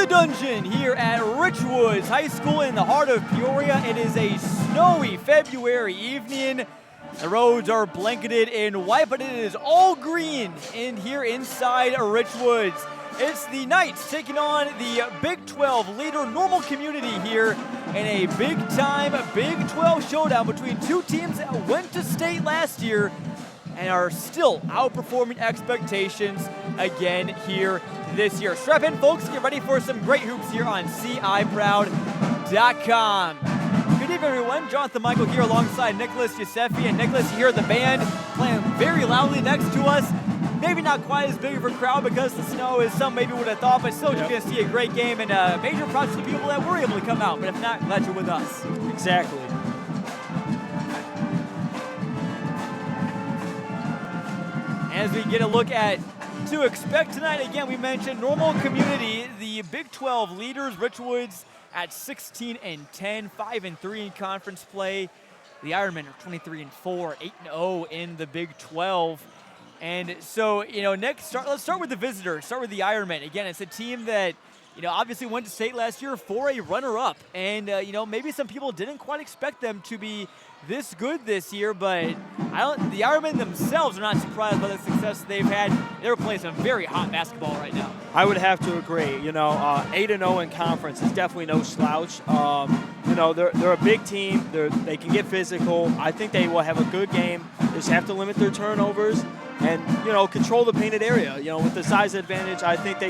the dungeon here at Richwoods High School in the heart of Peoria. It is a snowy February evening. The roads are blanketed in white, but it is all green in here inside Richwoods. It's the Knights taking on the Big 12 leader Normal Community here in a big-time Big 12 showdown between two teams that went to state last year and are still outperforming expectations again here this year. Strap in, folks. Get ready for some great hoops here on CIProud.com. Good evening, everyone. Jonathan Michael here alongside Nicholas Giuseppe. And Nicholas, you hear the band playing very loudly next to us. Maybe not quite as big of a crowd because the snow as some maybe would have thought, but still you're going to see a great game, and major props to the people that were able to come out. But if not, glad you're with us. Exactly. As we get a look at to expect tonight, again, we mentioned Normal Community, the Big 12 leaders, Richwoods at 16-10, 5-3 in conference play. The Ironmen are 23-4, 8-0 in the Big 12. And so, let's start with the visitors, start with the Ironmen. Again, it's a team that, obviously went to state last year for a runner-up. And, maybe some people didn't quite expect them to be this good this year, but the Ironmen themselves are not surprised by the success they've had. They're playing some very hot basketball right now. I would have to agree. 8-0 in conference is definitely no slouch. They're a big team. They can get physical. I think they will have a good game. They just have to limit their turnovers and, control the painted area. With the size advantage, I think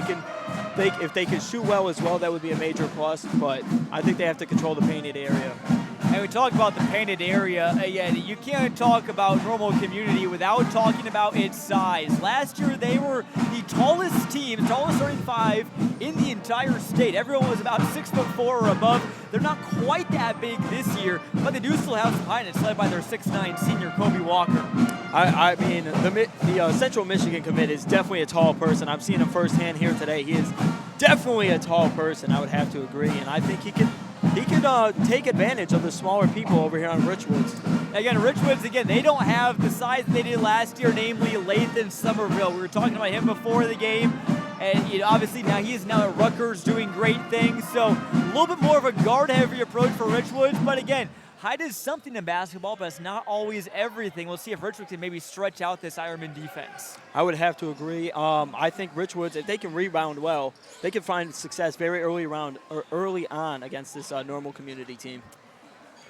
if they can shoot well as well, that would be a major plus. But I think they have to control the painted area. And we talk about the painted area. Again, you can't talk about Normal Community without talking about its size. Last year, they were the tallest team, tallest starting five in the entire state. Everyone was about 6'4" or above. They're not quite that big this year, but they do still have some height. Led by their 6'9" senior Kobe Walker. I mean, the Central Michigan commit is definitely a tall person. I've seen him firsthand here today. He is definitely a tall person. I would have to agree, and I think he could take advantage of the smaller people over here on Richwoods. Again, Richwoods, they don't have the size they did last year, namely Lathan Somerville. We were talking about him before the game, and obviously he is now at Rutgers doing great things. So a little bit more of a guard-heavy approach for Richwoods, but again, height is something in basketball, but it's not always everything. We'll see if Richwoods can maybe stretch out this Ironman defense. I would have to agree. I think Richwoods, if they can rebound well, they can find success very early on against this Normal Community team.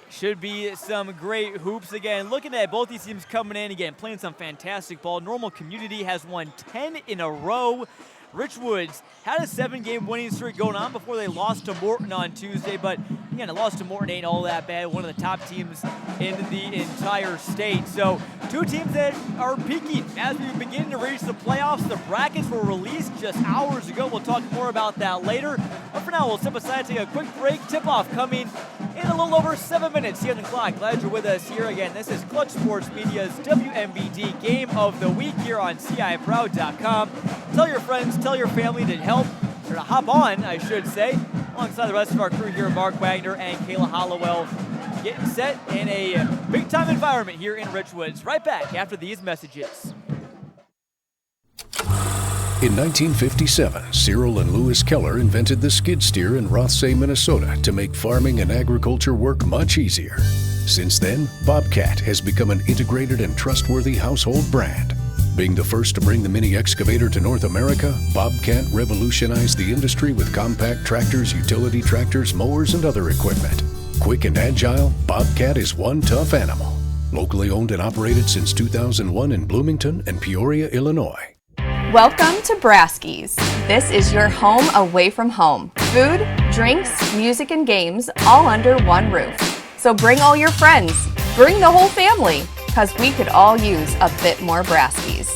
Should be some great hoops. Again, looking at both these teams coming in, again, playing some fantastic ball. Normal Community has won 10 in a row. Richwoods had a 7-game winning streak going on before they lost to Morton on Tuesday, but again, a loss to Morton ain't all that bad. One of the top teams in the entire state. So two teams that are peaking as we begin to reach the playoffs. The brackets were released just hours ago. We'll talk more about that later. But for now, we'll step aside and take a quick break. Tip-off coming in a little over 7 minutes here on the clock. Glad you're with us here again. This is Clutch Sports Media's WMBD Game of the Week here on CIProud.com. Tell your friends, tell your family to help, or to hop on, I should say, alongside the rest of our crew here, Mark Wagner and Kayla Hollowell, getting set in a big-time environment here in Richwoods. Right back after these messages. In 1957, Cyril and Lewis Keller invented the skid steer in Rothsay, Minnesota to make farming and agriculture work much easier. Since then, Bobcat has become an integrated and trustworthy household brand. Being the first to bring the mini excavator to North America, Bobcat revolutionized the industry with compact tractors, utility tractors, mowers, and other equipment. Quick and agile, Bobcat is one tough animal. Locally owned and operated since 2001 in Bloomington and Peoria, Illinois. Welcome to Braskies. This is your home away from home. Food, drinks, music, and games all under one roof. So bring all your friends, bring the whole family, because we could all use a bit more Braskies.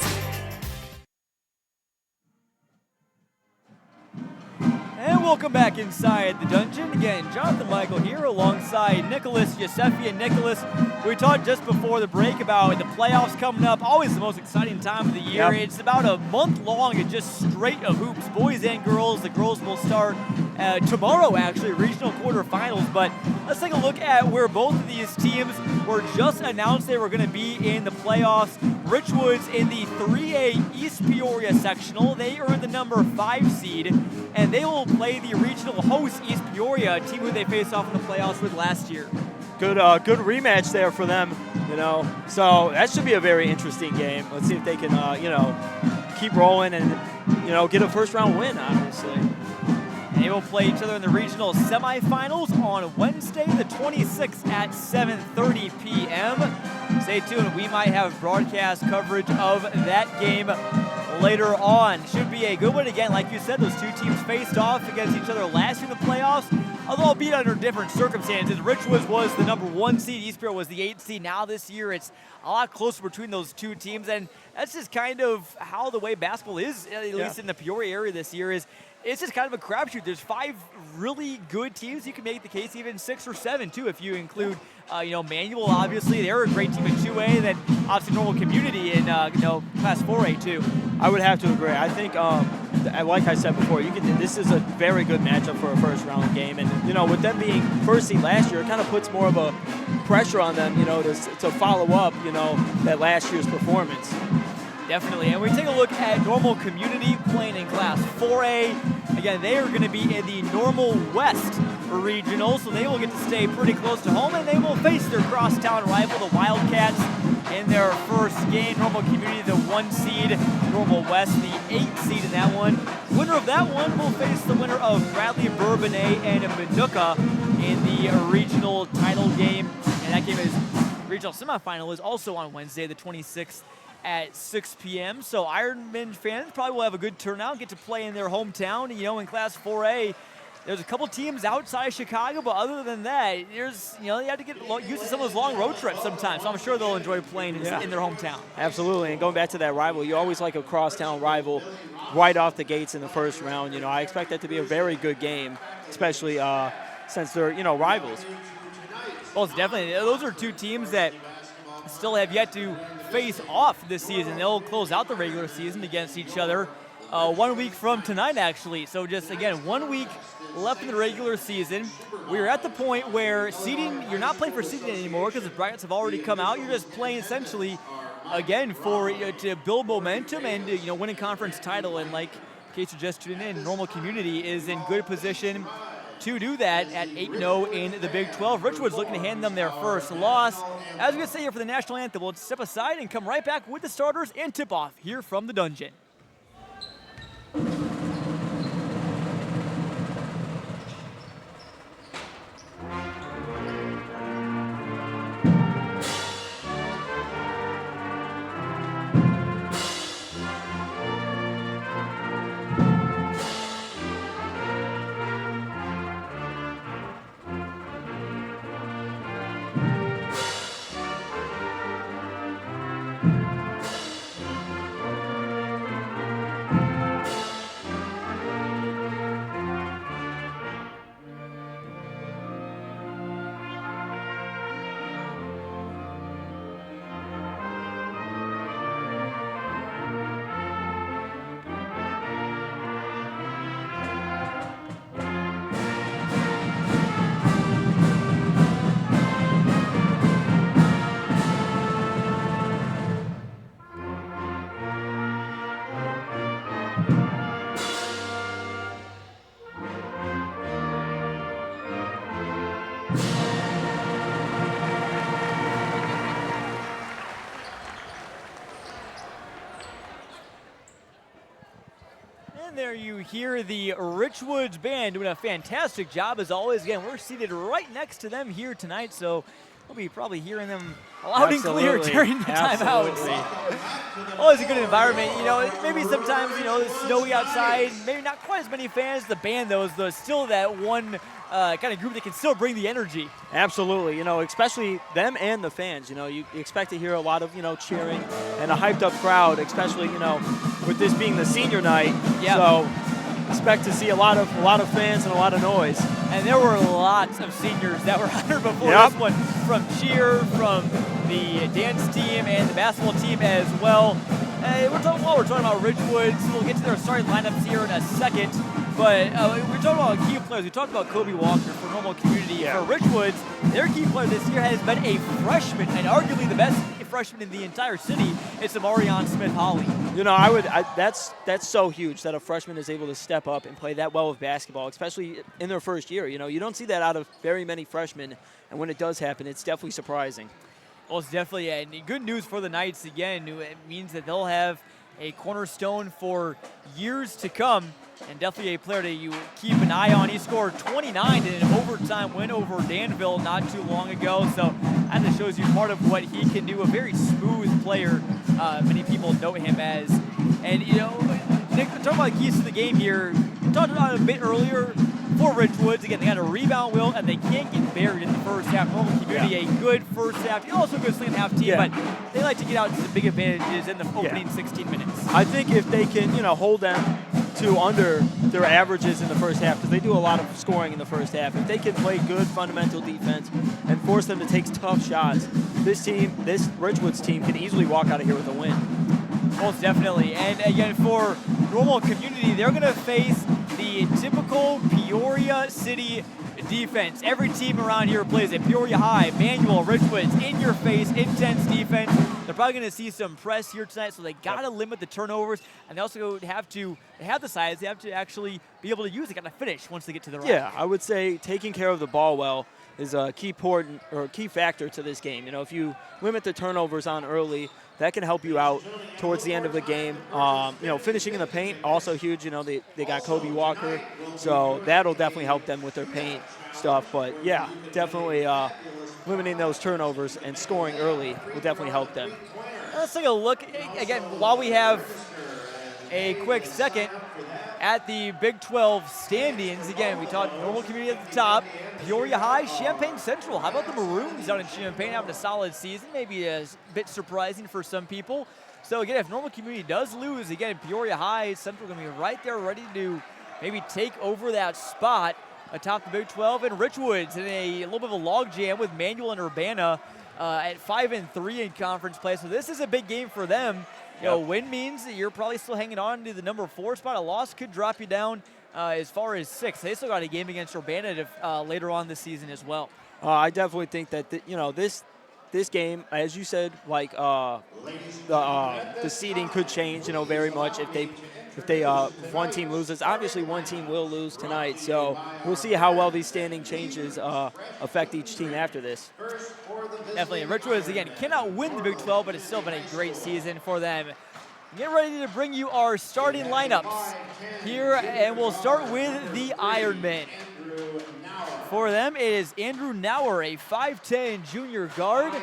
And welcome back inside the dungeon. Again, Jonathan Michael here alongside Nicholas Giuseppe. And Nicholas, we talked just before the break about the playoffs coming up. Always the most exciting time of the year. Yep. It's about a month long and just straight of hoops, boys and girls. The girls will start tomorrow, actually, regional quarterfinals. But let's take a look at where both of these teams were just announced they were going to be in the playoffs. Richwoods in the 3A East Peoria sectional. They earned the number 5 seed, and they will play the regional host East Peoria, a team who they faced off in the playoffs with last year. Good rematch there for them, So that should be a very interesting game. Let's see if they can, keep rolling and, get a first-round win, obviously. And they will play each other in the regional semifinals on Wednesday, the 26th at 7:30 p.m. Stay tuned. We might have broadcast coverage of that game later on. Should be a good one. Again, like you said, those two teams faced off against each other last year in the playoffs, although albeit under different circumstances. Richwoods was the number 1 seed. East Peoria was the 8th seed. Now this year it's a lot closer between those two teams, and that's just kind of how the way basketball is, at least in the Peoria area this year, is it's just kind of a crapshoot. There's 5 really good teams. You can make the case even 6 or 7 too if you include Manual. Obviously, they're a great team in 2A. Then obviously Normal Community in Class 4A too. I would have to agree. I think, like I said before, this is a very good matchup for a first-round game, and with them being first seed last year, it kind of puts more of a pressure on them, to follow up, that last year's performance. Definitely. And we take a look at Normal Community playing in Class 4A. Again, they are going to be in the Normal West Regional, so they will get to stay pretty close to home, and they will face their crosstown rival, the Wildcats, in their first game. Normal Community, the 1 seed. Normal West, the 8 seed in that one. Winner of that one will face the winner of Bradley Bourbonnais and Manuka in the regional title game. And that game is regional semifinal is also on Wednesday, the 26th. At 6 p.m. So Ironman fans probably will have a good turnout, get to play in their hometown. In Class 4A, there's a couple teams outside Chicago, but other than that, there's you have to get used to some of those long road trips sometimes. So I'm sure they'll enjoy playing in their hometown. Absolutely, and going back to that rival, you always like a crosstown rival right off the gates in the first round. I expect that to be a very good game, especially since they're rivals. Well, it's definitely those are two teams that still have yet to face off this season. They'll close out the regular season against each other 1 week from tonight, actually. So just, again, 1 week left in the regular season. We're at the point where seeding, you're not playing for seeding anymore because the brackets have already come out. You're just playing essentially, again, for to build momentum and win a conference title. And like in case you're just tuning in, Normal Community is in good position to do that at 8-0 in the Big 12. Richwoods looking to hand them their first loss. As we say here for the national anthem, we'll step aside and come right back with the starters and tip-off here from the dungeon. There you hear the Richwoods band doing a fantastic job as always. Again, we're seated right next to them here tonight, so we'll be probably hearing them loud and clear during the timeouts. Always a good environment. Maybe sometimes, it's snowy outside, maybe not quite as many fans. The band, though, is still that one kind of group that can still bring the energy. Absolutely. Especially them and the fans. You expect to hear a lot of, cheering and a hyped-up crowd, especially, with this being the senior night. Yep. So expect to see a lot of fans and a lot of noise. And there were lots of seniors that were hired before this one, from cheer, from the dance team, and the basketball team as well. We're talking about Richwoods. We'll get to their starting lineups here in a second. But we're talking about key players. We talked about Kobe Walker for Normal Community. For Richwoods, their key player this year has been a freshman and arguably the best freshman in the entire city. It's Amarion Smith-Holly. You know, that's so huge that a freshman is able to step up and play that well with basketball, especially in their first year. You know, you don't see that out of very many freshmen, and when it does happen, it's definitely surprising. Well, it's definitely good news for the Knights again. It means that they'll have a cornerstone for years to come, and definitely a player that you keep an eye on. He scored 29 in an overtime win over Danville not too long ago, so that just shows you part of what he can do. A very smooth player, many people note him as. And, you know, Nick, talking about the keys to the game here, we talked about it a bit earlier for Richwoods. Again, they got a rebound will, and they can't get buried in the first half. Normal Community, a good first half, also a good second half team, but they like to get out to the big advantages in the opening 16 minutes. I think if they can, you know, hold them to under their averages in the first half, because they do a lot of scoring in the first half. If they can play good fundamental defense and force them to take tough shots, this Richwoods team can easily walk out of here with a win. Most definitely. And again, for Normal Community, they're going to face the typical Peoria City defense. Every team around here plays it. Peoria High, Manual, Richwoods, in-your-face, intense defense. They're probably going to see some press here tonight, so they got to limit the turnovers, and they also have to have the size. They have to actually be able to use it, got to finish once they get to the rack. Yeah, I would say taking care of the ball well is a key factor to this game. You know, if you limit the turnovers on early, that can help you out towards the end of the game. You know, finishing in the paint, also huge. You know, they got Kobe Walker, so that'll definitely help them with their paint stuff. But, yeah, definitely limiting those turnovers and scoring early will definitely help them. Let's take a look, again, while we have a quick second at the Big 12 standings. Again, we talked Normal Community at the top, Peoria High, Champaign Central. How about the Maroons down in Champaign having a solid season? Maybe a bit surprising for some people. So again, if Normal Community does lose, again, Peoria High, Central going to be right there ready to maybe take over that spot atop the Big 12. And Richwoods in a little bit of a logjam with Manual and Urbana at 5-3 in conference play. So this is a big game for them. You know, win means that you're probably still hanging on to the number 4 spot. A loss could drop you down as far as 6. They still got a game against Urbana later on this season as well. I definitely think that you know, this game, as you said, like the seeding could change, you know, very much if one team loses. Obviously, one team will lose tonight, so we'll see how well these standing changes affect each team after this. Definitely. And Richwoods, again, cannot win the Big 12, but it's still been a great season for them. Get ready to bring you our starting lineups here, and we'll start with the Ironmen. For them, it is Andrew Nauer, a 5'10 junior guard.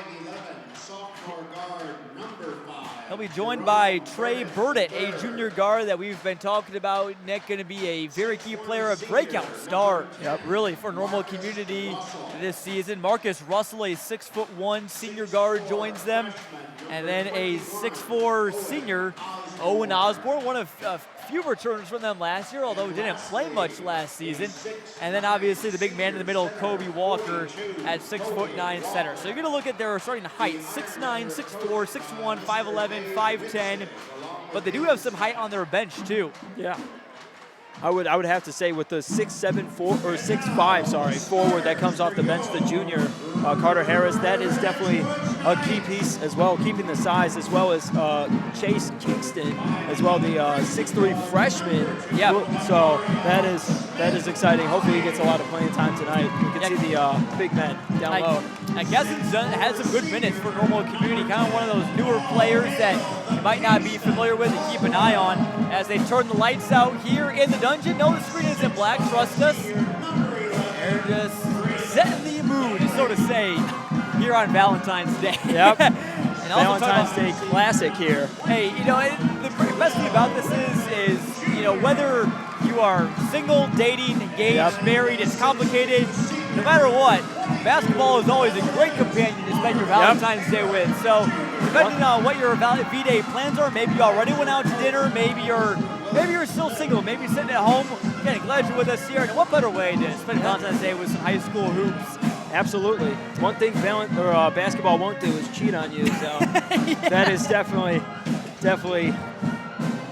He'll be joined by Trey Burdett, a junior guard that we've been talking about. Nick, going to be a very key player, a breakout star, really, for Normal Community this season. Marcus Russell, a 6'1" senior guard, joins them. And then a 6'4" senior, Owen Osborne, one of few returns from them last year, although he didn't play much last season. And then obviously the big man in the middle, Kobe Walker, at 6'9" center. So you're going to look at their starting height, 6'9", 6'4", 6'1", 5'11", 5'10", but they do have some height on their bench too. Yeah. I would have to say with the 6'7", 6'5", forward that comes off the bench, the junior Carter Harris, that is definitely a key piece as well, keeping the size, as well as Chase Kingston, as well, the 6'3" freshman. Yeah. So that is exciting. Hopefully he gets a lot of playing time tonight. We can see the big men down low. I guess he's had some good minutes for Normal Community, kind of one of those newer players that you might not be familiar with and keep an eye on as they turn the lights out here in the dungeon. No, the screen isn't black, trust us. They're just setting the mood, so to say, here on Valentine's Day. Yep. And Valentine's Day classic here. Hey, you know, the best thing about this is, you know, whether you are single, dating, engaged, married, it's complicated. No matter what, basketball is always a great companion to spend your Valentine's Day with. So, depending on what your V-Day plans are, maybe you already went out to dinner, maybe you're still single, maybe you're sitting at home. Again, glad you're with us here. And what better way to spend Valentine's Day with some high school hoops? Absolutely. One thing basketball won't do is cheat on you. So that is definitely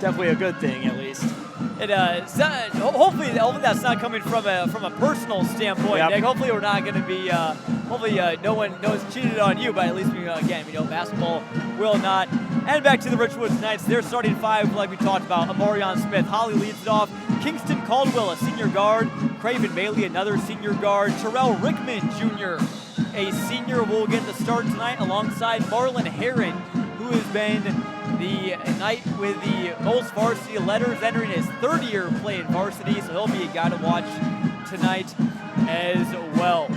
a good thing, at least. hopefully that's not coming from a personal standpoint, Yep. Nick. Hopefully we're not going to be. Hopefully no one's cheated on you, but at least basketball will not. And back to the Richwoods Knights. They're starting five, like we talked about. Amarion Smith, Holly leads it off. Kingston Caldwell, a senior guard. Craven Bailey, another senior guard. Terrell Rickman Jr., a senior, will get the start tonight alongside Marlon Heron, who has been the Knight with the most varsity letters, entering his third year playing varsity, so he'll be a guy to watch tonight as well.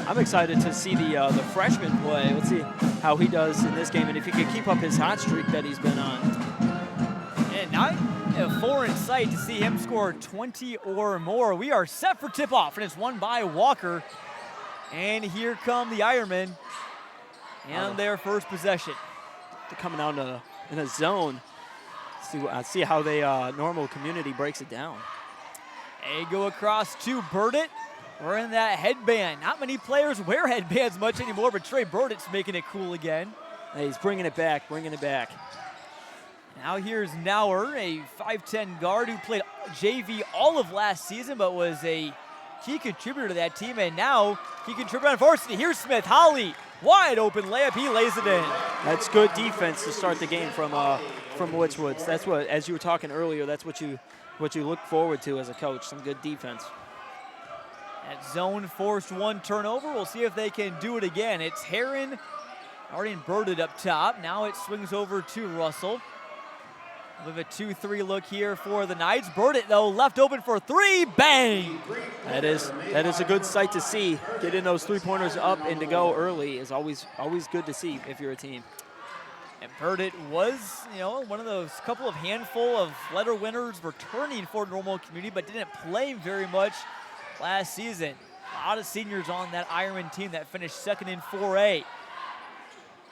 I'm excited to see the freshman play. Let's see how he does in this game and if he can keep up his hot streak that he's been on. And now four in sight to see him score 20 or more. We are set for tip-off, and it's won by Walker. And here come the Ironmen and their first possession. They're coming out in a zone. See how they normal community breaks it down. They go across to Burdett. We're in that headband. Not many players wear headbands much anymore, but Trey Burdett's making it cool again. Hey, he's bringing it back. Now here's Nauer, a 5'10 guard who played JV all of last season, but was a key contributor to that team, and now he contributed on varsity. Here's Smith, Holly, wide open layup, he lays it in. That's good defense to start the game from Richwoods. That's what, as you were talking earlier, that's what you look forward to as a coach, some good defense. That zone forced one turnover. We'll see if they can do it again. It's Heron, already inverted up top. Now it swings over to Russell. With a 2-3 look here for the Knights. Burdett, though, left open for three. Bang! That is a good sight to see. Getting those three-pointers up and to go early is always good to see if you're a team. And Burdett was, one of those couple of handful of letter winners returning for normal community, but didn't play very much last season. A lot of seniors on that Ironman team that finished second in 4A.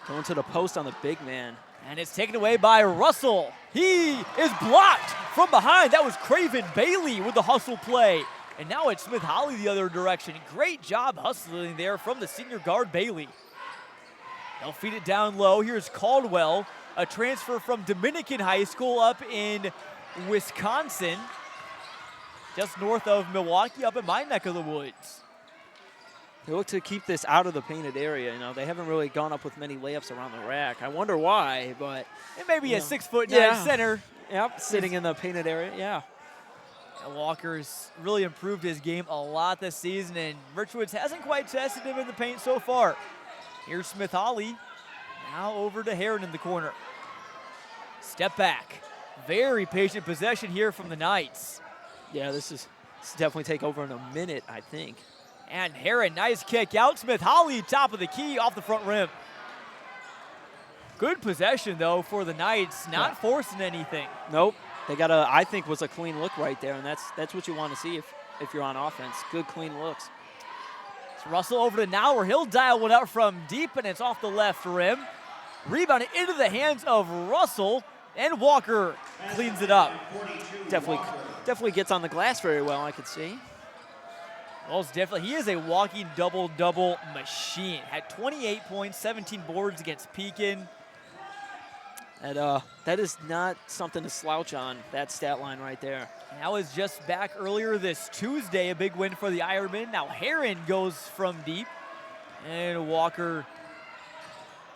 Going to the post on the big man. And it's taken away by Russell. He is blocked from behind. That was Craven Bailey with the hustle play. And now it's Smith Holly the other direction. Great job hustling there from the senior guard Bailey. They'll feed it down low. Here's Caldwell, a transfer from Dominican High School up in Wisconsin, just north of Milwaukee, up in my neck of the woods. They look to keep this out of the painted area. They haven't really gone up with many layups around the rack. I wonder why, but it may be a 6'9" center. Yep, sitting in the painted area. Yeah. Walker's really improved his game a lot this season, and Richwoods hasn't quite tested him in the paint so far. Here's Smith Holly. Now over to Heron in the corner. Step back. Very patient possession here from the Knights. Yeah, this definitely take over in a minute, I think. And Heron, nice kick out. Smith Holly, top of the key, off the front rim. Good possession, though, for the Knights, not forcing anything. Nope. They got I think was a clean look right there, and that's what you want to see if you're on offense. Good, clean looks. It's Russell over to Nauer. He'll dial one out from deep, and it's off the left rim. Rebounded into the hands of Russell, and Walker cleans it up. Definitely gets on the glass very well, I could see. Most definitely. He is a walking double-double machine. Had 28 points, 17 boards against Pekin. That is not something to slouch on, that stat line right there. And that was just back earlier this Tuesday, a big win for the Ironmen. Now Heron goes from deep, and Walker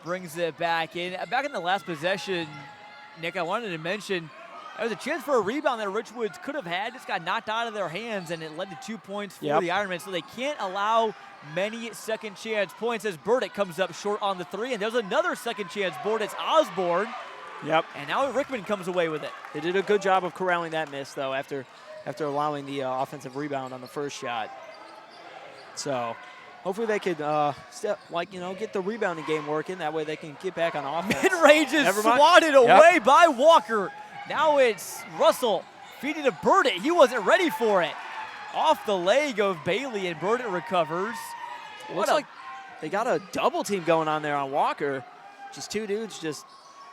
brings it back in. Back in the last possession, Nick, I wanted to mention there was a chance for a rebound that Richwoods could have had. Just got knocked out of their hands, and it led to 2 points for the Ironmen. So they can't allow many second chance points as Burdett comes up short on the three. And there's another second chance board. It's Osborne. Yep. And now Rickman comes away with it. They did a good job of corralling that miss, though, after allowing the offensive rebound on the first shot. So hopefully they could get the rebounding game working. That way they can get back on offense. Mid-range is swatted away by Walker. Now it's Russell feeding to Burdett. He wasn't ready for it. Off the leg of Bailey, and Burdett recovers. Looks like they got a double team going on there on Walker. Just two dudes just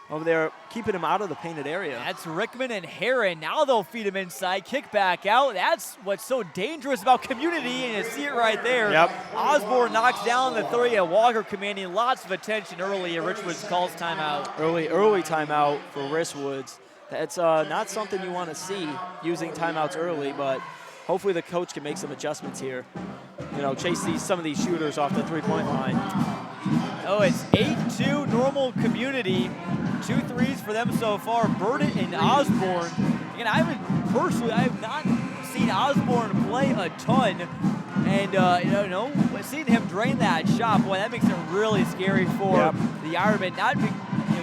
over there keeping him out of the painted area. That's Rickman and Heron. Now they'll feed him inside, kick back out. That's what's so dangerous about community, and you see it right there. Yep. Osborne knocks down the three, and Walker commanding lots of attention early, and Richwoods calls timeout. Early timeout for Richwoods. That's not something you want to see, using timeouts early, but hopefully the coach can make some adjustments here. Chase some of these shooters off the three-point line. Oh, it's 8-2 Normal Community. 2 threes for them so far. Burdett and Osborne. Again, I have not seen Osborne play a ton. And, seeing him drain that shot, boy, that makes it really scary for the Ironmen. Not big,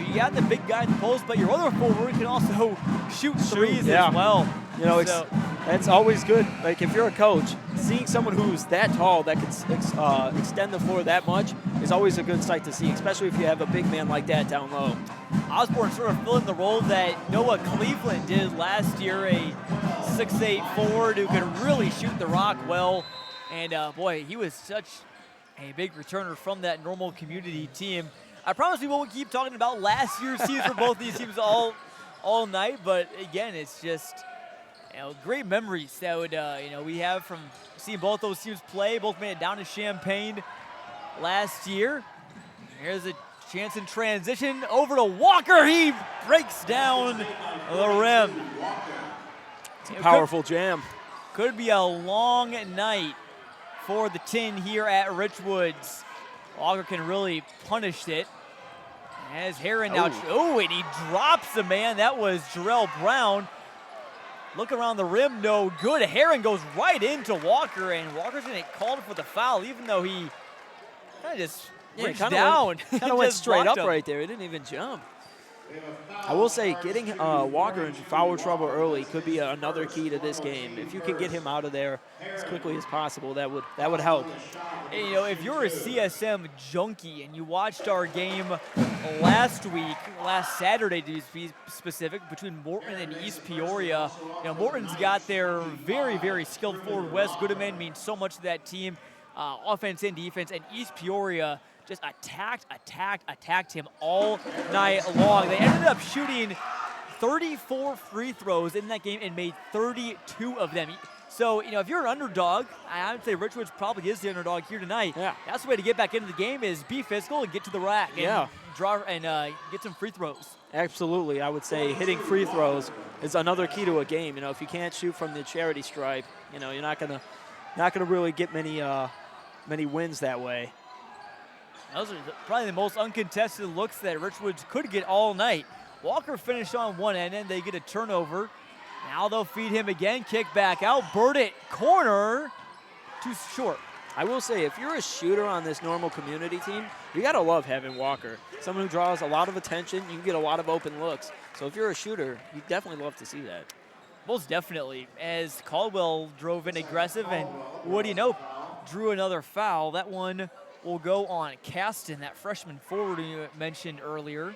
you got the big guy in the post, but your other forward can also shoot threes as well. That's always good. Like, if you're a coach, seeing someone who's that tall that can extend the floor that much is always a good sight to see, especially if you have a big man like that down low. Osborne sort of filling the role that Noah Cleveland did last year, a 6'8" forward who could really shoot the rock well. And, boy, he was such a big returner from that Normal Community team. I promise we won't keep talking about last year's teams for both these teams all night, but, again, it's just great memories that would we have from seeing both those teams play. Both made it down to Champaign last year. Here's a chance in transition over to Walker. He breaks down the rim. It's a powerful jam. Could be a long night for the Tin here at Richwoods. Walker can really punish it. As Heron now, and he drops the man. That was Jarrell Brown. Look around the rim, no good. Heron goes right into Walker, and Walker's going to get called for the foul, even though he kind of just reached down. Kind of went straight up right there. He didn't even jump. I will say, getting Walker into foul trouble early could be another key to this game. If you can get him out of there as quickly as possible, that would help. And, if you're a CSM junkie and you watched our game last Saturday to be specific, between Morton and East Peoria, Morton's got their very, very skilled forward. Wes Goodeman means so much to that team, offense and defense, and East Peoria just attacked him all night long. They ended up shooting 34 free throws in that game and made 32 of them. So, if you're an underdog, I would say Richwoods probably is the underdog here tonight. Yeah. That's the way to get back into the game, is be physical and get to the rack and draw and get some free throws. Absolutely. I would say hitting free throws is another key to a game. If you can't shoot from the charity stripe, you're not gonna really get many wins that way. Those are probably the most uncontested looks that Richwoods could get all night. Walker finished on one end, and they get a turnover. Now they'll feed him again, kick back out. Burdett, corner, too short. I will say, if you're a shooter on this Normal Community team, you got to love having Walker. Someone who draws a lot of attention, you can get a lot of open looks. So if you're a shooter, you definitely love to see that. Most definitely, as Caldwell drove in aggressive, and what do you know, drew another foul. That one will go on Caston, that freshman forward you mentioned earlier.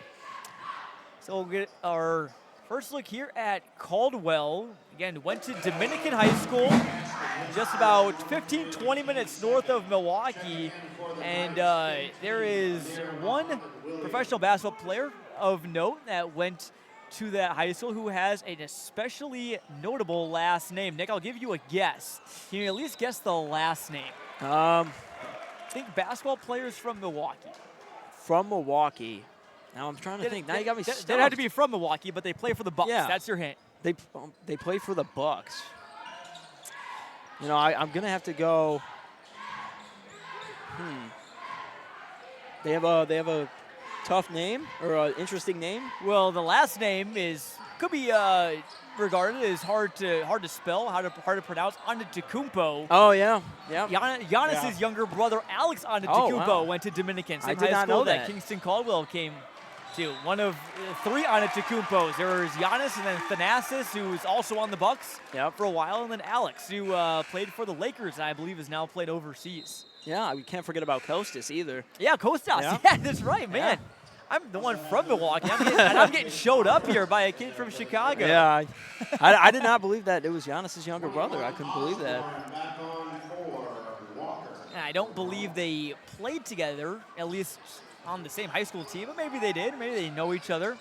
So we'll get our first look here at Caldwell. Again, went to Dominican High School, just about 15-20 minutes north of Milwaukee. And there is one professional basketball player of note that went to that high school who has an especially notable last name. Nick, I'll give you a guess. Can you at least guess the last name? Think basketball players from Milwaukee. From Milwaukee. Now I'm trying to think. Now you got me stumped. They don't have to be from Milwaukee, but they play for the Bucks. Yeah. That's your hint. They play for the Bucks. I'm gonna have to go. They have a tough name or an interesting name. Well, the last name could be regarded as hard to spell, hard to pronounce. Antetokounmpo. Oh yeah. Giannis's younger brother Alex Antetokounmpo went to Dominican. Same high school that Kingston Caldwell came to. One of 3 Antetokounmpos. There was Giannis and then Thanasis, who's also on the Bucks for a while, and then Alex, who played for the Lakers and I believe is now played overseas. Yeah, we can't forget about Costas either. Yeah, Costas. Yeah, that's right, man. Yeah. I'm the one from Milwaukee. I'm getting showed up here by a kid from Chicago. Yeah, I did not believe that it was Giannis's younger brother. I couldn't believe that. And I don't believe they played together, at least on the same high school team, but maybe they did. Maybe they know each other.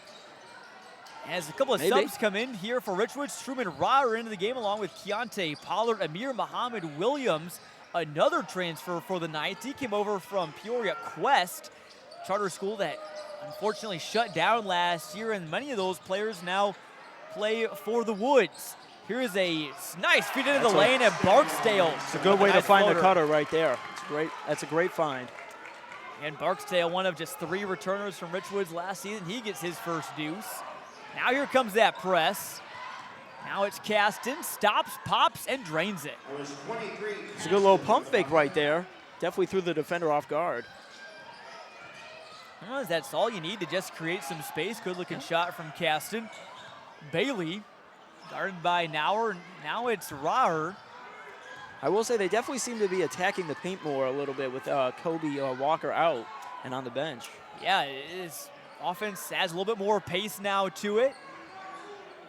As a couple of subs come in here for Richwoods, Truman Ryer into the game along with Keontae Pollard, Amir Muhammad Williams, another transfer for the Knights. He came over from Peoria Quest, charter school that unfortunately shut down last year, and many of those players now play for the Woods. Here's a nice feed into the lane, and Barksdale. It's a good way to find the cutter right there. It's great. That's a great find. And Barksdale, one of just 3 returners from Richwoods last season, he gets his first deuce. Now here comes that press. Now it's Caston, stops, pops, and drains it. It's a good little pump fake right there. Definitely threw the defender off guard. Well, that's all you need to just create some space. Good looking shot from Caston. Bailey, guarded by Nauer. Now it's Raher. I will say they definitely seem to be attacking the paint more a little bit with Kobe Walker out and on the bench. Yeah, his offense adds a little bit more pace now to it.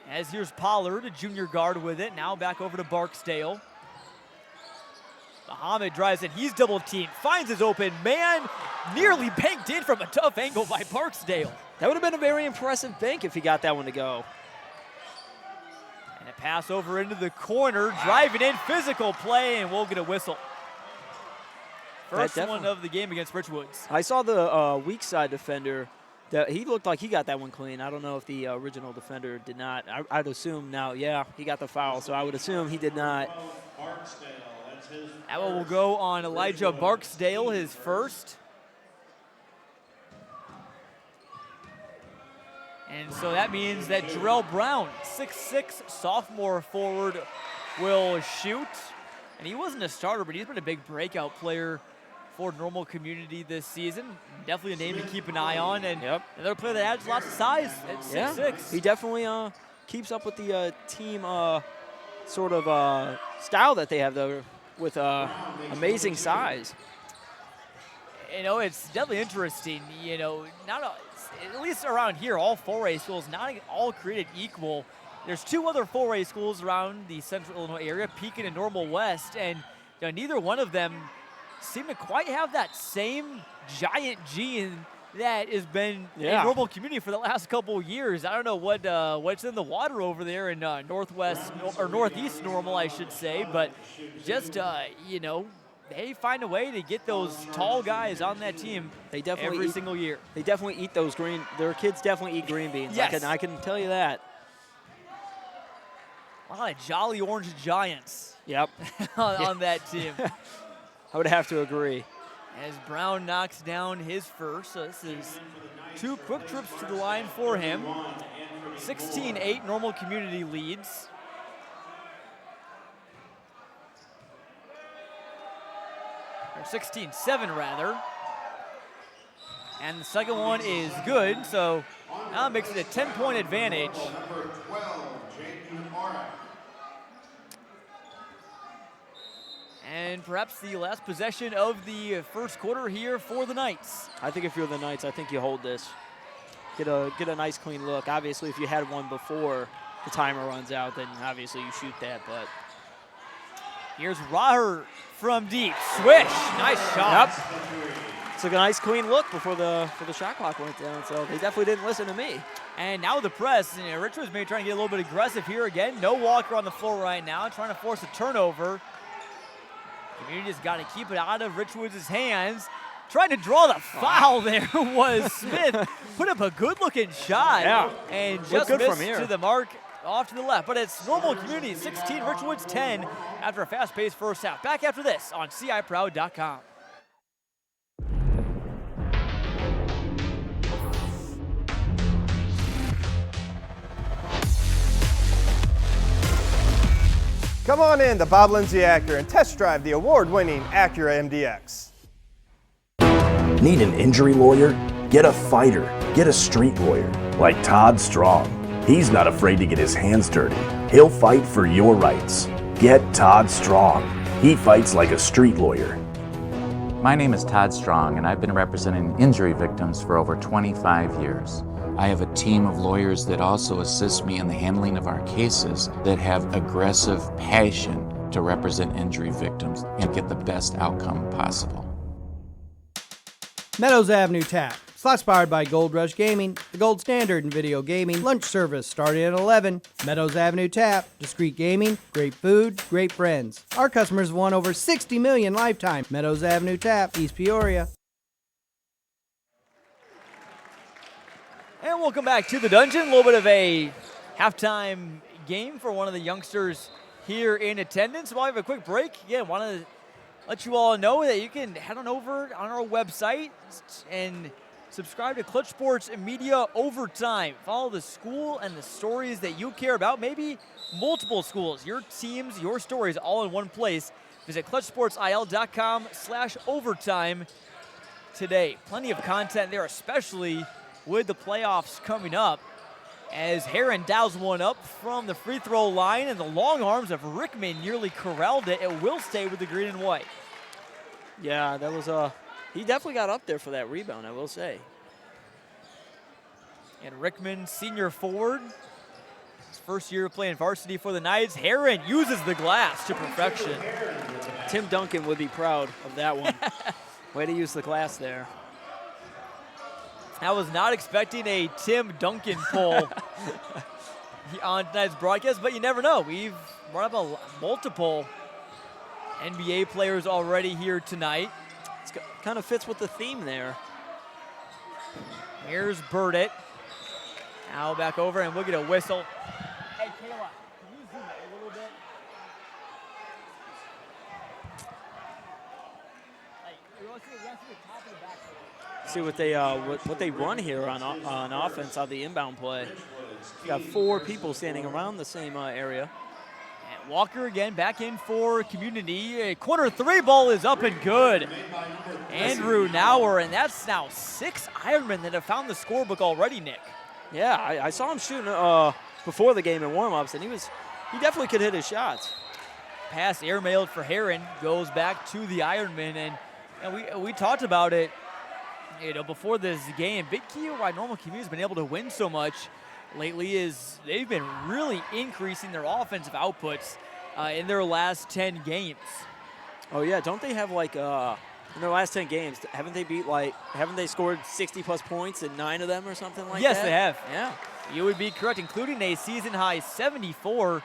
As here's Pollard, a junior guard with it. Now back over to Barksdale. Muhammad drives in. He's double teamed. Finds his open man. Nearly banked in from a tough angle by Barksdale. That would have been a very impressive bank if he got that one to go. And a pass over into the corner. Driving in. Physical play, and we'll get a whistle. First one of the game against Richwoods. I saw the weak side defender. He looked like he got that one clean. I don't know if the original defender did not. I'd assume now, yeah, he got the foul, so I would assume he did not. That one will go on Elijah Barksdale, his first. And so that means that Jarrell Brown, 6'6", sophomore forward, will shoot. And he wasn't a starter, but he's been a big breakout player for Normal Community this season. Definitely a name to keep an eye on. And another player that adds lots of size at 6'6". He definitely keeps up with the team sort of style that they have, though, with amazing size. You know, it's definitely interesting. You know, at least around here, all 4A schools not all created equal. There's 2 other 4A schools around the Central Illinois area, Pekin and Normal West, and neither one of them seem to quite have that same giant gene that has been in Normal Community for the last couple of years. I don't know what's in the water over there in northeast Normal, I should say, but just you know, they find a way to get those tall guys on that team every single year. They definitely eat those their kids definitely eat green beans. Yes. I can tell you that. A lot of jolly orange giants. Yep. on that team. I would have to agree. As Brown knocks down his first. So this is 2 quick trips to the line for him. 16-8 Normal Community leads. Or 16-7 rather. And the second one is good, so now it makes it a 10-point advantage. And perhaps the last possession of the first quarter here for the Knights. I think if you're the Knights, I think you hold this. Get a nice clean look. Obviously, if you had one before the timer runs out, then obviously you shoot that. But here's Raher from deep. Swish, nice shot. Yep. It's a nice clean look before the shot clock went down. So they definitely didn't listen to me. And now the press. Richwoods may try to get a little bit aggressive here again. No Walker on the floor right now, trying to force a turnover. Community's got to keep it out of Richwoods' hands. Trying to draw the foul there was Smith. Put up a good-looking shot. Yeah. And just missed to the mark off to the left. But it's Normal Community 16, Richwoods 10 after a fast-paced first half. Back after this on CIProud.com. Come on in to Bob Lindsay Acura and test drive the award-winning Acura MDX. Need an injury lawyer? Get a fighter. Get a street lawyer like Todd Strong. He's not afraid to get his hands dirty. He'll fight for your rights. Get Todd Strong. He fights like a street lawyer. My name is Todd Strong, and I've been representing injury victims for over 25 years. I have a team of lawyers that also assist me in the handling of our cases that have aggressive passion to represent injury victims and get the best outcome possible. Meadows Avenue Tap. Slots powered by Gold Rush Gaming, the gold standard in video gaming. Lunch service starting at 11. Meadows Avenue Tap. Discreet gaming, great food, great friends. Our customers won over 60 million lifetime. Meadows Avenue Tap, East Peoria. And welcome back to the dungeon. A little bit of a halftime game for one of the youngsters here in attendance. While we have a quick break, again, want to let you all know that you can head on over on our website and subscribe to Clutch Sports Media Overtime. Follow the school and the stories that you care about, maybe multiple schools, your teams, your stories, all in one place. Visit clutchsportsil.com/overtime today. Plenty of content there, especially with the playoffs coming up, as Heron dials one up from the free throw line, and the long arms of Rickman nearly corralled it. It will stay with the green and white. Yeah, that was he definitely got up there for that rebound, I will say. And Rickman, senior forward, his first year playing varsity for the Knights. Heron uses the glass to perfection. Tim Duncan would be proud of that one. Way to use the glass there. I was not expecting a Tim Duncan poll on tonight's broadcast, but you never know. We've brought up multiple NBA players already here tonight. It kind of fits with the theme there. Here's Burdett. Now back over, and we'll get a whistle. Hey, Kayla, can you zoom in a little bit? See what they run here on offense on the inbound play. You got 4 people standing around the same area. And Walker again back in for Community. A corner 3 ball is up and good. Andrew Nauer, and that's now 6 Ironmen that have found the scorebook already, Nick. Yeah, I saw him shooting before the game in warm-ups, and he definitely could hit his shots. Pass airmailed for Heron, goes back to the Ironmen, and we talked about it, before this game. Big key why Normal Community has been able to win so much lately is they've been really increasing their offensive outputs in their last 10 games. Oh yeah, don't they have in their last 10 games, haven't they scored 60+ points in 9 of them or something like yes, that? Yes, they have. Yeah. You would be correct, including a season-high 74, a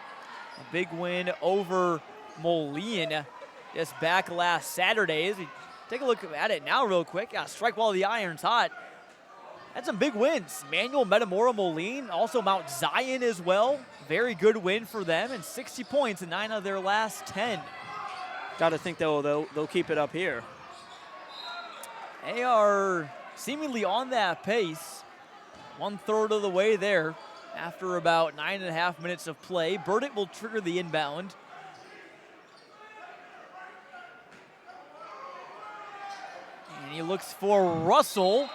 big win over Moline just back last Saturday. As we take a look at it now real quick. Strike while the iron's hot. Had some big wins. Manuel, Metamora, Moline, also Mount Zion as well. Very good win for them, and 60 points in 9 of their last 10. Got to think they'll keep it up here. They are seemingly on that pace. 1/3 of the way there after about 9.5 minutes of play. Burdett will trigger the inbound. And he looks for Russell.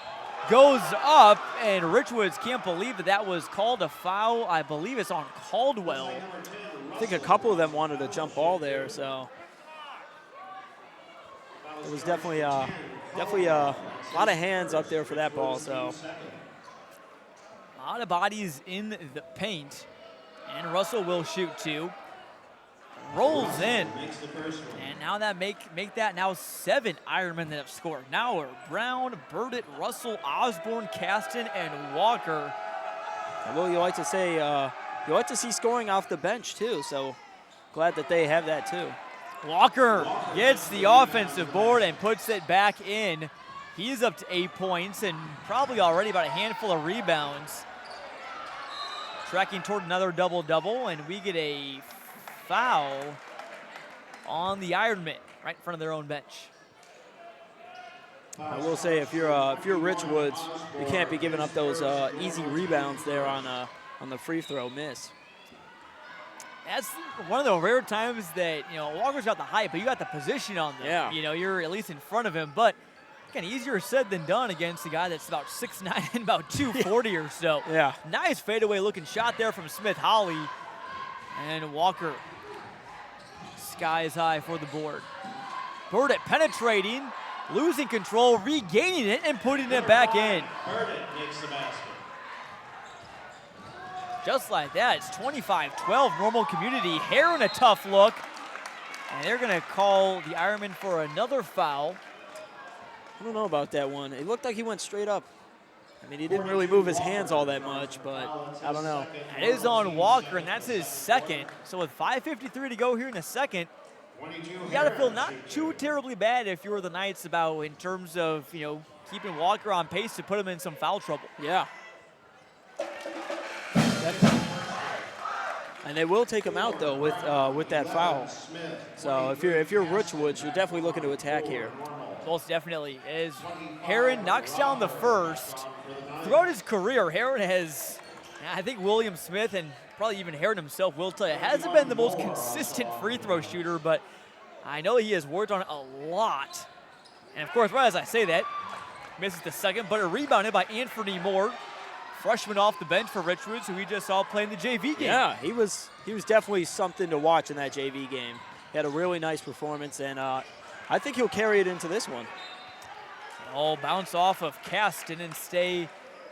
Goes up, and Richwoods can't believe that was called a foul. I believe it's on Caldwell. I think a couple of them wanted a jump ball there, so it was definitely a lot of hands up there for that ball. So a lot of bodies in the paint, and Russell will shoot 2. Rolls in, and now that make that now 7 Ironmen that have scored. Nauer, Brown, Burdett, Russell, Osborne, Caston, and Walker. Well, you like to see scoring off the bench too, so glad that they have that too. Walker gets the offensive board and puts it back in. He's up to 8 points and probably already about a handful of rebounds. Tracking toward another double-double, and we get a foul on the Ironmen right in front of their own bench. I will say, if you're Richwoods, you can't be giving up those easy rebounds there on the free throw miss. That's one of the rare times that Walker's got the height, but you got the position on them. Yeah. You're at least in front of him, but again, easier said than done against a guy that's about 6'9" and about 240 or so. Yeah. Nice fadeaway looking shot there from Smith Holly, and Walker skies high for the board. Burdett penetrating, losing control, regaining it, and putting it back in. Burdett makes the basket. Just like that, it's 25-12 Normal Community. Heron a tough look, and they're going to call the Ironman for another foul. I don't know about that one. It looked like he went straight up. I mean, he didn't really move his hands all that much, but I don't know. It is on Walker, and that's his second. So with 5:53 to go here in the second, you got to feel not too terribly bad if you're the Knights about in terms of, keeping Walker on pace to put him in some foul trouble. Yeah. And they will take him out, though, with that foul. So if you're Richwoods, you're definitely looking to attack here. Most definitely. As Heron knocks down the first. Throughout his career, Heron has, I think William Smith and probably even Heron himself will tell you, hasn't been the most consistent free throw shooter, but I know he has worked on it a lot. And of course, right as I say that, misses the second, but a rebounded by Anthony Moore, freshman off the bench for Richwoods, who we just saw play in the JV game. Yeah, he was definitely something to watch in that JV game. He had a really nice performance, and I think he'll carry it into this one. All bounce off of Caston and stay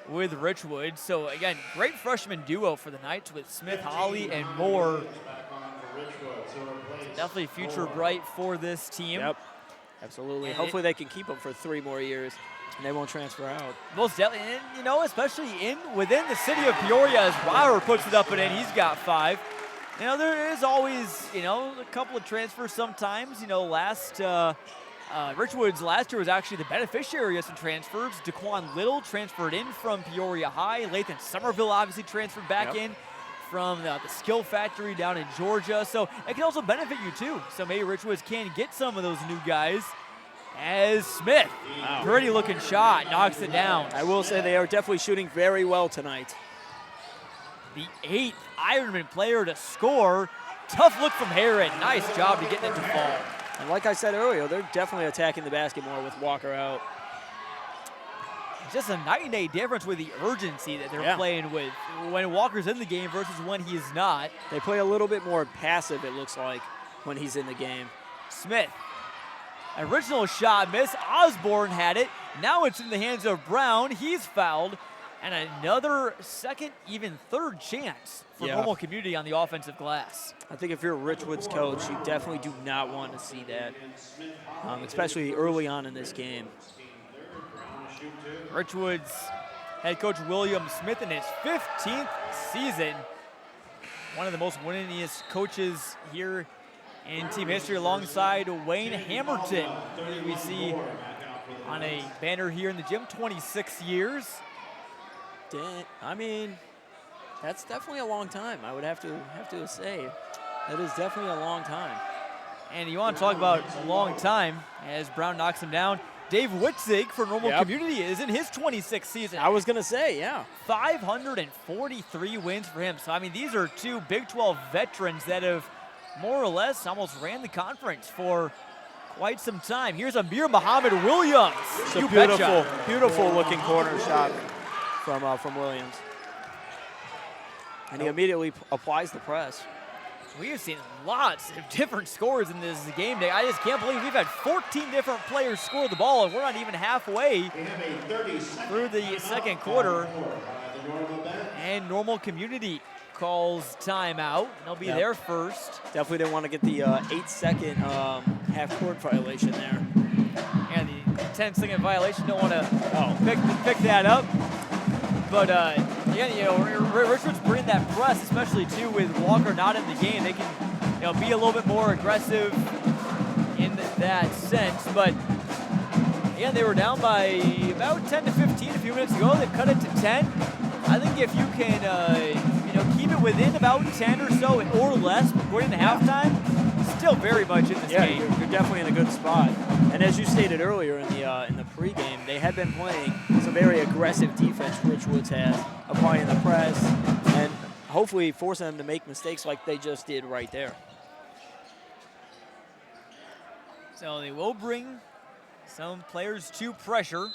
with Richwoods. So again, great freshman duo for the Knights with Smith, Holly, and Moore. Definitely future bright for this team. Yep, absolutely. And hopefully they can keep him for 3 more years and they won't transfer out. Most definitely, and, you know, especially within the city of Peoria, as Robert puts it up and in, he's got 5. You know, there is always, you know, a couple of transfers sometimes. You know, Richwoods last year was actually the beneficiary of some transfers. Daquan Little transferred in from Peoria High. Lathan Somerville obviously transferred back in from the Skill Factory down in Georgia. So it can also benefit you too. So maybe Richwoods can get some of those new guys. As Smith, pretty looking shot, knocks it down. I will say they are definitely shooting very well tonight. The 8th Ironman player to score. Tough look from Heron. Nice job to get it to fall. And like I said earlier, they're definitely attacking the basket more with Walker out. Just a night and day difference with the urgency that they're playing with when Walker's in the game versus when he's not. They play a little bit more passive, it looks like, when he's in the game. Smith, original shot miss. Osborne had it. Now it's in the hands of Brown. He's fouled. And another second, even third chance for Normal Community on the offensive glass. I think if you're a Richwoods coach, you definitely do not want to see that, especially early on in this game. Richwoods head coach William Smith in his 15th season. One of the most winningest coaches here in team history alongside Wayne Hamilton. We see on a banner here in the gym, 26 years. I mean, that's definitely a long time. I would have to say that is definitely a long time. And you want to talk about a long time as Brown knocks him down. Dave Witzig for Normal Community is in his 26th season. I was going to say, 543 wins for him. So, I mean, these are 2 Big 12 veterans that have more or less almost ran the conference for quite some time. Here's Amir Muhammad Williams. It's a beautiful, beautiful looking corner shot from Williams. And he immediately applies the press. We have seen lots of different scores in this game day. I just can't believe we've had 14 different players score the ball, and we're not even halfway through the second quarter. And Normal Community calls timeout. They'll be there first. Definitely didn't want to get the 8-second half-court violation there. And the 10-second violation, don't want to pick that up. But again, you know, Richwoods bring that press, especially too with Walker not in the game. They can, you know, be a little bit more aggressive in that sense. But again, they were down by about 10 to 15 a few minutes ago. They've cut it to 10. I think if you can, you know, keep it within about 10 or so or less going into halftime, still very much in this game. You're definitely in a good spot. And as you stated earlier in the pregame, they had been playing some very aggressive defense. Richwoods has applying the press and hopefully forcing them to make mistakes like they just did right there. So they will bring some players to pressure.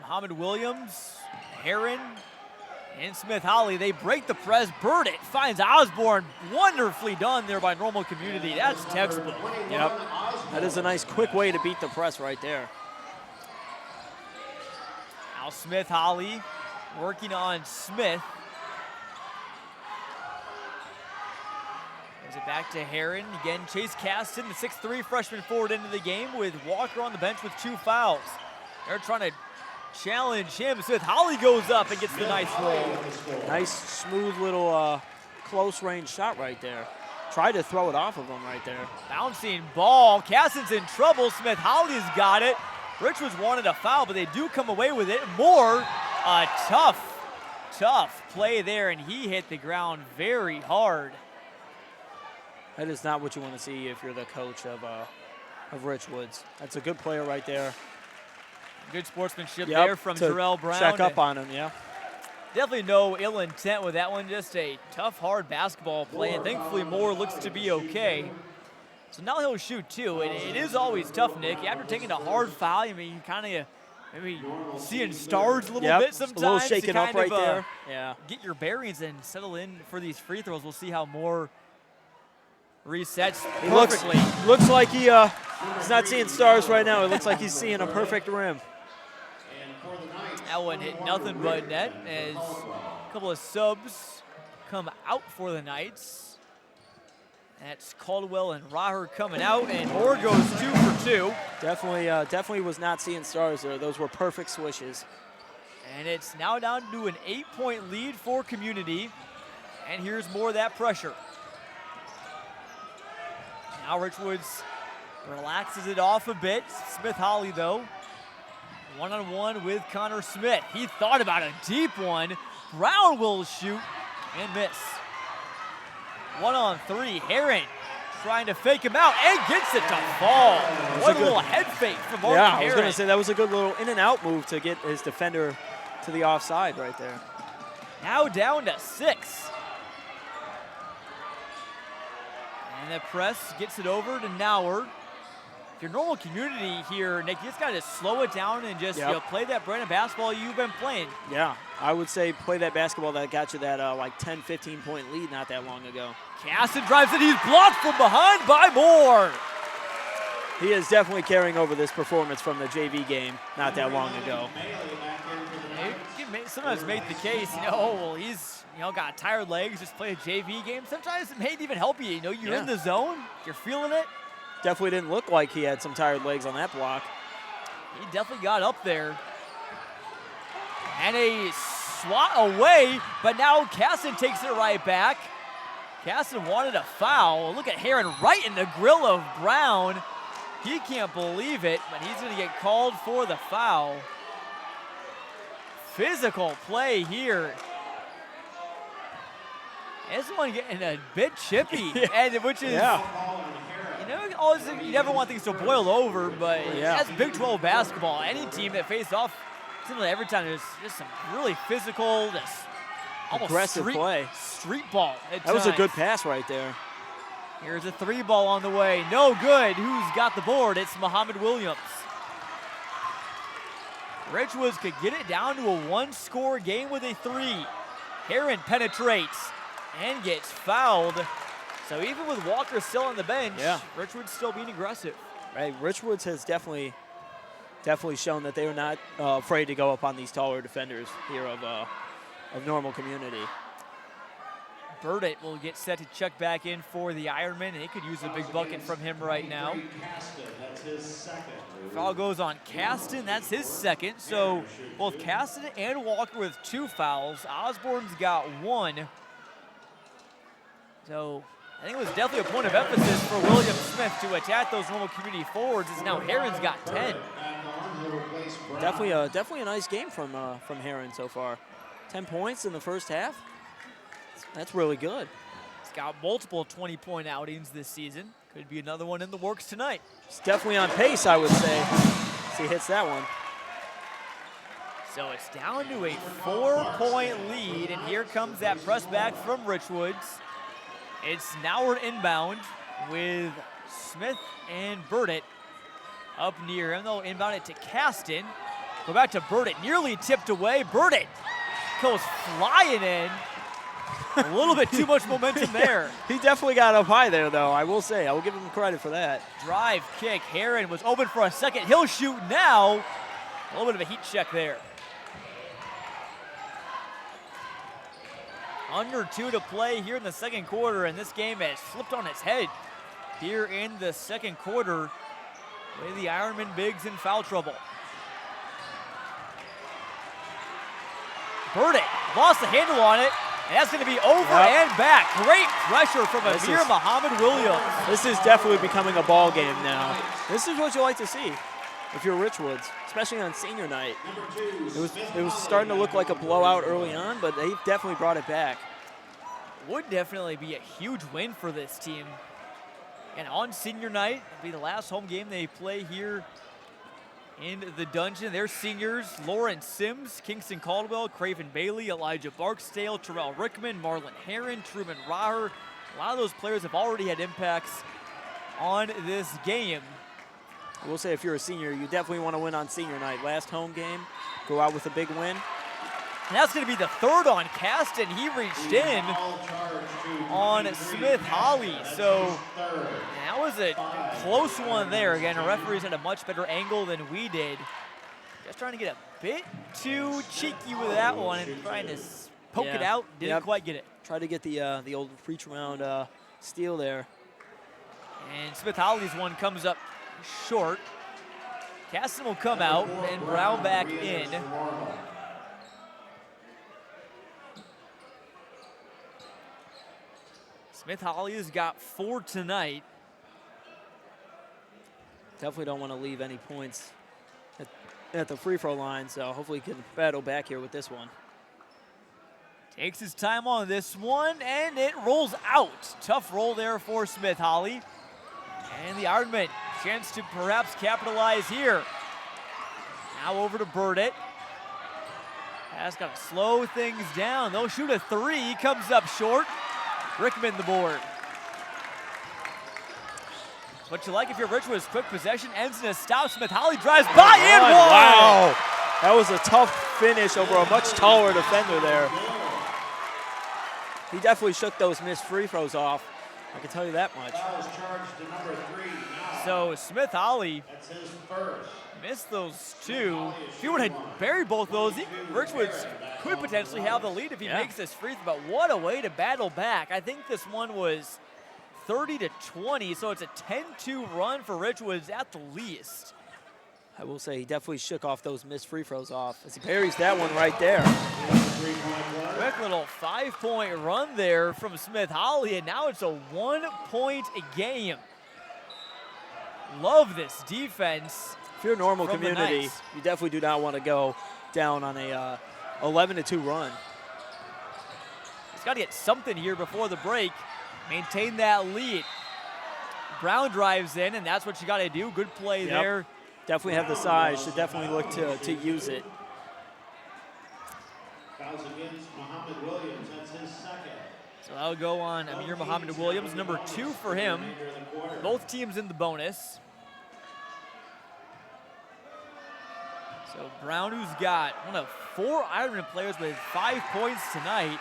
Muhammad Williams, Heron, and Smith Holly. They break the press. Burdett finds Osborne. Wonderfully done there by Normal Community. That's textbook. Yep. That is a nice quick way to beat the press right there. Now Smith Holly working on Smith. Gives it back to Heron. Again, Chase Caston, the 6'3" freshman forward into the game with Walker on the bench with 2 fouls. They're trying to challenge him. Smith Holly goes up and gets the nice roll. Nice, smooth little close range shot right there. Tried to throw it off of him right there. Bouncing ball. Caston's in trouble. Smith Holly's got it. Richwoods wanted a foul, but they do come away with it. Moore, a tough tough play there, and he hit the ground very hard. That is not what you want to see if you're the coach of Richwoods. That's a good player right there. Good sportsmanship there from Jarrell Brown. Check up on him, yeah. Definitely no ill intent with that one. Just a tough, hard basketball play, and thankfully Moore looks to be okay. So now he'll shoot two. It is always tough, Nick. After taking a hard foul, I mean, you kind of maybe seeing stars a little bit sometimes. A little shaking up right there. Yeah. Get your bearings and settle in for these free throws. We'll see how Moore resets perfectly. Looks like he's not seeing stars right now. It looks like he's seeing a perfect rim. That one hit nothing but net as a couple of subs come out for the Knights. That's Caldwell and Raher coming out, and Moore goes 2 for 2. Definitely was not seeing stars there. Those were perfect swishes. And it's now down to an 8-point lead for Community. And here's more of that pressure. Now Richwoods relaxes it off a bit. Smith Holly, though, one-on-one with Connor Smith. He thought about a deep one. Brown will shoot and miss. 1-on-3, Heron trying to fake him out and gets it to fall. What a little head fake from Martin Heron. I was going to say that was a good little in and out move to get his defender to the offside right there. Now down to 6. And the press gets it over to Nauer. If you're Normal Community here, Nick, you just got to slow it down and just play that brand of basketball you've been playing. Yeah, I would say play that basketball that got you that like 10, 15-point lead not that long ago. Caston drives it. He's blocked from behind by Moore. He is definitely carrying over this performance from the JV game not that long ago. You sometimes make the case, well, he's got tired legs, just play a JV game. Sometimes it may even help you. You're in the zone, you're feeling it. Definitely didn't look like he had some tired legs on that block. He definitely got up there. And a swat away, but now Caston takes it right back. Caston wanted a foul. Look at Heron right in the grill of Brown. He can't believe it, but he's going to get called for the foul. Physical play here. This one getting a bit chippy, and which is, you never want things to boil over, but that's Big 12 basketball. Any team that faces off, similarly every time, there's just some really physical, almost aggressive play. Street ball. That was a good pass right there. Here's a 3-ball on the way. No good. Who's got the board? It's Muhammad Williams. Richwoods could get it down to a 1-score game with a 3. Heron penetrates and gets fouled. So even with Walker still on the bench, Richwoods still being aggressive. Right, Richwoods has definitely shown that they are not afraid to go up on these taller defenders here of Normal Community. Burdett will get set to check back in for the Ironman, and he could use a big bucket from him right now. Foul goes on Caston, that's his second. So both Caston and Walker with 2 fouls. Osborne's got 1. So I think it was definitely a point of emphasis for William Smith to attack those Normal Community forwards, as now Heron's got 10. Definitely a nice game from Heron so far. 10 points in the first half. That's really good. He's got multiple 20-point outings this season. Could be another one in the works tonight. He's definitely on pace, I would say, as he hits that one. So it's down to a 4-point lead, and here comes that press back from Richwoods. It's Nauer inbound with Smith and Burdett up near him. They'll inbound it to Caston. Go back to Burdett, nearly tipped away. Burdett goes flying in. A little bit too much momentum there. He definitely got up high there, though, I will say. I will give him credit for that. Drive kick. Heron was open for a second. He'll shoot now. A little bit of a heat check there. Under 2 to play here in the second quarter, and this game has flipped on its head here in the second quarter with the Ironman Bigs in foul trouble. Burdett lost the handle on it, and that's going to be over and back. Great pressure from Amir Muhammad Williams. This is definitely becoming a ball game now. This is what you like to see. if you're Richwoods, especially on senior night. It was starting to look like a blowout early on, but they definitely brought it back. Would definitely be a huge win for this team. And on senior night, it'll be the last home game they play here in the dungeon. Their seniors, Lauren Sims, Kingston Caldwell, Craven Bailey, Elijah Barksdale, Terrell Rickman, Marlon Heron, Truman Raher. A lot of those players have already had impacts on this game. I will say if you're a senior, you definitely want to win on senior night. Last home game, go out with a big win. And that's going to be the third on Caston. He reached in on Smith Holly. So that was a close one there. Again, the referees had a much better angle than we did. Just trying to get a bit too cheeky with that one and trying to poke it out. Didn't quite get it. Try to get the old reach around steal there. And Smith Holly's one comes up short. Caston will come out and Brown back in. Smith Holly has got 4 tonight. Definitely don't want to leave any points at the free throw line, so hopefully he can battle back here with this one. Takes his time on this one, and it rolls out. Tough roll there for Smith Holly. And the Ironmen, chance to perhaps capitalize here. Now over to Burdett. Has got to slow things down. They'll shoot a 3, comes up short. Rickman the board. What you like if you're Richwoods, quick possession, ends in a stop. Smith Holly drives by and one. Wow, that was a tough finish over a much taller defender there. He definitely shook those missed free throws off. I can tell you that much. So Smith Holly missed those 2. If he would have buried both those, Richwoods could potentially have the lead if he makes this free throw. But what a way to battle back. I think this one was 30-20, so it's a 10-2 run for Richwoods at the least. I will say he definitely shook off those missed free throws off as he buries that one right there. Quick little 5-point run there from Smith Holly, and now it's a 1-point game. Love this defense. If you're a normal from community, you definitely do not want to go down on a 11-2 run. He's got to get something here before the break. Maintain that lead. Brown drives in, and that's what you got to do. Good play there. Definitely have the size. Should definitely look to use it. Fouls against Muhammad Williams. That's his second. So that'll go on Amir Muhammad Williams, number 2 for him. Both teams in the bonus. So Brown, who's got one of 4 Ironman players with 5 points tonight,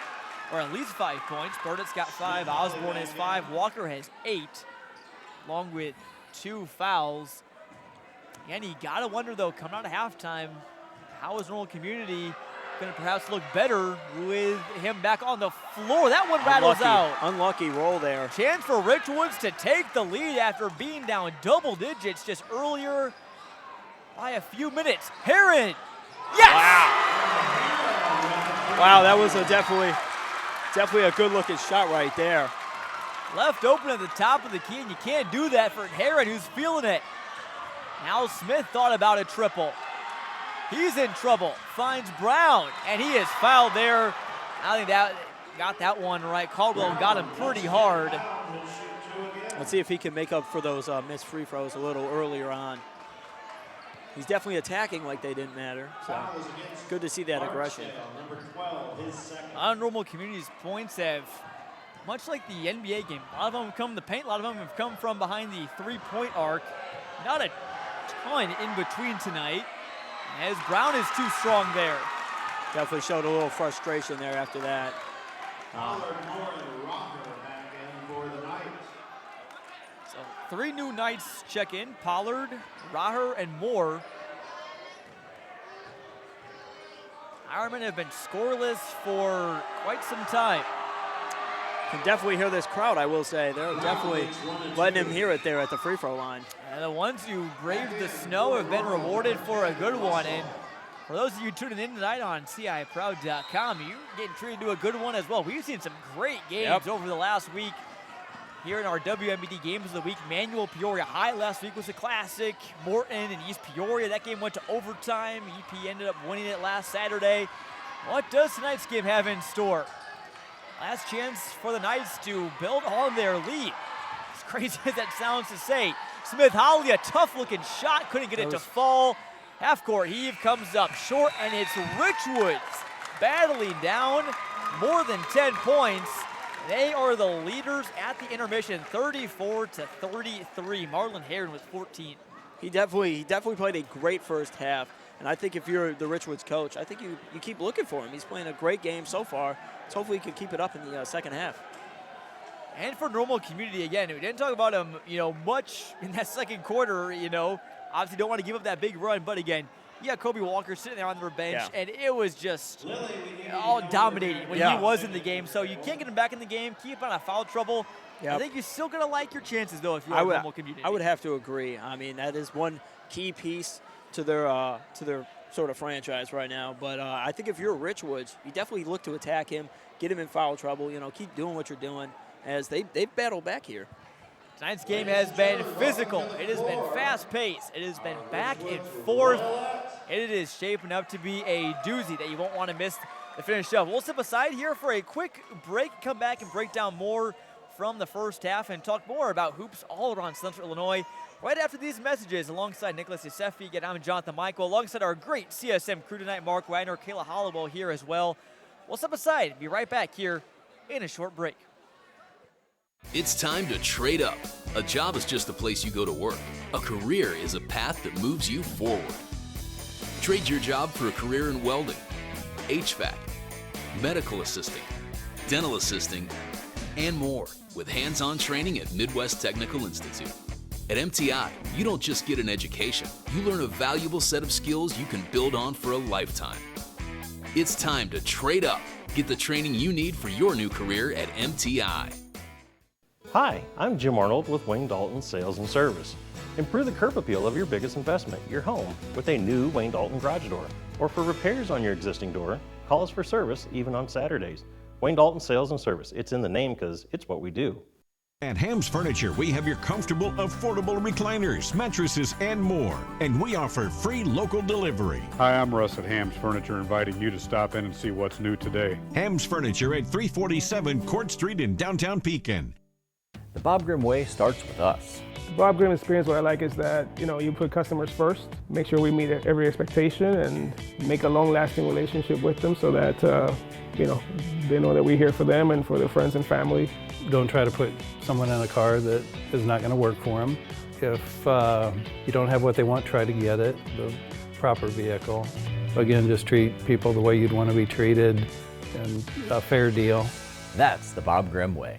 or at least 5 points. Burdett's got 5, Osborne has 5, Walker has 8, along with 2 fouls. And you gotta wonder though, coming out of halftime, how is Normal Community gonna perhaps look better with him back on the floor? That one rattles out. Unlucky roll there. Chance for Richwoods to take the lead after being down double digits just earlier by a few minutes. Heron, yes! Wow, that was definitely a good looking shot right there. Left open at the top of the key, and you can't do that for Heron, who's feeling it. Al Smith thought about a triple. He's in trouble, finds Brown, and he is fouled there. I think that got that one right. Caldwell got him pretty hard. Let's see if he can make up for those missed free throws a little earlier on. He's definitely attacking like they didn't matter, so good to see that aggression. Normal Community's points have, much like the NBA game, a lot of them have come in the paint, a lot of them have come from behind the three-point arc. Not a ton in between tonight, as Brown is too strong there. Definitely showed a little frustration there after that. So 3 new Knights check in, Pollard, Raher, and Moore. Ironmen have been scoreless for quite some time. Can definitely hear this crowd, I will say. They're definitely letting him hear it there at the free throw line. And the ones who braved the snow have been rewarded for a good one. And for those of you tuning in tonight on CIProud.com, you're getting treated to a good one as well. We've seen some great games over the last week here in our WMBD Games of the Week. Manual Peoria High last week was a classic. Morton and East Peoria, that game went to overtime. EP ended up winning it last Saturday. What does tonight's game have in store? Last chance for the Knights to build on their lead. As crazy as that sounds to say. Smith Holly, a tough-looking shot, couldn't get it to fall. Half-court heave comes up short, and it's Richwoods battling down more than 10 points. They are the leaders at the intermission, 34-33. Marlon Heron with 14. He definitely played a great first half. And I think if you're the Richwoods coach, I think you keep looking for him. He's playing a great game so far. So hopefully he can keep it up in the second half. And for Normal Community, again, we didn't talk about him, much in that second quarter, Obviously don't want to give up that big run, but again, you got Kobe Walker sitting there on their bench, and it was just all dominating when he was in the game. So you can't get him back in the game, keep him out of foul trouble. I think you're still going to like your chances, though, if you're a Normal Community. I would have to agree. I mean, that is one key piece to their sort of franchise right now. But I think if you're Richwoods, you definitely look to attack him, get him in foul trouble, keep doing what you're doing as they've battled back here. Tonight's game has been physical. It has been fast-paced. It has been back and forth. It is shaping up to be a doozy that you won't want to miss the finish up. We'll step aside here for a quick break, come back and break down more from the first half and talk more about hoops all around Central Illinois right after these messages alongside Nicholas Yosefi. Again, I'm Jonathan Michael alongside our great CSM crew tonight, Mark Wagner, Kayla Hollowell here as well. We'll step aside, be right back here in a short break. It's time to trade up. A job is just a place you go to work. A career is a path that moves you forward. Trade your job for a career in welding, HVAC, medical assisting, dental assisting, and more with hands-on training at Midwest Technical Institute. At MTI, you don't just get an education, you learn a valuable set of skills you can build on for a lifetime. It's time to trade up. Get the training you need for your new career at MTI. Hi, I'm Jim Arnold with Wayne Dalton Sales and Service. Improve the curb appeal of your biggest investment, your home, with a new Wayne Dalton garage door. Or for repairs on your existing door, call us for service even on Saturdays. Wayne Dalton Sales and Service. It's in the name because it's what we do. At Ham's Furniture, we have your comfortable, affordable recliners, mattresses, and more. And we offer free local delivery. Hi, I'm Russ at Ham's Furniture, inviting you to stop in and see what's new today. Ham's Furniture at 347 Court Street in downtown Pekin. The Bob Grimm way starts with us. The Bob Grimm experience, what I like is that, you put customers first, make sure we meet every expectation and make a long-lasting relationship with them so that, they know that we're here for them and for their friends and family. Don't try to put someone in a car that is not going to work for them. If you don't have what they want, try to get it, the proper vehicle. Again, just treat people the way you'd want to be treated and a fair deal. That's the Bob Grimm way.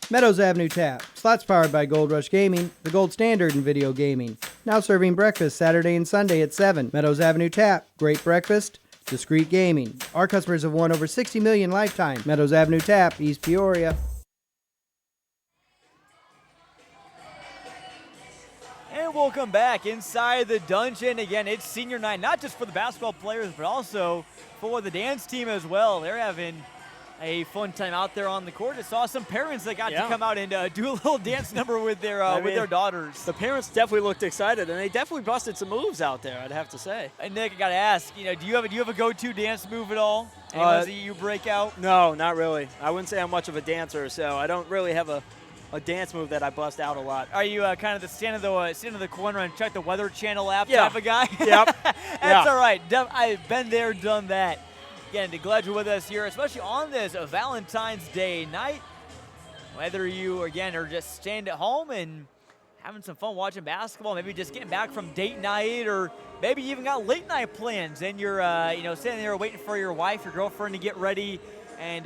Meadows Avenue Tap, slots powered by Gold Rush Gaming, the gold standard in video gaming. Now serving breakfast Saturday and Sunday at 7. Meadows Avenue Tap, great breakfast, discreet gaming. Our customers have won over 60 million lifetime. Meadows Avenue Tap, East Peoria. And we'll come back inside the dungeon. Again, it's senior night, not just for the basketball players, but also for the dance team as well. They're having a fun time out there on the court. I saw some parents that got to come out and do a little dance number with their their daughters. The parents definitely looked excited, and they definitely busted some moves out there, I'd have to say. And Nick, I got to ask, do you have a go-to dance move at all? Anyone that you break out? No, not really. I wouldn't say I'm much of a dancer, so I don't really have a dance move that I bust out a lot. Are you kind of the stand of the corner and check the Weather Channel app type of guy? Yep. That's all right. I've been there, done that. Again, glad you're with us here, especially on this Valentine's Day night. Whether you, again, are just staying at home and having some fun watching basketball, maybe just getting back from date night, or maybe you even got late night plans and you're, sitting there waiting for your wife, your girlfriend to get ready and,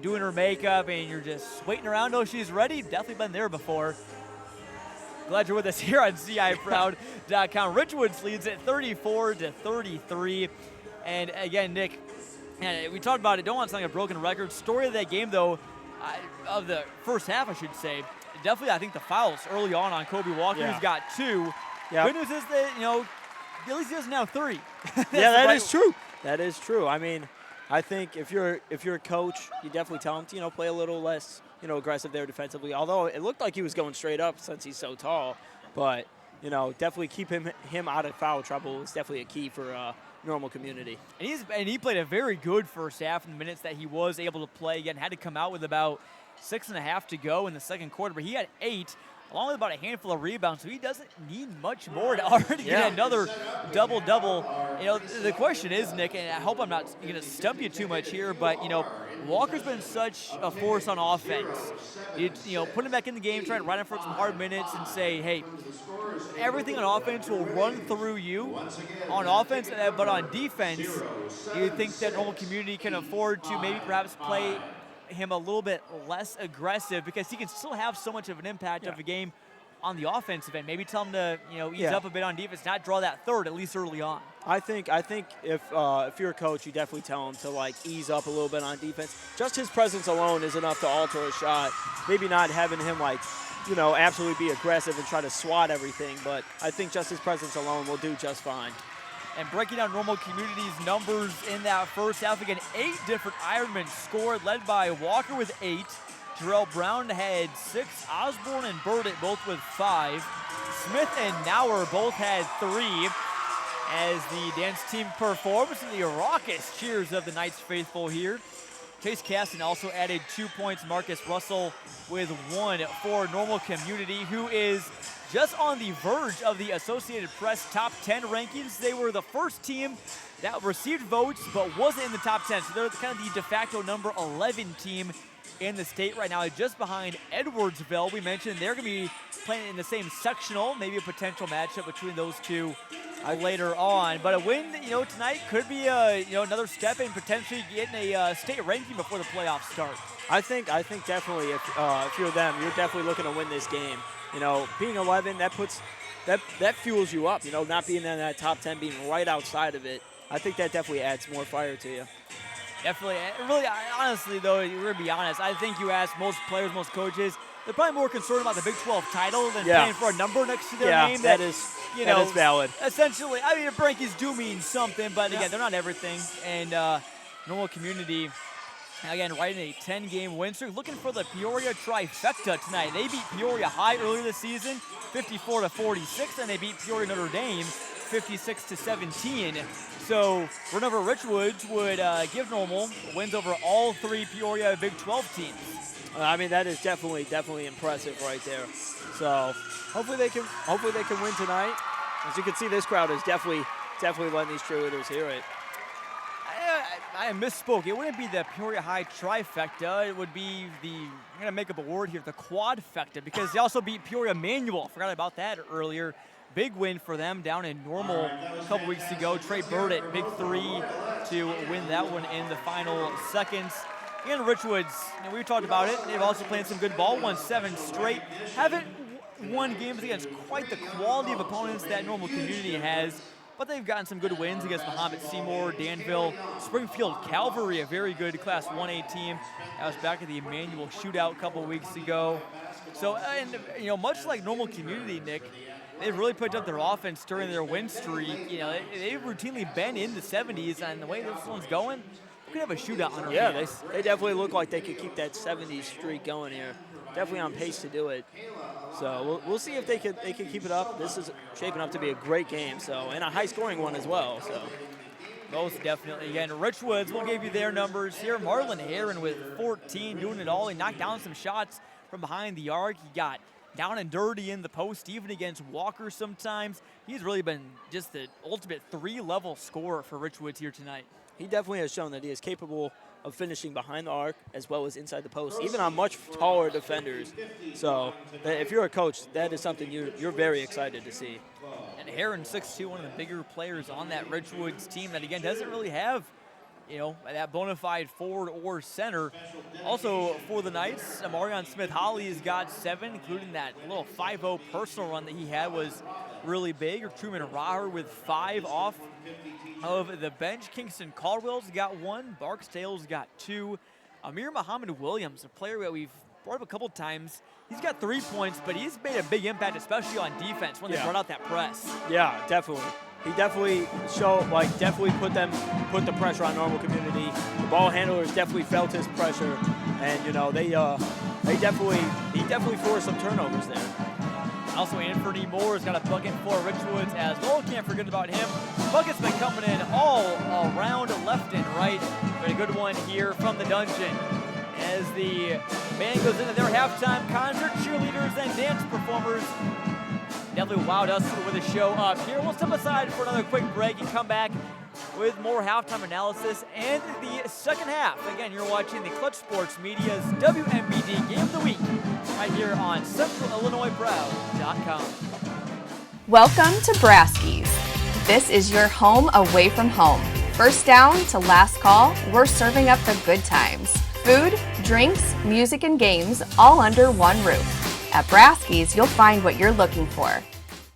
doing her makeup, and you're just waiting around till she's ready. Definitely been there before. Glad you're with us here on CIProud.com. Richwoods leads at 34-33. And again, Nick, and we talked about it, don't want to sound like a broken record. Story of that game, though, of the first half, I should say, definitely I think the fouls early on Kobe Walker. He's got 2. Good news is that, at least he doesn't have 3. That is true. That is true. I mean, I think if you're a coach, you definitely tell him to play a little less aggressive there defensively. Although it looked like he was going straight up since he's so tall, but definitely keep him out of foul trouble is definitely a key for Normal Community. And he played a very good first half in the minutes that he was able to play. Again, had to come out with about 6.5 to go in the second quarter, but he had 8, along with about a handful of rebounds, so he doesn't need much more to already get another double-double. The question is, Nick, and I hope I'm not going to stump you too much here, but, Walker's been such a force on offense. Put him back in the game, try to run him for some hard minutes and say, hey, everything on offense will run through you on offense, but on defense, you think that Normal Community can afford to maybe perhaps play him a little bit less aggressive because he can still have so much of an impact of a game on the offensive end. Maybe tell him to ease up a bit on defense, not draw that third, at least early on. I think if you're a coach, you definitely tell him to ease up a little bit on defense. Just his presence alone is enough to alter a shot. Maybe not having him absolutely be aggressive and try to swat everything, but I think just his presence alone will do just fine. And breaking down Normal Community's numbers in that first half, again, 8 different Ironmen scored, led by Walker with 8. Jarrell Brown had 6. Osborne and Burdett both with 5. Smith and Nauer both had 3. As the dance team performs in the raucous cheers of the Knights faithful here. Chase Caston also added 2 points. Marcus Russell with 1 for Normal Community, who is just on the verge of the Associated Press top 10 rankings. They were the first team that received votes but wasn't in the top 10. So they're kind of the de facto number 11 team in the state right now, just behind Edwardsville. We mentioned they're going to be playing in the same sectional, maybe a potential matchup between those two later on. But a win, tonight could be another step in potentially getting a state ranking before the playoffs start. I think definitely if you're them, you're definitely looking to win this game. Being 11, that fuels you up. Not being in that top 10, being right outside of it, I think that definitely adds more fire to you. Definitely. Really, honestly, though, we're going to be honest, I think you ask most players, most coaches, they're probably more concerned about the Big 12 title than playing for a number next to their name. That is valid. Essentially, I mean, the rankings do mean something, but again, they're not everything. And Normal Community, again, riding a 10-game win streak, looking for the Peoria trifecta tonight. They beat Peoria High earlier this season, 54-46, and they beat Peoria Notre Dame, 56-17. So whenever Richwoods would give Normal wins over all 3 Peoria Big 12 teams. I mean, that is definitely impressive right there. So hopefully they can win tonight. As you can see, this crowd is definitely letting these cheerleaders hear it. I misspoke. It wouldn't be the Peoria High trifecta. It would be I'm going to make up a word here, the quadfecta, because they also beat Peoria Manual. Forgot about that earlier. Big win for them down in Normal a couple weeks ago. Trey Burdett, big 3 to win that one in the final seconds. And Richwoods, we talked about it. They've also played some good ball, won 7 straight. Haven't won games against quite the quality of opponents that Normal Community has, but they've gotten some good wins against Mahomet Seymour, Danville, Springfield Calvary, a very good Class 1A team. That was back at the Emmanuel shootout a couple weeks ago. So, and much like Normal Community, Nick, they've really picked up their offense during their win streak. They've routinely been in the 70s, and the way this one's going, we could have a shootout on our hands. They definitely look like they could keep that 70s streak going here. Definitely on pace to do it. So we'll see if they can keep it up. This is shaping up to be a great game, and a high-scoring one as well. So most definitely. Again, Richwoods, we'll give you their numbers here. Marlon Heron with 14, doing it all. He knocked down some shots from behind the arc. He got down and dirty in the post, even against Walker sometimes. He's really been just the ultimate 3-level scorer for Richwoods here tonight. He definitely has shown that he is capable of finishing behind the arc as well as inside the post, even on much taller defenders. So if you're a coach, that is something you're very excited to see. And Heron, 6'2", one of the bigger players on that Richwoods team that, again, doesn't really have that bona fide forward or center. Also for the Knights, Amarion Smith-Holly has got 7, including that little 5-0 personal run that he had was really big. Or Truman Raher with 5 off of the bench. Kingston Caldwell's got 1. Barksdale's got 2. Amir Muhammad Williams, a player that we've brought up a couple times. He's got 3 points, but he's made a big impact, especially on defense when they brought out that press. Yeah, definitely. He definitely put the pressure on Normal Community. the ball handlers definitely felt his pressure, and he definitely forced some turnovers there. Also, Anthony Moore's got a bucket for Richwoods as well. Can't forget about him. Bucket's been coming in all around left and right. But a good one here from the dungeon as the band goes into their halftime concert. Cheerleaders and dance performers definitely wowed us with the show up here. We'll step aside for another quick break and come back with more halftime analysis and the second half. Again, you're watching the Clutch Sports Media's WMBD Game of the Week right here on CentralIllinoisProud.com. Welcome to Braskies. This is your home away from home. First down to last call, we're serving up the good times. Food, drinks, music, and games all under one roof. At Braskies, you'll find what you're looking for.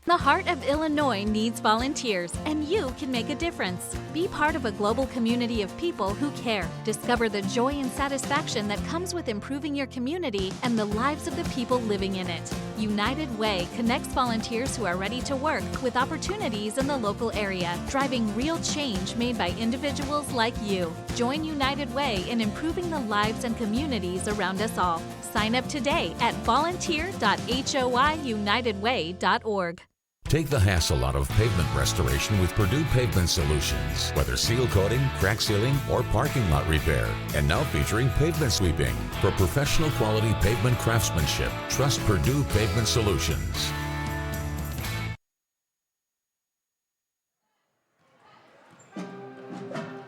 The heart of Illinois needs volunteers, and you can make a difference. Be part of a global community of people who care. Discover the joy and satisfaction that comes with improving your community and the lives of the people living in it. United Way connects volunteers who are ready to work with opportunities in the local area, driving real change made by individuals like you. Join United Way in improving the lives and communities around us all. Sign up today at volunteer.hoiunitedway.org. Take the hassle out of pavement restoration with Purdue Pavement Solutions. Whether seal coating, crack sealing, or parking lot repair. And now featuring pavement sweeping. For professional quality pavement craftsmanship, trust Purdue Pavement Solutions.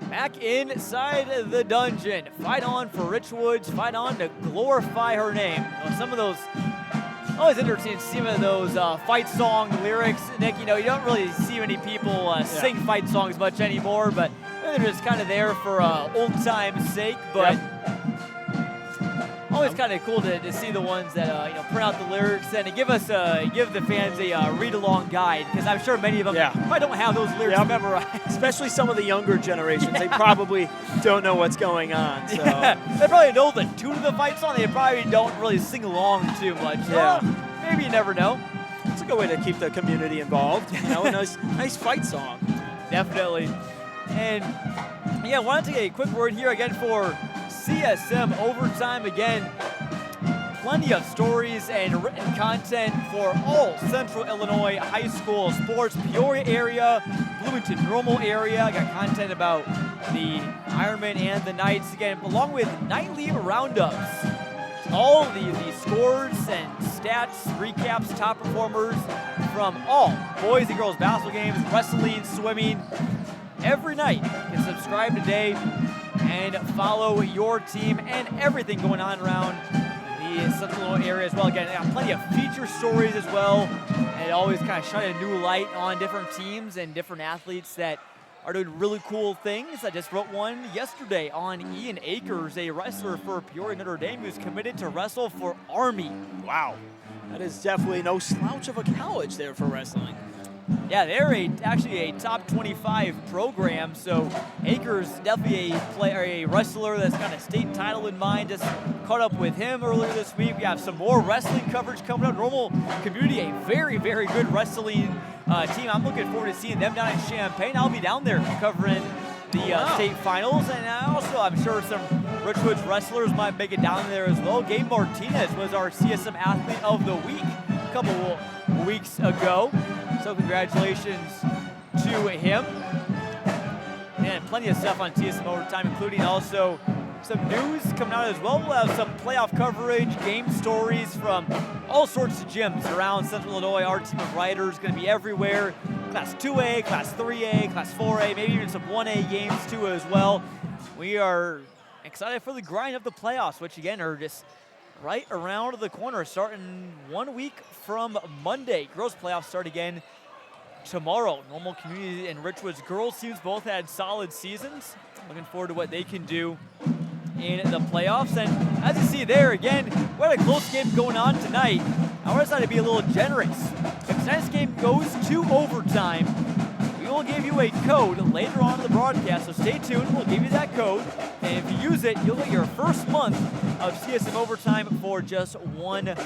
Back inside the dungeon. Fight on for Richwoods. Fight on to glorify her name. Well, some of those, always interesting to see some of those fight song lyrics. Nick, you don't really see many people sing fight songs much anymore, but they're just kind of there for old time's sake. But always kind of cool to see the ones that print out the lyrics and to give the fans a read-along guide, because I'm sure many of them probably don't have those lyrics memorized. Especially some of the younger generations, they probably don't know what's going on. So. They probably know the tune of the fight song. They probably don't really sing along too much. Yeah. Maybe you never know. It's a good way to keep the community involved. A nice fight song. Definitely. And I want to take a quick word here again for CSM Overtime. Again, plenty of stories and written content for all Central Illinois high school sports, Peoria area, Bloomington Normal area. I got content about the Ironman and the Knights again, along with nightly roundups. All the scores and stats, recaps, top performers from all boys and girls basketball games, wrestling, swimming, every night. You can subscribe today and follow your team and everything going on around the Central Illinois area as well. Again, I got plenty of feature stories as well, and it always kind of shine a new light on different teams and different athletes that are doing really cool things. I just wrote one yesterday on Ian Akers, a wrestler for Peoria Notre Dame who's committed to wrestle for Army. Wow. That is definitely no slouch of a college there for wrestling. Yeah, they're actually a top 25 program, so Akers definitely a wrestler that's got a state title in mind. Just caught up with him earlier this week. We have some more wrestling coverage coming up. Normal Community, a very, very good wrestling team. I'm looking forward to seeing them down in Champaign. I'll be down there covering the state finals, and also I'm sure some Richwoods wrestlers might make it down there as well. Gabe Martinez was our CSM Athlete of the Week a couple weeks ago. So congratulations to him. And plenty of stuff on TSM Overtime, including also some news coming out as well. We'll have some playoff coverage, game stories from all sorts of gyms around Central Illinois. Our team of writers going to be everywhere. Class 2A, Class 3A, Class 4A, maybe even some 1A games too as well. We are excited for the grind of the playoffs, which again are just right around the corner, starting 1 week from Monday. Girls playoffs start again tomorrow. Normal Community and Richwoods girls teams both had solid seasons. Looking forward to what they can do in the playoffs. And as you see there, again, we had a close game going on tonight. I want to try to be a little generous. If tonight's game goes to overtime, we will give you a code later on in the broadcast, so stay tuned. We'll give you that code, and if you use it, you'll get your first month of CSM Overtime for just $1.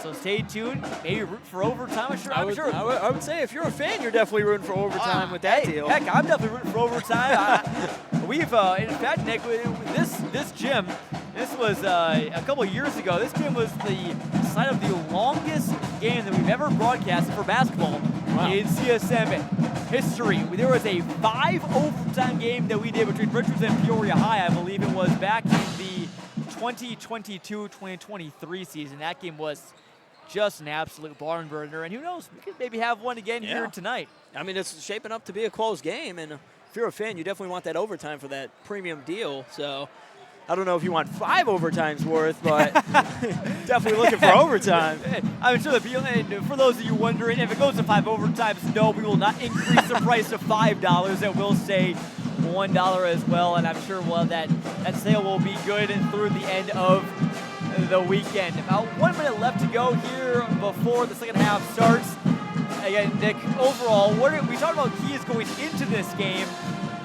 So stay tuned. Maybe root for overtime. I would say if you're a fan, you're definitely rooting for overtime with that deal. Heck, I'm definitely rooting for overtime. We've, in fact, Nick, this gym, this was a couple years ago. This gym was the site of the longest game that we've ever broadcasted for basketball in CSM history. There was a 5 overtime game that we did between Richwoods and Peoria High. I believe it was back in the 2022-2023 season. That game was just an absolute barn burner, and who knows, we could maybe have one again here tonight. I mean, it's shaping up to be a close game, and if you're a fan, you definitely want that overtime for that premium deal. So I don't know if you want 5 overtimes worth, but definitely looking for overtime. I'm sure and for those of you wondering, if it goes to 5 overtimes, no, we will not increase the price to $5. It will stay $1 as well, and I'm sure that sale will be good through the end of the weekend. About 1 minute left to go here before the second half starts. Again, Nick, overall, we talked about keys going into this game.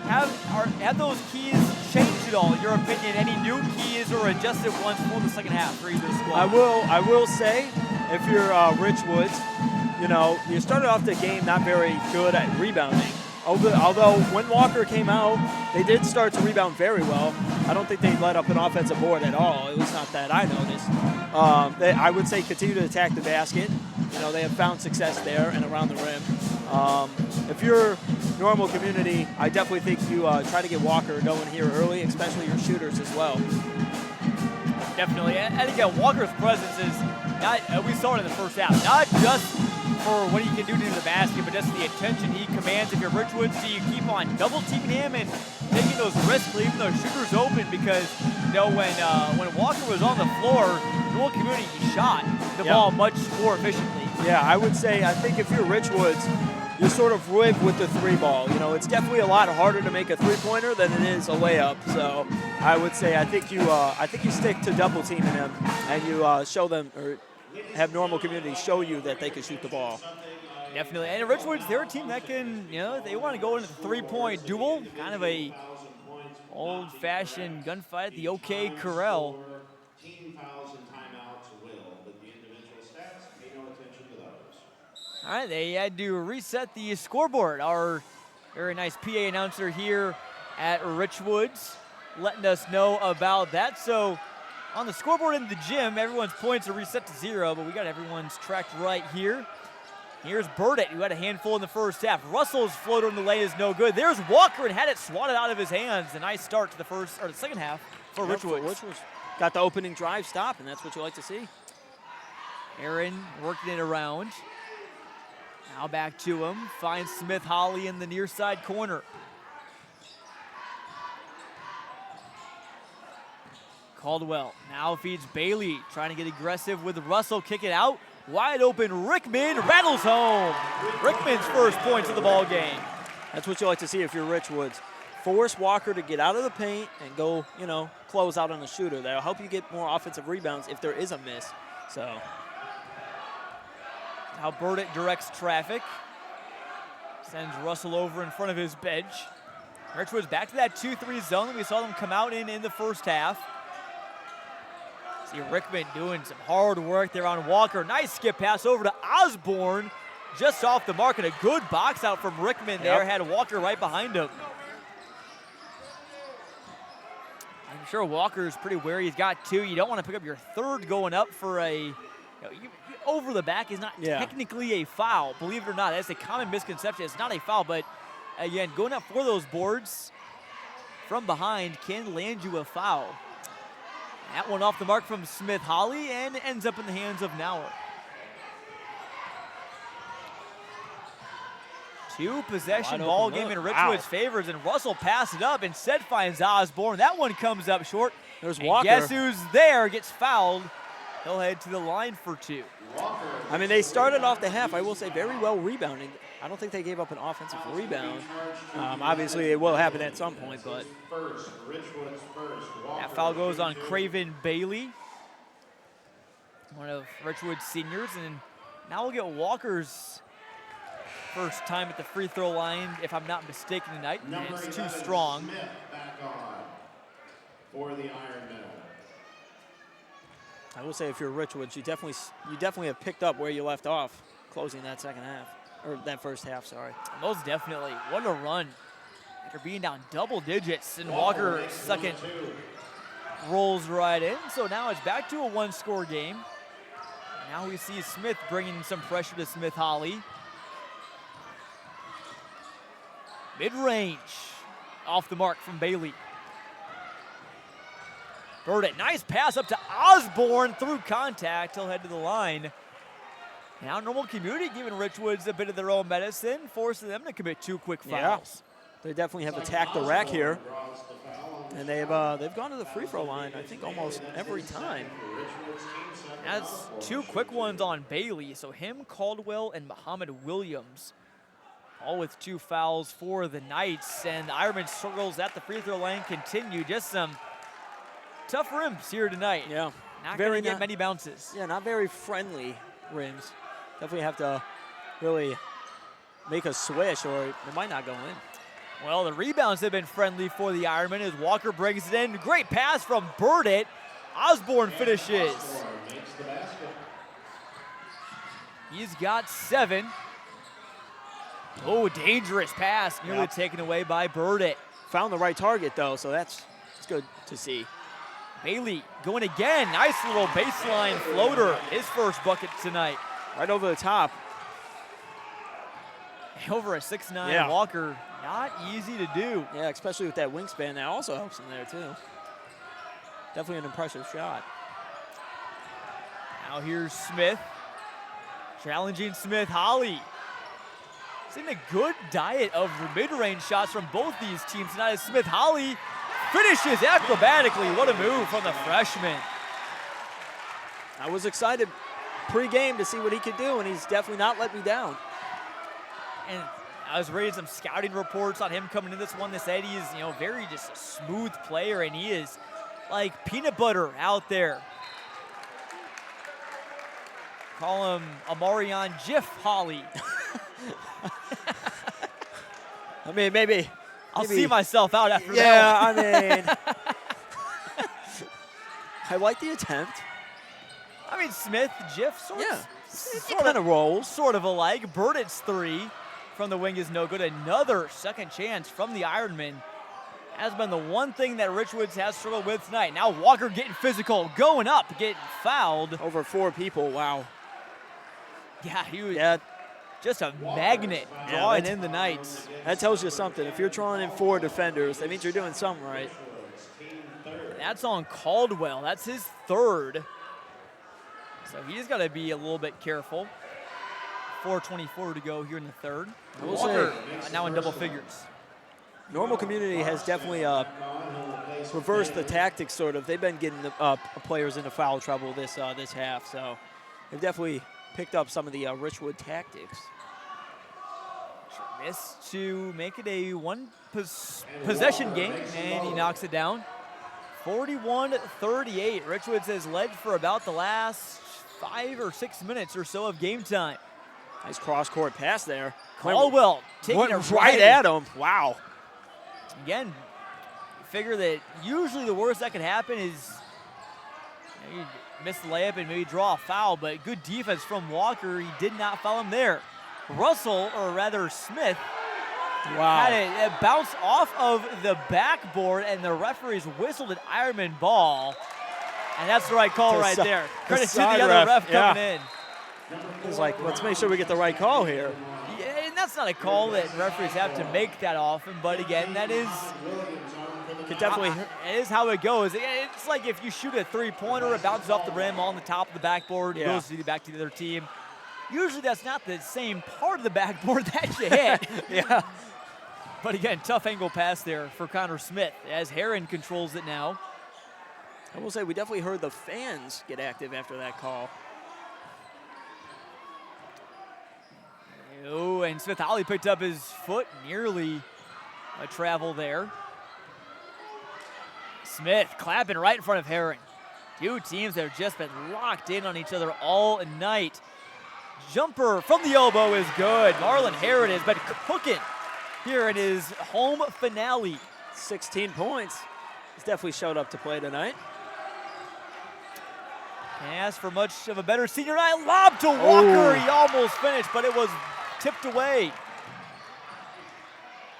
Have those keys changed at all, in your opinion? Any new keys or adjusted ones for the second half for either squad? I will say, if you're Richwoods, you started off the game not very good at rebounding. Although when Walker came out, they did start to rebound very well. I don't think they let up an offensive board at all. At least not that I noticed. I would say continue to attack the basket. They have found success there and around the rim. If you're normal community, I definitely think you try to get Walker going here early, especially your shooters as well. Definitely. And again, Walker's presence is not, we saw it in the first half, not just for what he can do to the basket, but just the attention he commands. If you're Richwoods, do you keep on double teaming him and taking those risks, leaving those shooters open? Because when Walker was on the floor, the whole community shot the ball much more efficiently. Yeah, I would say, I think if you're Richwoods, you sort of live with the 3-ball. It's definitely a lot harder to make a 3-pointer than it is a layup. So I would say I think you stick to double teaming him, and you show them, or have normal community show you that they can shoot the ball. Definitely. And Richwoods, they're a team that can, they want to go into the 3-point duel, kind of a old-fashioned gunfight at the OK Corral. Team fouls and timeouts will, but the individual stats pay no attention to those. All right, they had to reset the scoreboard. Our very nice PA announcer here at Richwoods letting us know about that. So on the scoreboard in the gym, everyone's points are reset to 0, but we got everyone's tracked right here. Here's Burdett, who had a handful in the first half. Russell's floater in the lane is no good. There's Walker and had it swatted out of his hands. A nice start to the second half for Richwoods. Got the opening drive stop, and that's what you like to see. Aaron working it around. Now back to him. Finds Smith Holly in the near side corner. Caldwell now feeds Bailey, trying to get aggressive with Russell. Kick it out. Wide open, Rickman rattles home. Rickman's first points of the ball game. That's what you like to see if you're Richwoods. Force Walker to get out of the paint and go, close out on the shooter. That'll help you get more offensive rebounds if there is a miss. So how Burdett directs traffic. Sends Russell over in front of his bench. Richwoods back to that 2-3 zone that we saw them come out in the first half. See Rickman doing some hard work there on Walker. Nice skip pass over to Osborne. Just off the mark, and a good box out from Rickman there. Had Walker right behind him. I'm sure Walker's pretty wary. He's got 2. You don't want to pick up your 3rd going up for a over the back is not technically a foul. Believe it or not, that's a common misconception. It's not a foul, but again, going up for those boards from behind can land you a foul. That one off the mark from Smith Holly and ends up in the hands of Nauer. 2-possession ball game in Richwoods' favors, and Russell passed it up. Instead finds Osborne. That one comes up short. There's Walker. Guess who's there? Gets fouled. He'll head to the line for 2. I mean, they started off the half, I will say, very well rebounding. I don't think they gave up an offensive rebound. Obviously, it will happen at some point, but. That foul goes on Craven Bailey, one of Richwoods' seniors, and now we'll get Walker's First time at the free throw line, if I'm not mistaken tonight. Number It's too 11, strong. Smith back on for the Ironmen. I will say, if you're Richwoods, you definitely have picked up where you left off, closing that second half, or that first half. Sorry. Most definitely. What a run after being down double digits, and Walker second rolls right in. So now it's back to a one-score game. Now we see Smith bringing some pressure to Smith Holly. Mid-range, off the mark from Bailey. Burdett, nice pass up to Osborne through contact. He'll head to the line. Now Normal Community giving Richwoods a bit of their own medicine, forcing them to commit 2 quick fouls. They definitely have attacked the rack here. And they've gone to the free throw line, I think, almost every time. That's 2 quick ones on Bailey. So him, Caldwell, and Muhammad Williams, all with 2 fouls for the Knights. And the Ironman struggles at the free throw line continue. Just some tough rims here tonight. Yeah. Not going to get many bounces. Yeah, not very friendly rims. Definitely have to really make a swish or it might not go in. Well, the rebounds have been friendly for the Ironman as Walker brings it in. Great pass from Burdett. Osborne finishes. He's got 7. Oh, dangerous pass, nearly taken away by Burdett. Found the right target, though, so that's good to see. Bailey going again. Nice little baseline floater. His first bucket tonight. Right over the top. Over a 6'9" Walker. Not easy to do. Yeah, especially with that wingspan. That also helps him there, too. Definitely an impressive shot. Now here's Smith. Challenging Smith Holly. Seen a good diet of mid-range shots from both these teams tonight as Smith Holly finishes acrobatically. What a move from the freshman. I was excited pre-game to see what he could do, and he's definitely not let me down. And I was reading some scouting reports on him coming in this one. They said he is, very just a smooth player, and he is like peanut butter out there. Call him Amarion Jiff Holly. I mean, maybe. I'll see myself out after that. Yeah, I mean. I like the attempt. I mean, Smith, Jiff, sort of rolls. Sort of alike. Burdett's 3 from the wing is no good. Another second chance from the Ironman has been the one thing that Richwoods has struggled with tonight. Now Walker getting physical, going up, getting fouled. Over 4 people, wow. Yeah, he was just a magnet drawing in the Knights. That tells you something. If you're drawing in 4 defenders, that means you're doing something right. That's on Caldwell. That's his 3rd. So he's got to be a little bit careful. 4:24 to go here in the 3rd. Walker now in double figures. Normal Community has definitely reversed the tactics, sort of. They've been getting the players into foul trouble this half, so they've definitely picked up some of the Richwood tactics. Miss to make it a one-possession game, and he knocks it down. 41-38. Richwoods has led for about the last 5 or 6 minutes or so of game time. Nice cross-court pass there. Caldwell taking it right at him. Wow. Again, figure that usually the worst that could happen is you miss the layup and maybe draw a foul, but good defense from Walker. He did not foul him there. Russell, or rather Smith, had it bounce off of the backboard, and the referees whistled an Ironman ball. And that's the right call right there. Credit to the other ref coming in. He's like, let's make sure we get the right call here. Yeah, and that's not a call that referees have to make that often, but again, that is it is how it goes. It's like if you shoot a three-pointer, it bounces off the rim on the top of the backboard, goes back to the other team. Usually that's not the same part of the backboard that you hit. But again, tough angle pass there for Connor Smith as Heron controls it now. I will say we definitely heard the fans get active after that call. Oh, and Smith Holly picked up his foot, nearly a travel there. Smith clapping right in front of Heron. Two teams that have just been locked in on each other all night. Jumper from the elbow is good. Marlon Herod has been cooking here in his home finale. 16 points. He's definitely showed up to play tonight. Can't ask for much of a better senior night. Lob to Walker. He almost finished, but it was tipped away.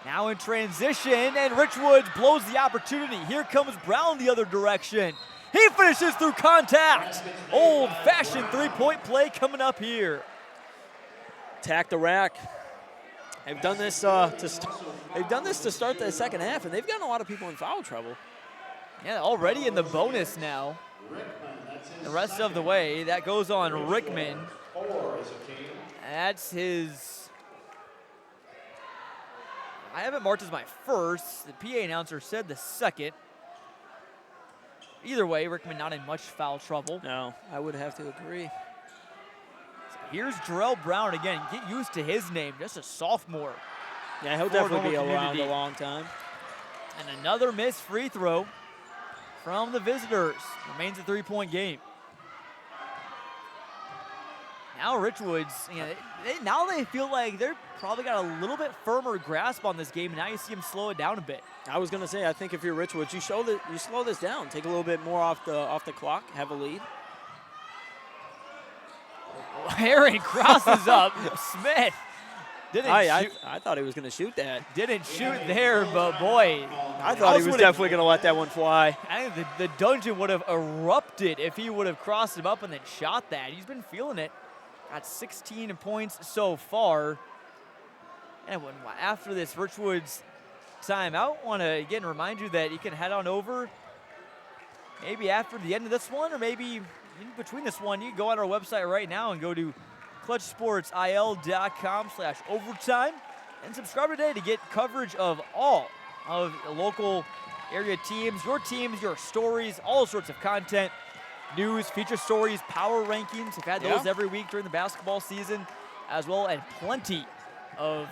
Now in transition, and Richwoods blows the opportunity. Here comes Brown the other direction. He finishes through contact. Old-fashioned three-point play coming up here. Attack the rack. They've done this to start the second half, and they've gotten a lot of people in foul trouble. Yeah, already in the bonus now. The rest of the way, that goes on Rickman. That's his, I have it marked as my first. The PA announcer said the second. Either way, Rickman not in much foul trouble. No, I would have to agree. So here's Jarrell Brown again. Get used to his name, just a sophomore. Yeah, he'll definitely be around a long time. And another missed free throw from the visitors. Remains a three-point game. Now Richwoods, now they feel like they're probably got a little bit firmer grasp on this game. And now you see them slow it down a bit. I was going to say, I think if you're Richwoods, you slow this down, take a little bit more off the clock, have a lead. Aaron crosses up. Smith didn't shoot. I thought he was going to shoot that. Didn't shoot there, but boy. I thought he was definitely going to let that one fly. I think the dungeon would have erupted if he would have crossed him up and then shot that. He's been feeling it. Got 16 points so far. And after this Richwoods timeout, want to again remind you that you can head on over maybe after the end of this one, or maybe in between this one. You can go on our website right now and go to clutchsportsil.com/overtime and subscribe today to get coverage of all of the local area teams, your stories, all sorts of content. News, feature stories, power rankings. We've had those every week during the basketball season as well, and plenty of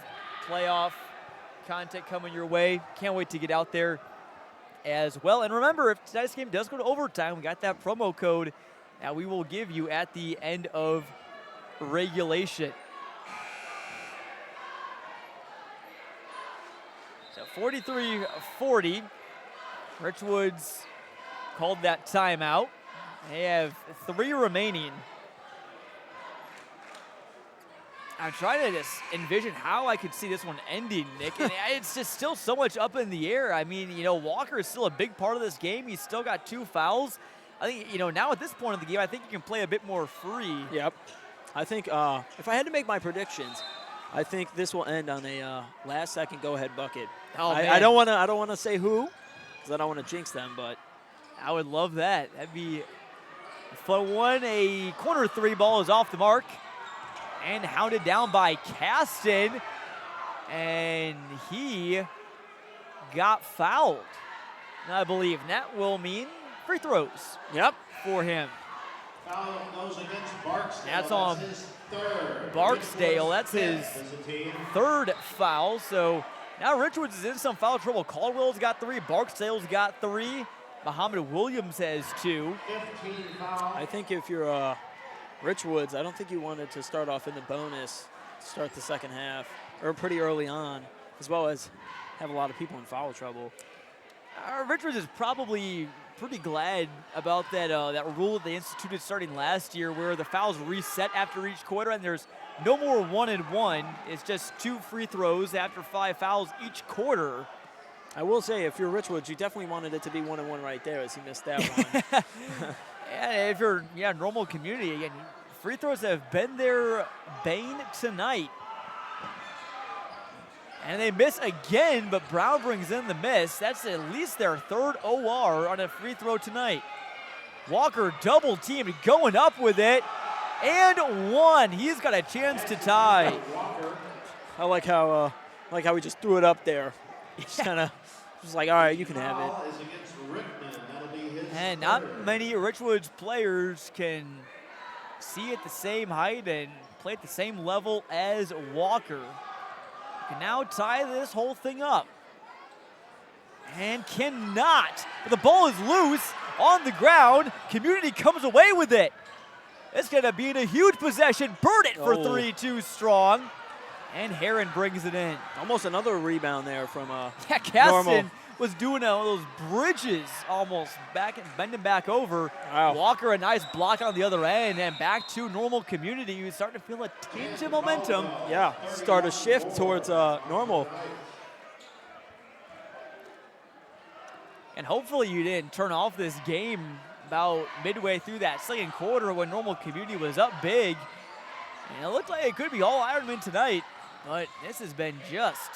playoff content coming your way. Can't wait to get out there as well. And remember, if tonight's game does go to overtime, we got that promo code that we will give you at the end of regulation. So 43-40. Richwoods called that timeout. They have 3 remaining. I'm trying to just envision how I could see this one ending, Nick. And it's just still so much up in the air. I mean, Walker is still a big part of this game. He's still got 2 fouls. I think, now at this point of the game, I think you can play a bit more free. Yep. I think if I had to make my predictions, I think this will end on a last-second go-ahead bucket. Oh, man. I don't want to say who, because I don't want to jinx them, but I would love that. That'd be a fun one. A corner 3 ball is off the mark and hounded down by Caston, and he got fouled, I believe. And that will mean free throws. Yep. For him. Foul goes against Barksdale. That's on his third. Barksdale. That's his 3rd foul. So now Richwoods is in some foul trouble. Caldwell's got 3. Barksdale's got 3. Muhammad Williams has 2. I think if you're Richwoods, I don't think you wanted to start off in the bonus, start the second half, or pretty early on, as well as have a lot of people in foul trouble. Richwoods is probably pretty glad about that rule that they instituted starting last year, where the fouls reset after each quarter, and there's no more 1-and-1. It's just 2 free throws after 5 fouls each quarter. I will say, if you're Richwoods, you definitely wanted it to be 1-and-1 right there, as he missed that one. Yeah, if you're normal community, again, free throws have been their bane tonight. And they miss again, but Brown brings in the miss. That's at least their 3rd OR on a free throw tonight. Walker double teamed, going up with it, and 1. He's got a chance to tie. I like how he just threw it up there. Just kind of just like, all right, you can have it. And not many Richwoods players can see at the same height and play at the same level as Walker. Can now tie this whole thing up. And cannot. But the ball is loose on the ground. Community comes away with it. It's going to be in a huge possession. Burn it for Oh. 3, too strong. And Heron brings it in. Almost another rebound there from Yeah, Caston Normal. was doing those bridges almost back and bending back over. Wow. Walker, a nice block on the other end, and back to Normal Community. You start to feel a tinge of momentum. Yeah, start a shift towards Normal. And hopefully you didn't turn off this game about midway through that second quarter when Normal Community was up big. And it looked like it could be all Ironman tonight, but this has been just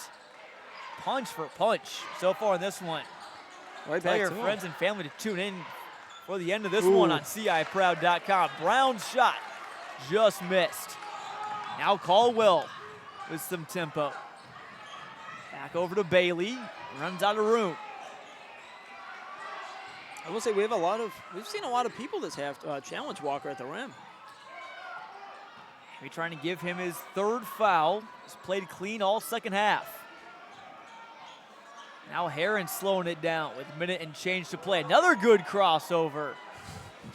punch for punch so far in this one. Right Tell back your to friends him. and family to tune in for the end of this Ooh. one on CIProud.com. Brown's shot just missed. Now Caldwell with some tempo. Back over to Bailey, runs out of room. I will say we've seen a lot of people this half challenge Walker at the rim. We're trying to give him his third foul. He's played clean all second half. Now Heron slowing it down with a minute and change to play. Another good crossover.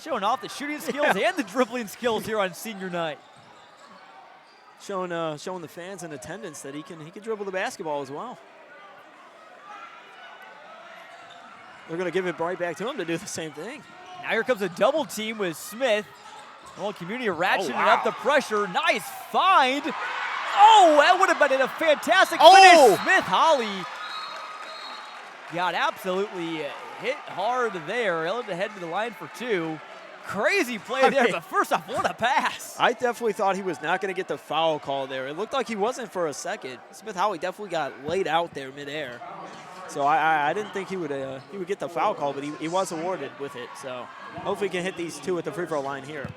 Showing off the shooting skills and the dribbling skills here on senior night. Showing the fans in attendance that he can dribble the basketball as well. They're going to give it right back to him to do the same thing. Now here comes a double team with Smith. Normal Community ratcheting wow. up the pressure. Nice find. Oh, that would have been a fantastic Oh! finish. Smith Holly got absolutely hit hard there. Able to head to the line for 2. Crazy play there, but first off, what a pass. I definitely thought he was not going to get the foul call there. It looked like he wasn't for a second. Smith Howley definitely got laid out there midair. So I didn't think he would get the foul call, but he was awarded with it. So hopefully he can hit these 2 at the free throw line here.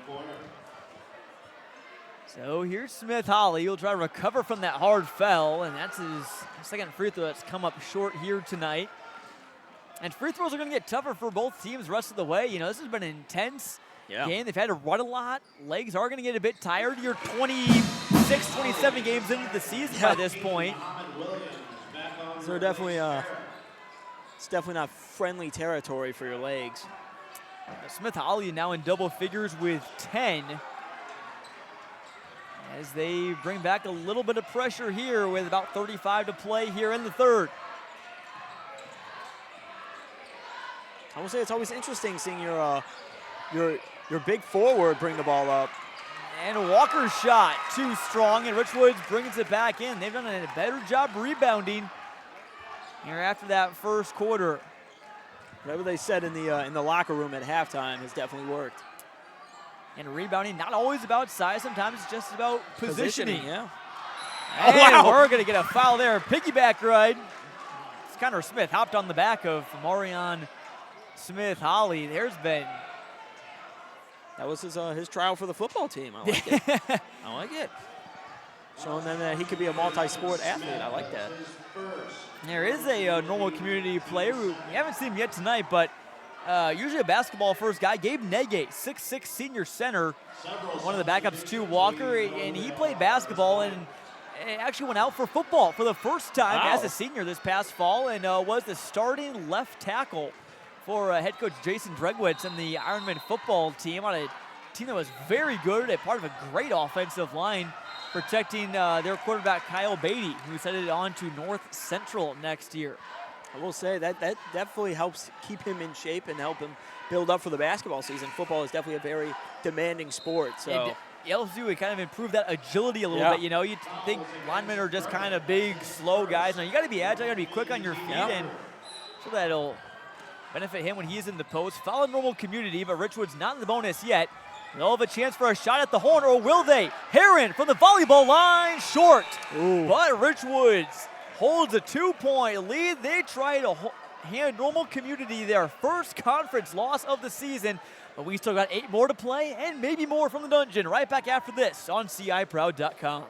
So here's Smith Holly. He'll try to recover from that hard foul, and that's his second free throw that's come up short here tonight. And free throws are going to get tougher for both teams the rest of the way. You know, this has been an intense game. They've had to run a lot. Legs are going to get a bit tired. You're 26, 27 games into the season by this point. So they're definitely, it's definitely not friendly territory for your legs. Smith Holly now in double figures with 10. As they bring back a little bit of pressure here with about 35 to play here in the third. I will say it's always interesting seeing your big forward bring the ball up. And Walker's shot too strong, and Richwoods brings it back in. They've done a better job rebounding here after that first quarter. Whatever they said in the locker room at halftime has definitely worked. And rebounding, not always about size. Sometimes it's just about positioning. Yeah. And we're going to get a foul there. Piggyback ride. It's Connor Smith hopped on the back of Marion Smith Holly. That was his trial for the football team. I like it. I like it. Showing them that he could be a multi-sport athlete. I like that. There is a Normal Community player who we haven't seen him yet tonight, but usually a basketball first guy. Gabe Negate, 6'6" senior center, one of the backups to Walker, and he played basketball and actually went out for football for the first time as a senior this past fall, and was the starting left tackle for head coach Jason Dregwitz and the Ironman football team on a team that was very good, a part of a great offensive line, protecting their quarterback Kyle Beatty, who's headed on to North Central next year. I will say that definitely helps keep him in shape and help him build up for the basketball season. Football is definitely a very demanding sport. So it helps you kind of improve that agility a little bit. You know, you think linemen are just kind of big, slow guys. Now you got to be agile, you got to be quick on your feet, and so that'll benefit him when he's in the post. Follow Normal Community, but Richwoods not in the bonus yet. They'll have a chance for a shot at the horn, or will they? Heron from the volleyball line, short. But Richwoods holds a 2-point lead. They try to hand Normal Community their first conference loss of the season, but we still got 8 more to play and maybe more from the dungeon. Right back after this on CIProud.com.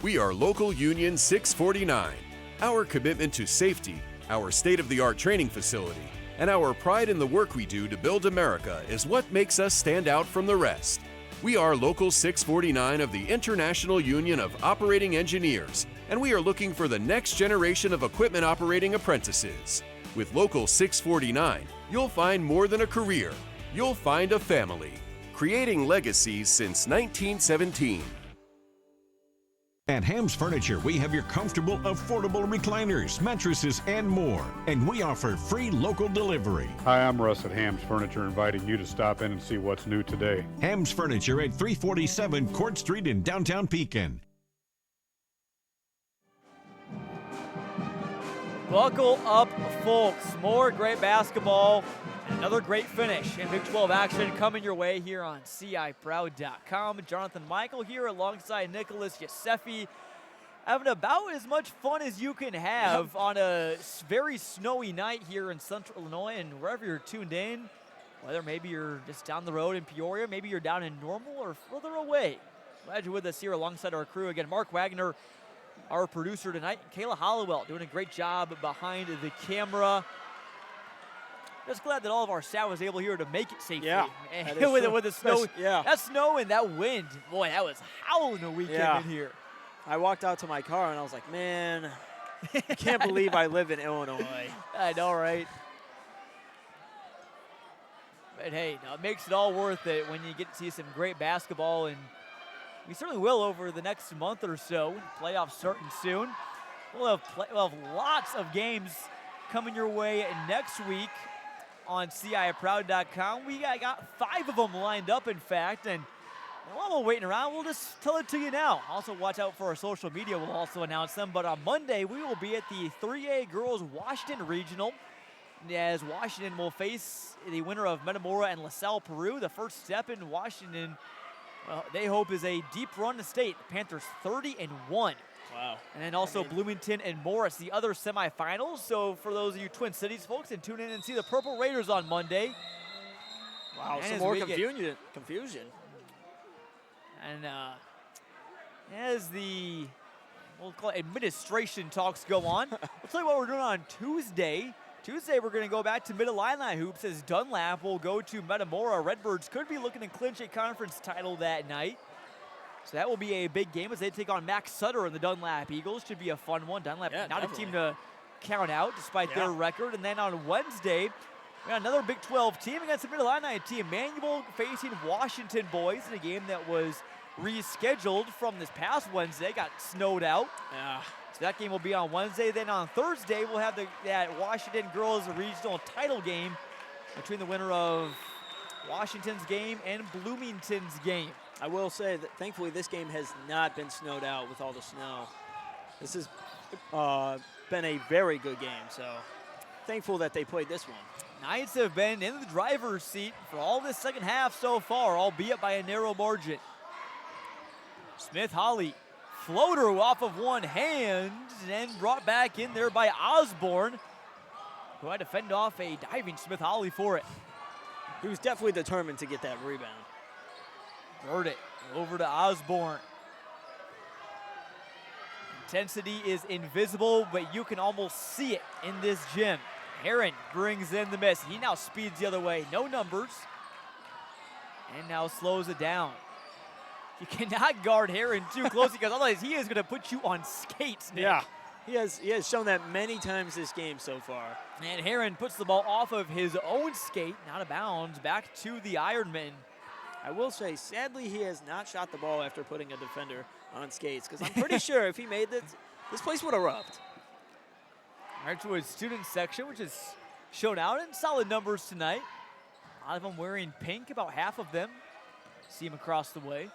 We are Local Union 649. Our commitment to safety, our state-of-the-art training facility, and our pride in the work we do to build America is what makes us stand out from the rest. We are Local 649 of the International Union of Operating Engineers, and we are looking for the next generation of equipment operating apprentices. With Local 649, you'll find more than a career. You'll find a family. creating legacies since 1917. At Ham's Furniture, we have your comfortable, affordable recliners, mattresses, and more. And we offer free local delivery. Hi, I'm Russ at Ham's Furniture, inviting you to stop in and see what's new today. Ham's Furniture at 347 Court Street in downtown Pekin. Buckle up, folks. More great basketball and another great finish in Big 12 action coming your way here on CIProud.com. Jonathan Michael here alongside Nicholas Giuseppe, having about as much fun as you can have on a very snowy night here in central Illinois, and wherever you're tuned in, whether maybe you're just down the road in Peoria, maybe you're down in Normal or further away. Glad you're with us here alongside our crew. Again, Mark Wagner, our producer tonight, Kayla Hollowell doing a great job behind the camera. Just glad that all of our staff was able here to make it safely. Yeah, with the snow, yeah. That snow and that wind, boy, that was howling a weekend in here. I walked out to my car and I was like, man, I can't believe I live in Illinois. I know, right? But hey, no, it makes it all worth it when you get to see some great basketball, and we certainly will over the next month or so. Playoffs starting soon. We'll have lots of games coming your way next week on CIProud.com. We got 5 of them lined up, in fact, and while we're waiting around, we'll just tell it to you now. Also, watch out for our social media. We'll also announce them. But on Monday, we will be at the 3A Girls Washington Regional, as Washington will face the winner of Metamora and LaSalle, Peru. The first step in Washington, they hope, is a deep run to state. The Panthers 30-1. Wow. And then also Bloomington and Morris, the other semifinals. So for those of you Twin Cities folks, and tune in and see the Purple Raiders on Monday. Wow, And some as more we get- confusion. And as the, we'll call it administration talks go on, we'll tell you what we're doing on Tuesday. Tuesday, we're going to go back to Mid-Illini hoops as Dunlap will go to Metamora. Redbirds could be looking to clinch a conference title that night. So that will be a big game as they take on Max Sutter and the Dunlap Eagles. Should be a fun one. Dunlap, not definitely. a team to count out despite their record. And then on Wednesday, we got another Big 12 team against the Mid-Illini team. Manual facing Washington boys in a game that was rescheduled from this past Wednesday. Got snowed out. Yeah. So that game will be on Wednesday. Then on Thursday, we'll have that Washington girls regional title game between the winner of Washington's game and Bloomington's game. I will say that thankfully this game has not been snowed out with all the snow. This has been a very good game, so thankful that they played this one. Knights have been in the driver's seat for all this second half so far, albeit by a narrow margin. Smith-Holly, floater off of one hand and brought back in there by Osborne, who had to fend off a diving Smith-Holly for it. He was definitely determined to get that rebound. Burdick over to Osborne. Intensity is invisible, but you can almost see it in this gym. Heron brings in the miss. He now speeds the other way. No numbers. And now slows it down. You cannot guard Heron too closely because otherwise he is going to put you on skates, Nick. Yeah, he has shown that many times this game so far. And Heron puts the ball off of his own skate, not out of bounds, back to the Ironman. I will say, sadly, he has not shot the ball after putting a defender on skates, because I'm pretty sure if he made this place would erupt. Right to his student section, which is shown out in solid numbers tonight. A lot of them wearing pink, about half of them. See him across the way.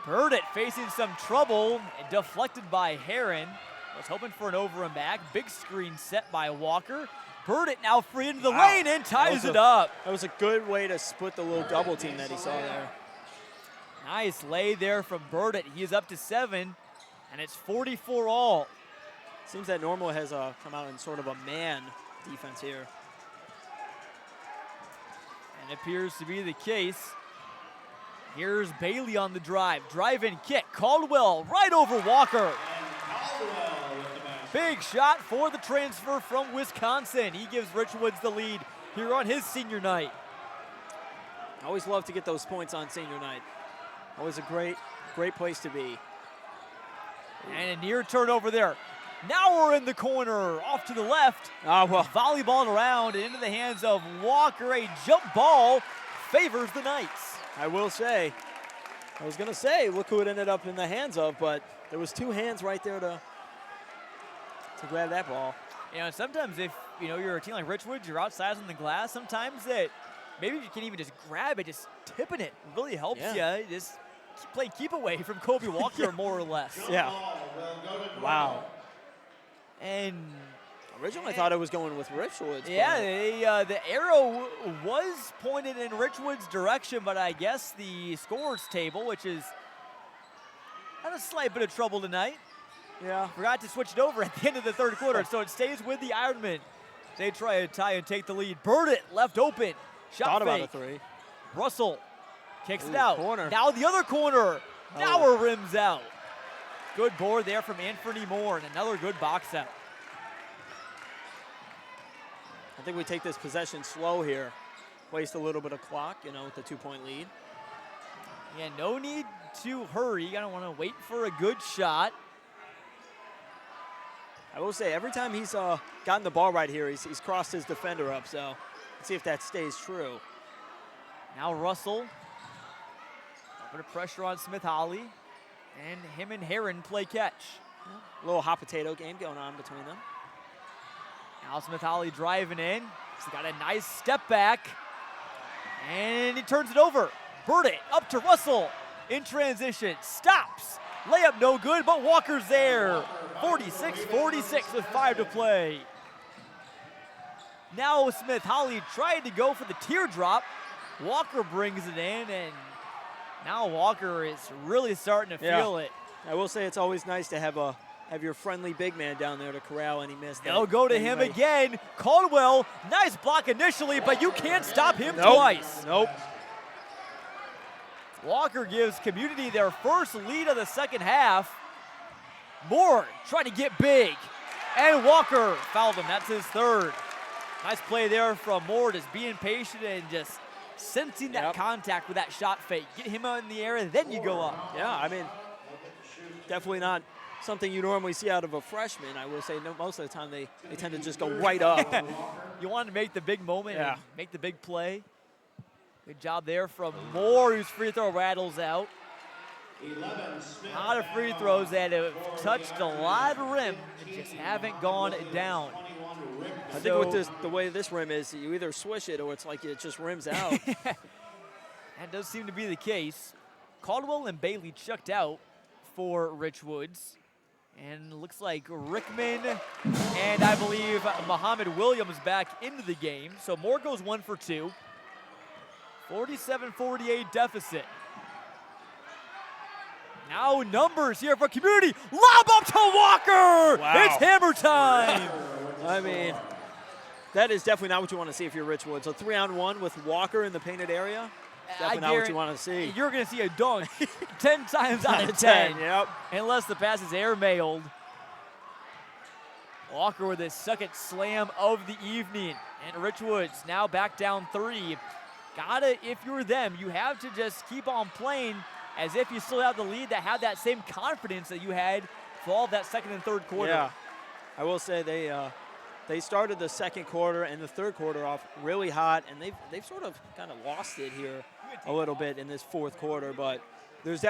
Burdick facing some trouble, deflected by Heron. Was hoping for an over and back. Big screen set by Walker. Burdick now free into the lane and ties it up. That was a good way to split the little double team that he saw there. Nice lay there from Burdick. He is up to 7, and it's 44 all. Seems that Normal has come out in sort of a man defense here. And it appears to be the case. Here's Bailey on the drive. Drive-in kick. Caldwell right over Walker. Big shot for the transfer from Wisconsin. He gives Richwoods the lead here on his senior night. I always love to get those points on senior night. Always a great place to be. And a near turnover there. Now we're in the corner, off to the left. Well. Volleyball around and into the hands of Walker. A jump ball favors the Knights. I will say, I was going to say, look who it ended up in the hands of, but there was 2 hands right there to grab that ball. You know, sometimes if, you know, you're a team like Richwoods, you're outside on the glass, sometimes that maybe you can even just grab it, just tipping it really helps you. Just play keep away from Kobe Walker more or less. Yeah. Wow. And originally I thought it was going with Richwoods. Yeah, the arrow was pointed in Richwoods' direction, but I guess the scores table, which is had a slight bit of trouble tonight. Yeah. Forgot to switch it over at the end of the third quarter, so it stays with the Ironmen. They try to tie and take the lead. Burdett left open. Shot Thought fake. about a 3. Russell kicks it out. Corner. Now the other corner. Now rims out. Good board there from Anthony Moore, and another good box out. I think we take this possession slow here. Waste a little bit of clock, you know, with the 2-point lead. Yeah, no need to hurry. You gotta want to wait for a good shot. I will say, every time he's gotten the ball right here, he's crossed his defender up, so let's see if that stays true. Now Russell. A bit of pressure on Smith Holly. And him and Heron play catch. A little hot potato game going on between them. Now Smith Holly driving in. He's got a nice step back. And he turns it over. Burdett up to Russell. In transition. Stops. Layup no good, but Walker's there. 46-46 with 5 to play. Now Smith Holly tried to go for the teardrop. Walker brings it in, and now Walker is really starting to feel it. I will say it's always nice to have your friendly big man down there to corral any miss. They'll go to him again. Caldwell, nice block initially, but you can't stop him twice. Nope. Walker gives Community their first lead of the second half. Moore trying to get big, and Walker fouled him. That's his 3rd. Nice play there from Moore, just being patient and just sensing that contact with that shot fake. Get him out in the air, and then you go up. Yeah, I mean, definitely not something you normally see out of a freshman. I will say most of the time they tend to just go right up. You want to make the big moment and make the big play. Good job there from Moore, whose free throw rattles out. A lot of free throws that have touched a lot of rim and just haven't gone down. I think with the way this rim is, you either swish it or it's like it just rims out. That does seem to be the case. Caldwell and Bailey checked out for Richwoods. And looks like Rickman and I believe Muhammad Williams back into the game. So Moore goes 1 for 2. 47-48 deficit. Now numbers here for Community. Lob up to Walker! Wow. It's hammer time! I mean, that is definitely not what you want to see if you're Richwoods. A 3-on-1 with Walker in the painted area. Definitely not what you want to see. You're going to see a dunk 10 times out of 10. Yep. Unless the pass is air-mailed. Walker with his second slam of the evening. And Richwoods now back down 3. Gotta, if you're them, you have to just keep on playing as if you still have the lead, that have that same confidence that you had for all of that second and third quarter. Yeah, I will say they started the second quarter and the third quarter off really hot, and they've sort of kind of lost it here a little bit in this fourth quarter, but there's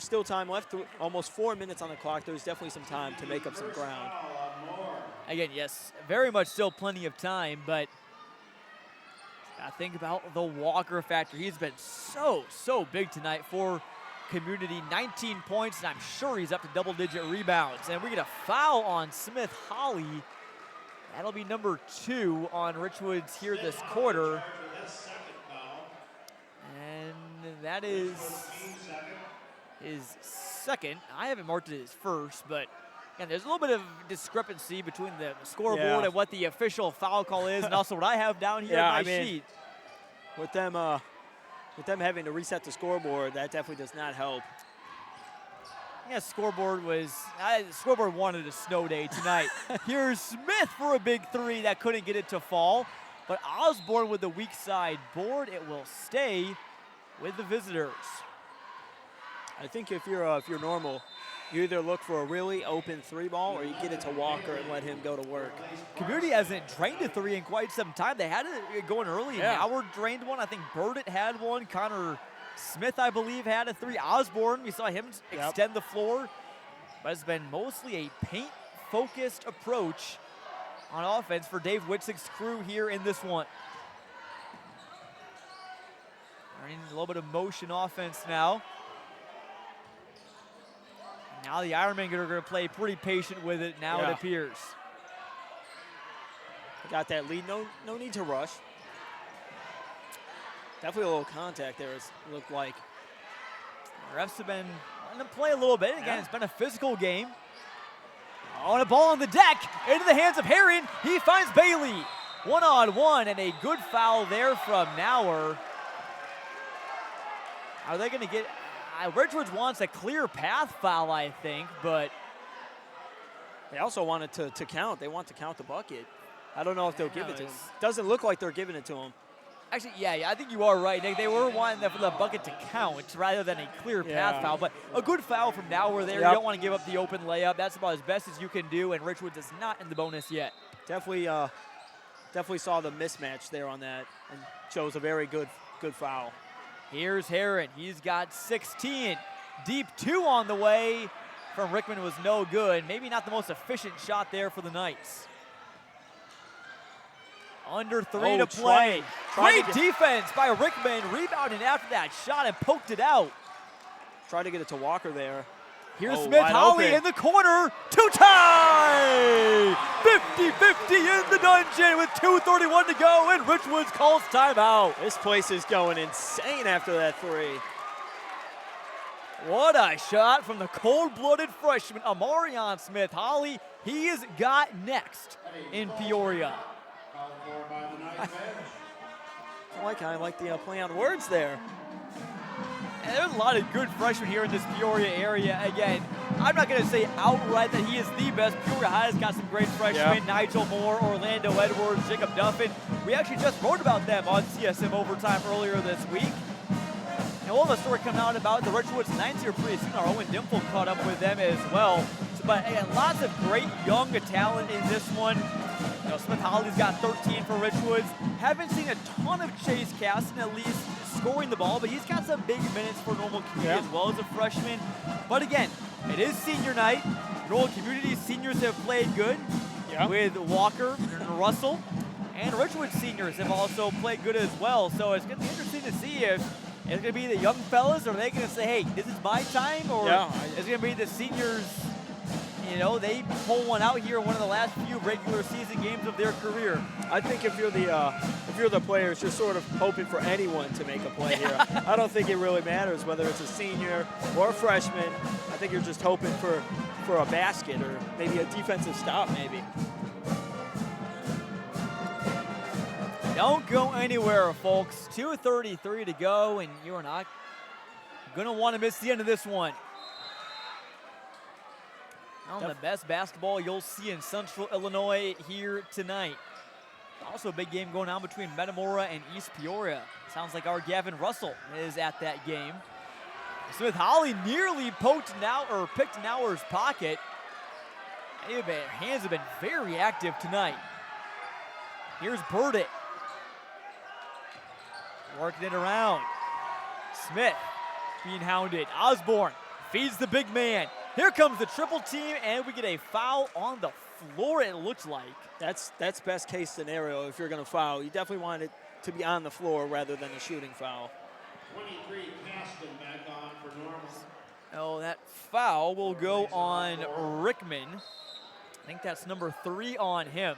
still time left, almost 4 minutes on the clock. There's definitely some time to make up some ground. Again, yes, very much still plenty of time, but I think about the Walker factor. He's been so big tonight for Community. 19 points, and I'm sure he's up to double-digit rebounds. And we get a foul on Smith Holly. That'll be number 2 on Richwoods here this quarter. And that is his second. I haven't marked it as first, but again, there's a little bit of discrepancy between the scoreboard and what the official foul call is, and also what I have down here on my sheet. With them having to reset the scoreboard, that definitely does not help. Yeah, scoreboard wanted a snow day tonight. Here's Smith for a big 3 that couldn't get it to fall, but Osborne with the weak side board. It will stay with the visitors. I think if you're normal, You either look for a really open 3-ball or you get it to Walker and let him go to work. Community hasn't drained a 3 in quite some time. They had it going early. Yeah. Howard drained one. I think Burdett had one. Connor Smith, I believe, had a 3. Osborne, we saw him extend the floor. But it's been mostly a paint-focused approach on offense for Dave Witzig's crew here in this one. A little bit of motion offense now. Now the Ironmen are going to play pretty patient with it now, it appears. Got that lead, no need to rush. Definitely a little contact there, it looked like. The refs have been letting them play a little bit. Again, it's been a physical game. On a ball on the deck, into the hands of Herring. He finds Bailey. 1-on-1, and a good foul there from Nauer. Are they going to get... Richwoods wants a clear path foul, I think, but... They also want it to count. They want to count the bucket. I don't know if they'll give it to him. Doesn't look like they're giving it to him. Actually, yeah, I think you are right, Nick. They were wanting the bucket to count rather than a clear path foul, but a good foul from Nauer there. You don't want to give up the open layup. That's about as best as you can do, and Richwoods is not in the bonus yet. Definitely saw the mismatch there on that and chose a very good foul. Here's Herron. He's got 16. Deep 2 on the way from Rickman was no good. Maybe not the most efficient shot there for the Knights. Under 3 to play. Great defense by Rickman. Rebounding after that shot and poked it out. Tried to get it to Walker there. Here's Smith Holly in the corner to tie! 50-50 in the dungeon with 2:31 to go, and Richwoods calls timeout. This place is going insane after that 3. What a shot from the cold-blooded freshman, Amarion Smith Holly. He's got next in Peoria. I like the play on words there. And there's a lot of good freshmen here in this Peoria area. Again, I'm not going to say outright that he is the best. Peoria High has got some great freshmen. Nigel Moore, Orlando Edwards, Jacob Duffin. We actually just wrote about them on CSM Overtime earlier this week. And we'll have a story come out about the Richwoods 9th year pretty soon. Our Owen Dimple caught up with them as well. But again, lots of great young talent in this one. You know, Smith Holly's got 13 for Richwoods. Haven't seen a ton of Chase Caston, at least scoring the ball, but he's got some big minutes for Normal Community as well as a freshman. But again, it is senior night. Normal Community seniors have played good with Walker and Russell, and Richwoods seniors have also played good as well. So it's going to be interesting to see if it's going to be the young fellas, or are they going to say, hey, this is my time, or is it going to be the seniors? You know, they pull one out here in one of the last few regular season games of their career. I think if you're the players, you're sort of hoping for anyone to make a play here. I don't think it really matters whether it's a senior or a freshman. I think you're just hoping for a basket or maybe a defensive stop, maybe. Don't go anywhere, folks. 2:33 to go, and you're not going to want to miss the end of this one. The best basketball you'll see in Central Illinois here tonight. Also a big game going on between Metamora and East Peoria. Sounds like our Gavin Russell is at that game. Smith Holly nearly picked Nauer's pocket. Hands have been very active tonight. Here's Burdett. Working it around. Smith being hounded. Osborne feeds the big man. Here comes the triple team, and we get a foul on the floor, it looks like. That's best case scenario if you're going to foul. You definitely want it to be on the floor rather than a shooting foul. 23 Caston back on for Normal. Oh, that foul will go on Rickman. I think that's number 3 on him.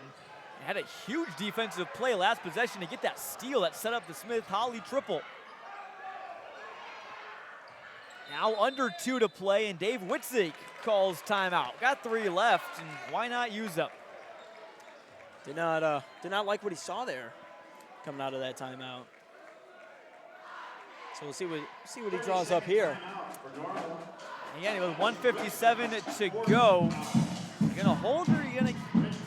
Had a huge defensive play last possession to get that steal that set up the Smith-Holly triple. Now under 2 to play, and Dave Witzig calls timeout. Got 3 left, and why not use them? Did not like what he saw there coming out of that timeout. So we'll see what he draws up here. Again, with 1:57 to go, you're gonna hold or are you gonna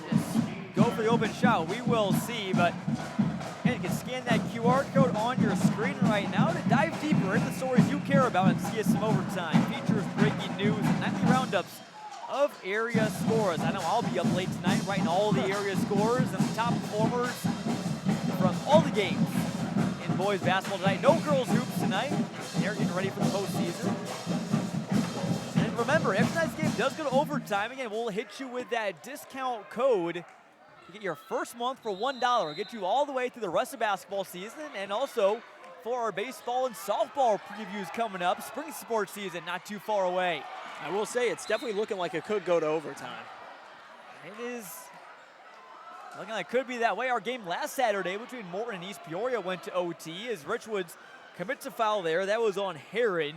just go for the open shot? We will see, but you can scan that QR code on your screen right now to dive deeper Remember, hit the stories you care about on CSM Overtime. Features breaking news and nightly roundups of area scores. I know I'll be up late tonight writing all the area scores and the top performers from all the games in boys basketball tonight. No girls hoops tonight. They're getting ready for the postseason. And remember, if tonight's game does go to overtime, again, we'll hit you with that discount code to get your first month for $1. Get you all the way through the rest of basketball season, and also for our baseball and softball previews coming up. Spring sports season not too far away. I will say it's definitely looking like it could go to overtime. It is looking like it could be that way. Our game last Saturday between Morton and East Peoria went to OT as Richwoods commits a foul there. That was on Heron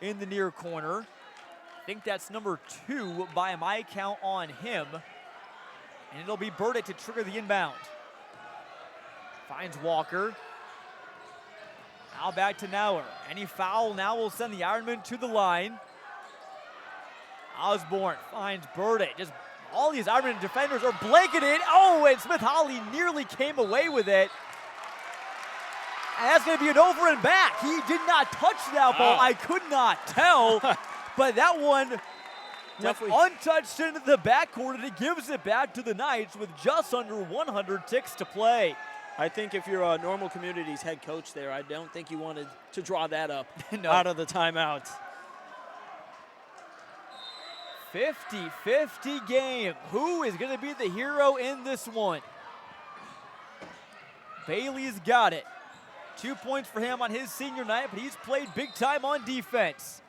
in the near corner. I think that's number 2 by my count on him. And it'll be Burdett to trigger the inbound. Finds Walker. Now back to Nauer. Any foul now will send the Ironman to the line. Osborne finds Burdett. Just all these Ironman defenders are blanketed. Oh, and Smith-Holly nearly came away with it. And that's going to be an over and back. He did not touch that ball. I could not tell. But that one went untouched into the backcourt, and it gives it back to the Knights with just under 100 ticks to play. I think if you're a Normal Communities head coach there, I don't think you wanted to draw that up out of the timeout. 50-50 game. Who is going to be the hero in this one? Bailey's got it. 2 points for him on his senior night, but he's played big time on defense.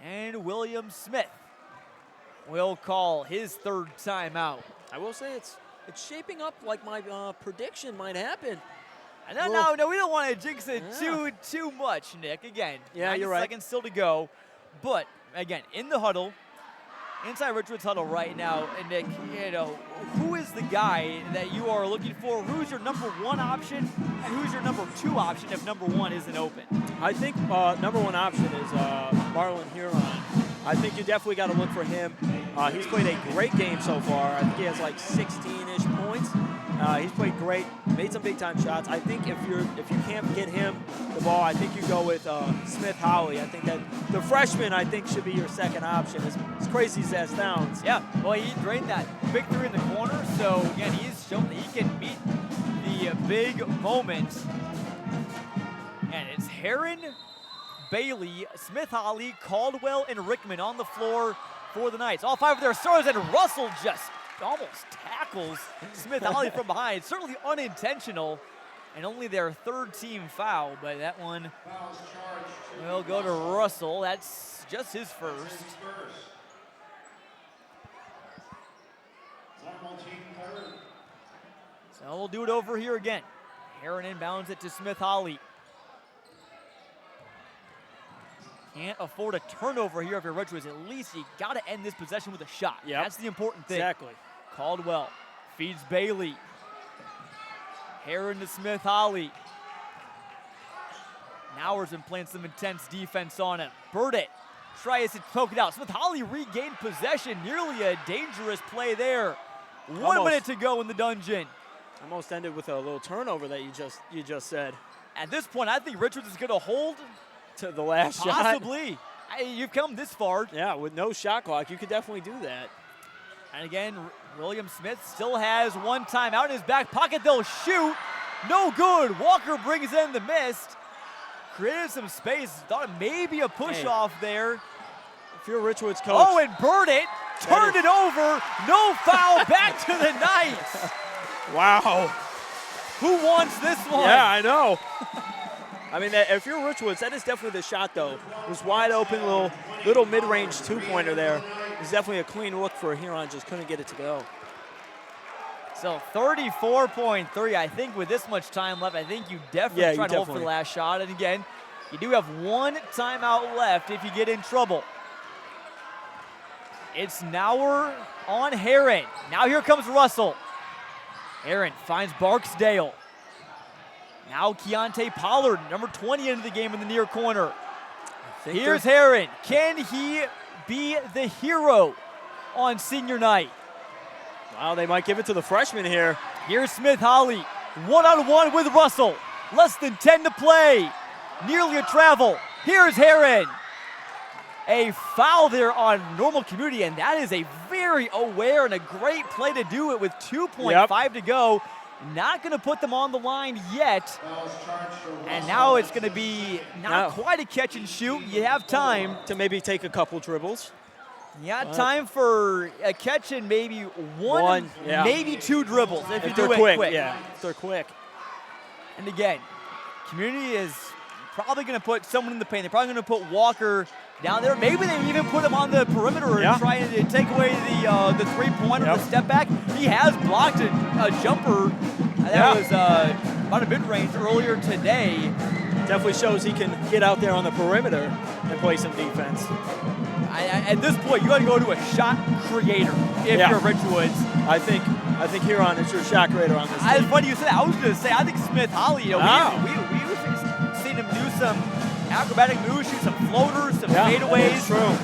And William Smith will call his third timeout. I will say it's shaping up like my prediction might happen. No, we don't want to jinx it too much, Nick. Again, yeah, you're right. 90 seconds still to go. But, again, in the huddle, inside Richwoods huddle right now, and Nick, who is the guy that you are looking for? Who's your number 1 option, and who's your number 2 option if number 1 isn't open? I think number 1 option is Marlon Huron. I think you definitely got to look for him. He's played a great game so far. I think he has like 16-ish points. He's played great, made some big-time shots. I think if you can't get him the ball, I think you go with Smith-Holly. I think that the freshman, I think, should be your second option, as crazy as that sounds. Yeah, well, he drained that big 3 in the corner, so, again, he's shown that he can meet the big moments. And it's Heron, Bailey, Smith-Holly, Caldwell, and Rickman on the floor for the Knights. All 5 of their starters, and Russell just almost tackles Smith-Holly from behind. Certainly unintentional, and only their 3rd team foul, but that one will go to Russell. That's just his first. So we'll do it over here again. Heron inbounds it to Smith-Holly. Can't afford a turnover here if you're Richwoods. At least you got to end this possession with a shot. Yep. That's the important thing. Exactly. Caldwell feeds Bailey. Heron to Smith-Holly. Nauer's been playing some intense defense on him. Burdett tries to poke it out. Smith-Holly regained possession. Nearly a dangerous play there. 1 minute to go in the dungeon. Almost ended with a little turnover that you just said. At this point, I think Richwoods is going to hold to the last shot. Possibly. You've come this far. Yeah, with no shot clock, you could definitely do that. And again, William Smith still has 1 timeout in his back pocket. They'll shoot. No good. Walker brings in the mist. Created some space. Thought maybe a push-off there. If you're Richwoods coach. Oh, and Burdett turned it over. No foul. Back to the Knights. Wow. Who wants this one? Yeah, I know. I mean, if you're Richwoods, that is definitely the shot, though. It was wide open, little mid-range 2-pointer there. It was definitely a clean look for Huron, just couldn't get it to go. So 34.3, I think with this much time left, I think you definitely try to hold for the last shot. And again, you do have 1 timeout left if you get in trouble. It's Nauer on Heron. Now here comes Russell. Heron finds Barksdale. Now Keontae Pollard, number 20 into the game in the near corner. Here's Heron. Can he be the hero on senior night? Wow, they might give it to the freshman here. Here's Smith-Holly, 1-on-1 with Russell. Less than 10 to play. Nearly a travel. Here's Heron. A foul there on Normal Community, and that is a very aware and a great play to do it with 2.5 to go. Not going to put them on the line yet. And now it's going to be not quite a catch and shoot. You have time to maybe take a couple dribbles. Yeah, time for a catch and maybe one maybe 2 dribbles if you do it quick. Yeah, if they're quick. And again, Community is probably going to put someone in the paint. They're probably going to put Walker down there. Maybe they even put him on the perimeter and try to take away the 3-pointer, the step back. He has blocked a jumper. That was about a mid-range earlier today. Definitely shows he can get out there on the perimeter and play some defense. At this point, you got to go to a shot creator if you're Richwoods. I think Huron is your shot creator on this team. It's funny you said that. I was going to say, I think Smith Holly, we've seen him do some acrobatic moves, shoot some floaters, some fadeaways. True.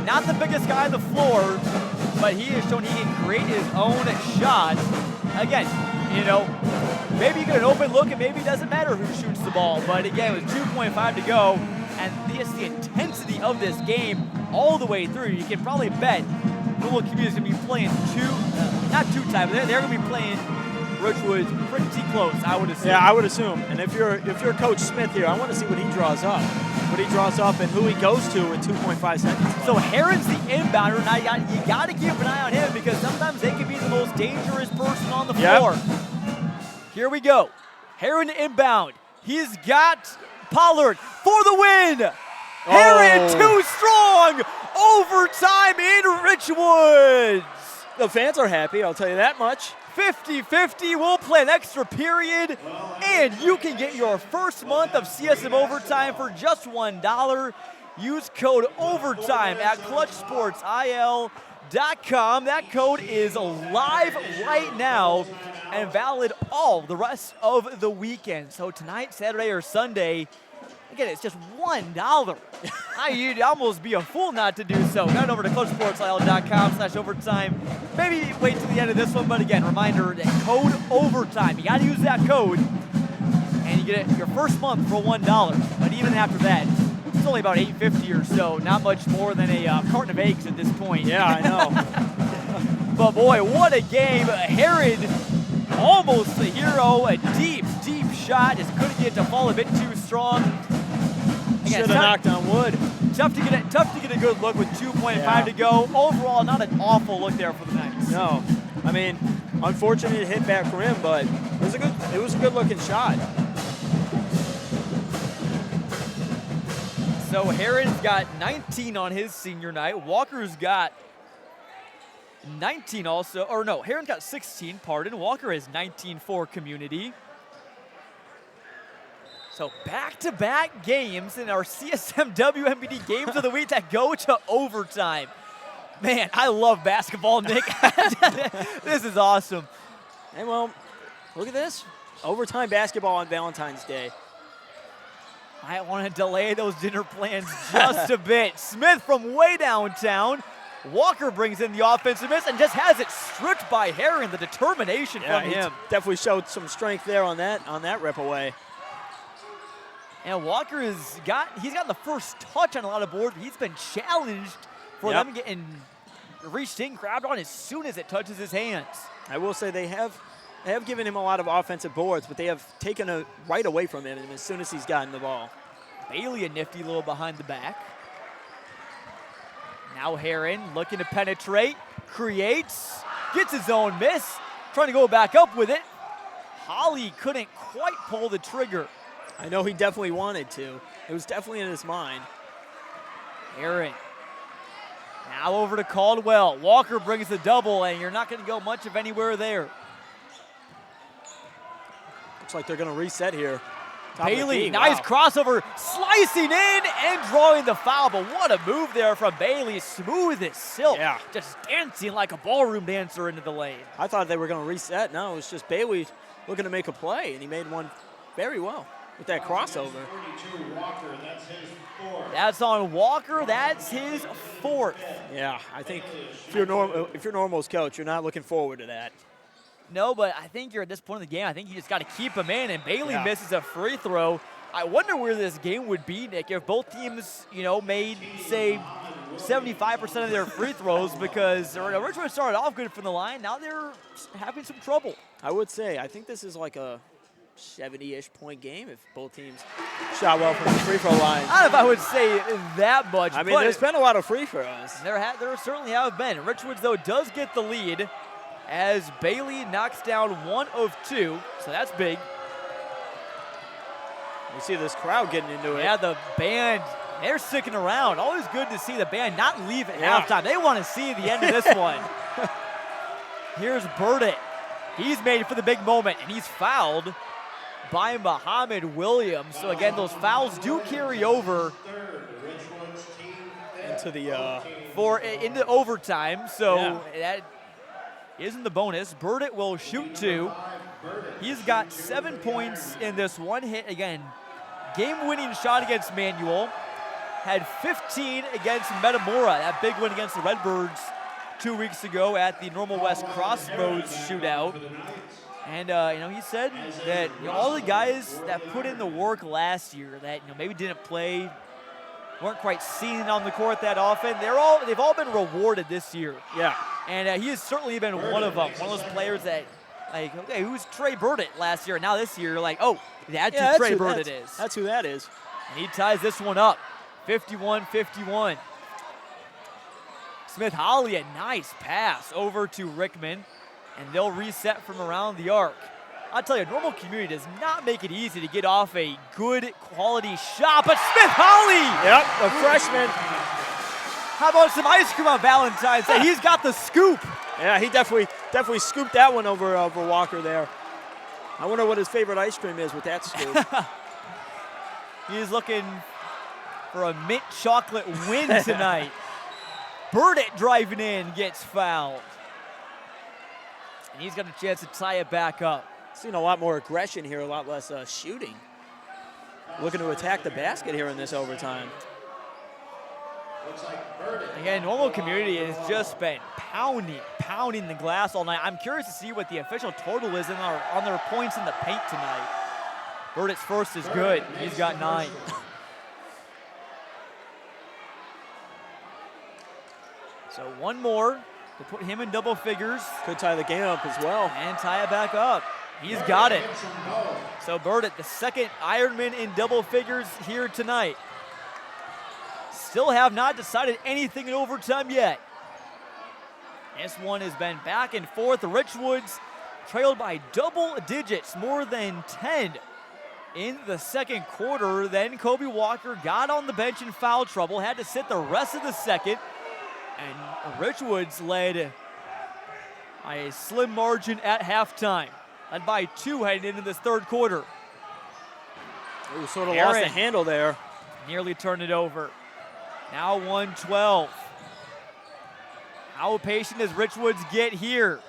Not the biggest guy on the floor, but he has shown he can create his own shot. Again, maybe you get an open look and maybe it doesn't matter who shoots the ball. But again, with 2.5 to go, and just the intensity of this game all the way through, you can probably bet Normal Community is going to be playing not two times, but they're going to be playing Richwoods pretty close, I would assume. Yeah, I would assume. And if you're Coach Smith here, I want to see what he draws up. And who he goes to with 2.5 seconds. So Heron's the inbounder. Now you got to keep an eye on him because sometimes they can be the most dangerous person on the floor. Here we go. Heron inbound. He's got Pollard for the win. Heron too strong. Overtime in Richwoods. The fans are happy, I'll tell you that much. 50-50, we'll play an extra period, and you can get your first month of CSM Overtime for just $1. Use code OVERTIME at clutchsportsil.com. That code is live right now and valid all the rest of the weekend. So tonight, Saturday, or Sunday, again, it's just $1. You'd almost be a fool not to do so. Head over to clutchsportsil.com/overtime. Maybe wait till the end of this one, but again, reminder that code OVERTIME. You got to use that code, and you get your first month for $1. But even after that, it's only about $8.50 or so. Not much more than a carton of eggs at this point. Yeah, I know. But boy, what a game! Herod, almost a hero. A deep shot. Just couldn't get it to fall a bit too strong. Should have knocked on wood. Tough to get a good look with 2.5 to go. Overall, not an awful look there for the Knights. No, I mean, unfortunately it hit back rim, but it was a good looking shot. So Heron's got 19 on his senior night. Walker's got 19 also, or no, Heron's got 16, pardon. Walker has 19 for Community. So back-to-back games in our CSM WMBD Games of the Week that go to overtime. Man, I love basketball, Nick. This is awesome. Hey, well, look at this. Overtime basketball on Valentine's Day. I want to delay those dinner plans just a bit. Smith from way downtown. Walker brings in the offensive miss and just has it stripped by Heron. The determination from him. Definitely showed some strength there on that rip away. And Walker he's gotten the first touch on a lot of boards. He's been challenged for them getting reached in, grabbed on as soon as it touches his hands. I will say they have given him a lot of offensive boards, but they have taken it right away from him as soon as he's gotten the ball. Bailey a nifty little behind the back. Now Heron looking to penetrate, creates, gets his own miss, trying to go back up with it. Holly couldn't quite pull the trigger. I know he definitely wanted to. It was definitely in his mind. Heron. Now over to Caldwell. Walker brings the double, and you're not going to go much of anywhere there. Looks like they're going to reset here. Bailey, nice crossover, slicing in and drawing the foul, but what a move there from Bailey. Smooth as silk, just dancing like a ballroom dancer into the lane. I thought they were going to reset. No, it was just Bailey looking to make a play, and he made one very well with that crossover. That's on Walker. That's his fourth. Yeah, I think if you're Normal's coach, you're not looking forward to that. No, but I think you're at this point in the game, I think you just got to keep him in, and Bailey misses a free throw. I wonder where this game would be, Nick, if both teams, made, say, 75% of their free throws, because Richmond started off good from the line. Now they're having some trouble. I would say, I think this is like a 70-ish point game if both teams shot well from the free throw line. I don't know if I would say that much. I mean, there's been a lot of free throws. There certainly have been. Richwoods, though, does get the lead as Bailey knocks down 1 of 2, so that's big. You see this crowd getting into it. Yeah, the band, they're sticking around. Always good to see the band not leave at halftime. They want to see the end of this one. Here's Burdett. He's made for the big moment, and he's fouled by Muhammad Williams. So again, those fouls do carry over into overtime. So that isn't the bonus. Burdett will shoot 2. He's got 7 points in this one hit. Again, game-winning shot against Manual. Had 15 against Metamora, that big win against the Redbirds 2 weeks ago at the Normal West Crossroads shootout. And, he said that all the guys that put in the work last year that maybe didn't play, weren't quite seen on the court that often, they've all been rewarded this year. Yeah. And he has certainly been one of them, one of those players that, like, okay, who's Trey Burdett last year? Now this year, like, oh, that's who Trey Burdett is. That's who that is. And he ties this one up, 51-51. Smith Holly, a nice pass over to Rickman, and they'll reset from around the arc. I'll tell you, Normal Community does not make it easy to get off a good quality shot, but Smith Holly! Yep, a freshman. How about some ice cream on Valentine's Day? He's got the scoop. Yeah, he definitely scooped that one over Walker there. I wonder what his favorite ice cream is with that scoop. He's looking for a mint chocolate win tonight. Burdett driving in gets fouled. And he's got a chance to tie it back up. Seen a lot more aggression here, a lot less shooting. Looking to attack the basket here in this overtime. Again, Normal Community has just been pounding the glass all night. I'm curious to see what the official total is on their points in the paint tonight. Burdett's first is good. He's got 9. So one more to put him in double figures. Could tie the game up as well. And tie it back up. He's got it. So Burdett, the second Ironman in double figures here tonight. Still have not decided anything in overtime yet. This one has been back and forth. The Richwoods trailed by double digits, more than 10 in the second quarter. Then Kobe Walker got on the bench in foul trouble, had to sit the rest of the second. And Richwoods led a slim margin at halftime, led by 2 heading into this third quarter. Ooh, sort of lost the handle there. Nearly turned it over. Now 1-12. How patient does Richwoods get here?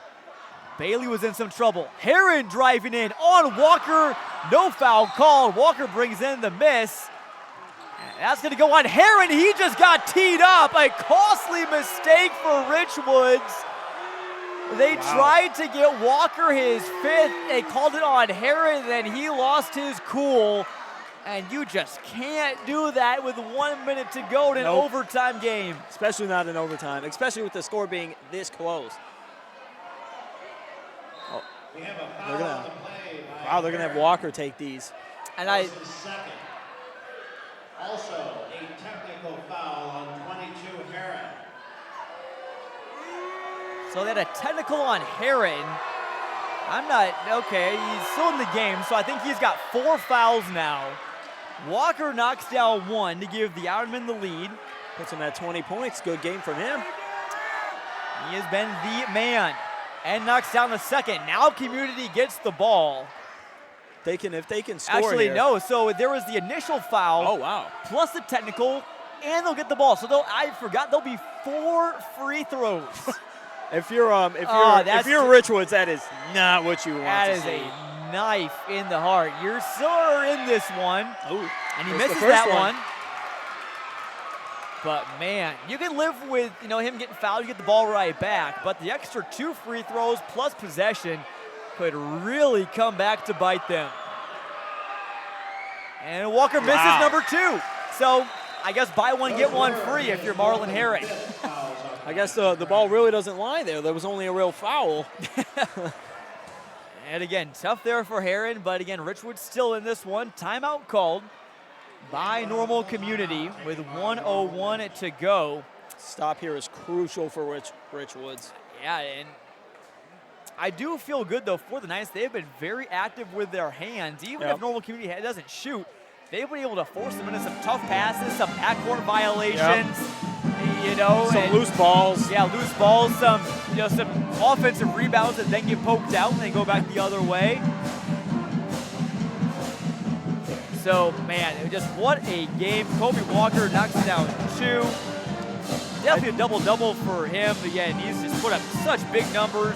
Bailey was in some trouble. Heron driving in on Walker. No foul called. Walker brings in the miss. And that's going to go on Heron. He just got teed up. A costly mistake for Richwoods. They tried to get Walker his 5th. They called it on Heron, then he lost his cool. And you just can't do that with 1 minute to go in an overtime game. Especially not in overtime, especially with the score being this close. Oh, they're gonna have Walker take these. And Also, a technical foul on 22 Heron. So they had a technical on Heron. He's still in the game, so I think he's got 4 fouls now. Walker knocks down 1 to give the Ironman the lead. Puts him at 20 points. Good game from him. He has been the man and knocks down the second. Now Community gets the ball. If they can score Actually, here. no. So there was the initial foul. Oh, wow. Plus the technical, and they'll get the ball. So there'll be 4 free throws. If you're Richwoods, that is not what you want to see. That is a knife in the heart. You're still in this one. Ooh, and he misses that one. But man, you can live with him getting fouled, you get the ball right back. But the extra 2 free throws plus possession could really come back to bite them. And Walker misses number 2. So I guess buy one, get one free if you're Marlon Herring. I guess the ball really doesn't lie there. There was only a real foul. And again, tough there for Herring, but again, Richwoods still in this one. Timeout called by Normal Community with 1:01 to go. Stop here is crucial for Richwoods. Yeah, and I do feel good, though, for the Knights. They've been very active with their hands. Even if Normal Community doesn't shoot, they've been able to force them into some tough passes, some backcourt violations, you know. Some loose balls. Yeah, loose balls, some offensive rebounds that then get poked out and they go back the other way. So, man, just what a game. Kobe Walker knocks down 2. Definitely a double-double for him. Again, he's just put up such big numbers.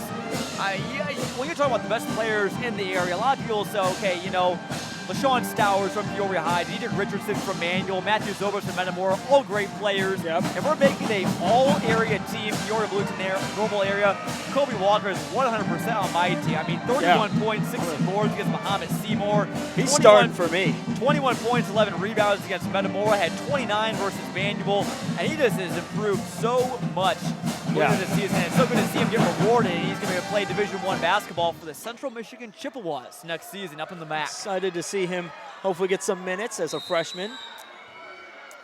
When you're talking about the best players in the area, a lot of people will say, okay, you know, LaShawn Stowers from Peoria High, Dietrich Richardson from Manual, Matthew Zobers from Metamora, all great players. And we're making an all-area team, Peoria Blueton normal area. Kobe Walker is 100% on my team. I mean, 31 points, 16 boards against Muhammad Seymour. He's starting for me. 21 points, 11 rebounds against Metamora, had 29 versus Manual, and he just has improved so much over the season. And it's so good to see him get rewarded. He's going to play Division I basketball for the Central Michigan Chippewas next season up in the MAC. Excited to see him hopefully get some minutes as a freshman.